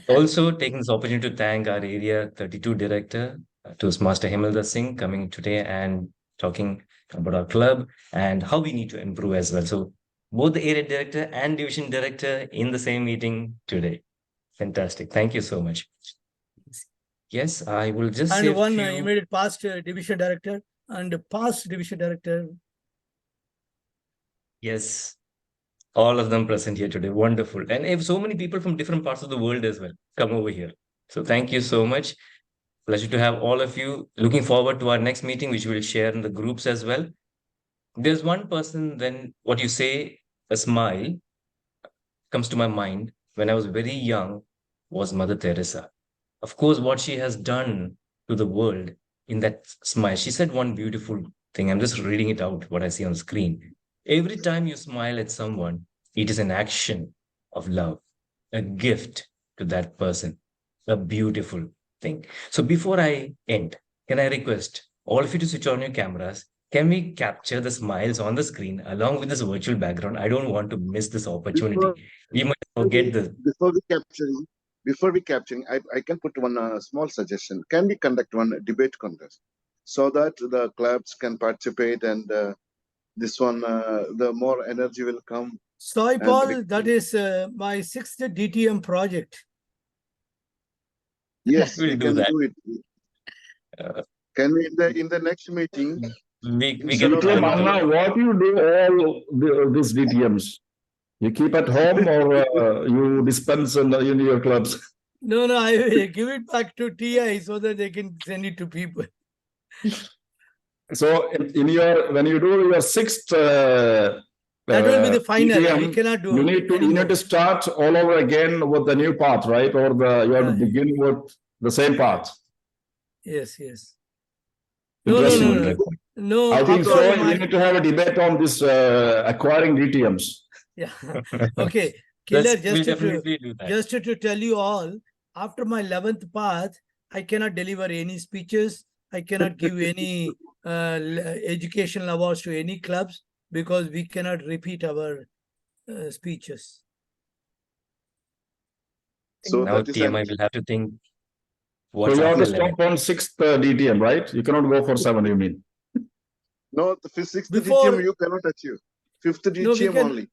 [SPEAKER 1] Also taking this opportunity to thank our Area 32 Director, Toastmaster Himaldar Singh, coming today and talking about our club and how we need to improve as well. So both the Area Director and Division Director in the same meeting today. Fantastic. Thank you so much. Yes, I will just say
[SPEAKER 3] And one
[SPEAKER 1] few...
[SPEAKER 3] immediate past Division Director and past Division Director.
[SPEAKER 1] Yes. All of them present here today. Wonderful. And if so many people from different parts of the world as well come over here. So thank you so much. Pleasure to have all of you. Looking forward to our next meeting, which we'll share in the groups as well. There's one person, then what you say, a smile, comes to my mind. When I was very young, was Mother Teresa. Of course, what she has done to the world in that smile. She said one beautiful thing. I'm just reading it out, what I see on the screen. Every time you smile at someone, it is an action of love, a gift to that person, a beautiful thing. So before I end, can I request all of you to switch on your cameras? Can we capture the smiles on the screen along with this virtual background? I don't want to miss this opportunity. We might forget this.
[SPEAKER 9] Before we capturing, I can put one small suggestion. Can we conduct one debate contest so that the clubs can participate and this one, the more energy will come.
[SPEAKER 3] Sai Paul, that is my 6th DTM project.
[SPEAKER 9] Yes,
[SPEAKER 1] We'll
[SPEAKER 9] we
[SPEAKER 1] do
[SPEAKER 9] can
[SPEAKER 1] that.
[SPEAKER 9] do it. Can we in the next meeting?
[SPEAKER 1] We
[SPEAKER 9] instead
[SPEAKER 1] get
[SPEAKER 9] of
[SPEAKER 12] Manna, what you do all these DTMs? You keep at home or you dispense in your clubs?
[SPEAKER 3] No, I will give it back to TI so that they can send it to people.
[SPEAKER 12] So in your, when you do your 6th
[SPEAKER 3] that will be the final.
[SPEAKER 12] DTM,
[SPEAKER 3] we cannot do
[SPEAKER 12] you need to start all over again with the new path, right? Or you have to begin with the same path.
[SPEAKER 3] Yes.
[SPEAKER 12] Interesting.
[SPEAKER 3] No.
[SPEAKER 12] I think so. You need to have a debate on this acquiring DTMs.
[SPEAKER 3] Yeah. Okay. Killer,
[SPEAKER 1] just
[SPEAKER 3] to tell you all, after my 11th path, I cannot deliver any speeches. I cannot give any educational awards to any clubs because we cannot repeat our speeches.
[SPEAKER 1] So now TMI will have to think.
[SPEAKER 12] So you have to stop on 6th DTM, right? You cannot go for 7, you mean?
[SPEAKER 9] No, the sixth
[SPEAKER 3] Before-
[SPEAKER 9] DTM you cannot achieve. Fifth
[SPEAKER 3] No, we
[SPEAKER 9] DTM
[SPEAKER 3] can-
[SPEAKER 9] only.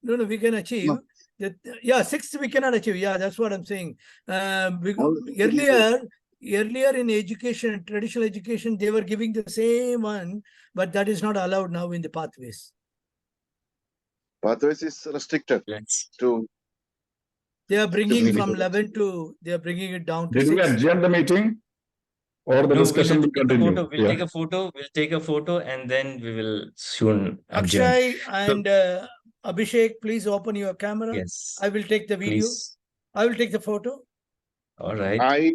[SPEAKER 3] No, we can achieve.
[SPEAKER 9] No.
[SPEAKER 3] That, yeah, sixth we cannot achieve. Yeah, that's what I'm saying.
[SPEAKER 9] Only
[SPEAKER 3] Earlier in education, traditional education, they were giving the same one, but that is not allowed now in the pathways.
[SPEAKER 9] Pathways is restricted
[SPEAKER 1] Let's
[SPEAKER 9] to.
[SPEAKER 3] They are bringing
[SPEAKER 1] maybe
[SPEAKER 3] from
[SPEAKER 1] do that.
[SPEAKER 3] 11 to, they are bringing it down to
[SPEAKER 12] Did we
[SPEAKER 3] 6.
[SPEAKER 12] adjourn the meeting? Or the
[SPEAKER 1] No,
[SPEAKER 12] discussion
[SPEAKER 1] we'll
[SPEAKER 12] will
[SPEAKER 1] take a
[SPEAKER 12] continue?
[SPEAKER 1] photo. We'll
[SPEAKER 12] Yeah.
[SPEAKER 1] take a photo. We'll take a photo, and then we will soon adjourn.
[SPEAKER 3] Akshay and Abhishek, please open your camera.
[SPEAKER 1] Yes.
[SPEAKER 3] I will take the video.
[SPEAKER 1] Please.
[SPEAKER 3] I will take the photo.
[SPEAKER 1] All right.
[SPEAKER 9] I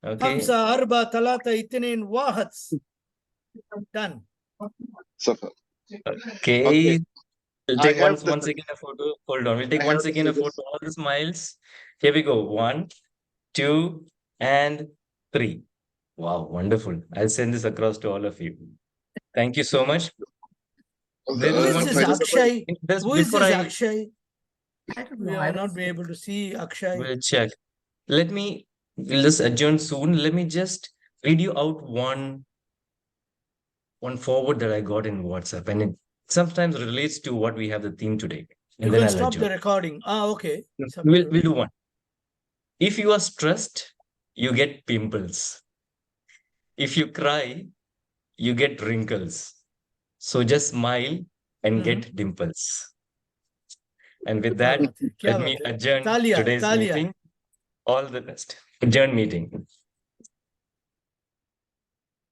[SPEAKER 1] Okay.
[SPEAKER 3] Hamsa arba talata itinin wahats. Done.
[SPEAKER 9] suffer.
[SPEAKER 1] Okay.
[SPEAKER 9] Okay.
[SPEAKER 1] We'll
[SPEAKER 9] I
[SPEAKER 1] take
[SPEAKER 9] have the-
[SPEAKER 1] once again a photo. Hold on. We'll take
[SPEAKER 9] I
[SPEAKER 1] once
[SPEAKER 9] have
[SPEAKER 1] again a
[SPEAKER 9] the-
[SPEAKER 1] photo. All the smiles. Here we go. 1, 2, and 3. Wow, wonderful. I'll send this across to all of you. Thank you so much. There
[SPEAKER 3] Who
[SPEAKER 1] is
[SPEAKER 3] is
[SPEAKER 1] one
[SPEAKER 3] this
[SPEAKER 1] question.
[SPEAKER 3] Akshay?
[SPEAKER 1] Just
[SPEAKER 3] Who is
[SPEAKER 1] before
[SPEAKER 3] this
[SPEAKER 1] I
[SPEAKER 3] Akshay?
[SPEAKER 2] I don't
[SPEAKER 3] We
[SPEAKER 2] know.
[SPEAKER 3] are not be able to see Akshay.
[SPEAKER 1] will check. We'll just adjourn soon. Let me just read you out one forward that I got in WhatsApp, and it sometimes relates to what we have the theme today.
[SPEAKER 3] You
[SPEAKER 1] And then
[SPEAKER 3] can
[SPEAKER 1] I'll
[SPEAKER 3] stop the
[SPEAKER 1] adjourn.
[SPEAKER 3] recording. Okay. It's up to
[SPEAKER 1] We'll
[SPEAKER 3] you.
[SPEAKER 1] do one. If you are stressed, you get pimples. If you cry, you get wrinkles. So just smile and get dimples. And with that,
[SPEAKER 3] Kya baat hai, kya
[SPEAKER 1] let me
[SPEAKER 3] baat hai.
[SPEAKER 1] adjourn
[SPEAKER 3] Talia,
[SPEAKER 1] today's
[SPEAKER 3] talia.
[SPEAKER 1] meeting. All the best. Adjourn meeting.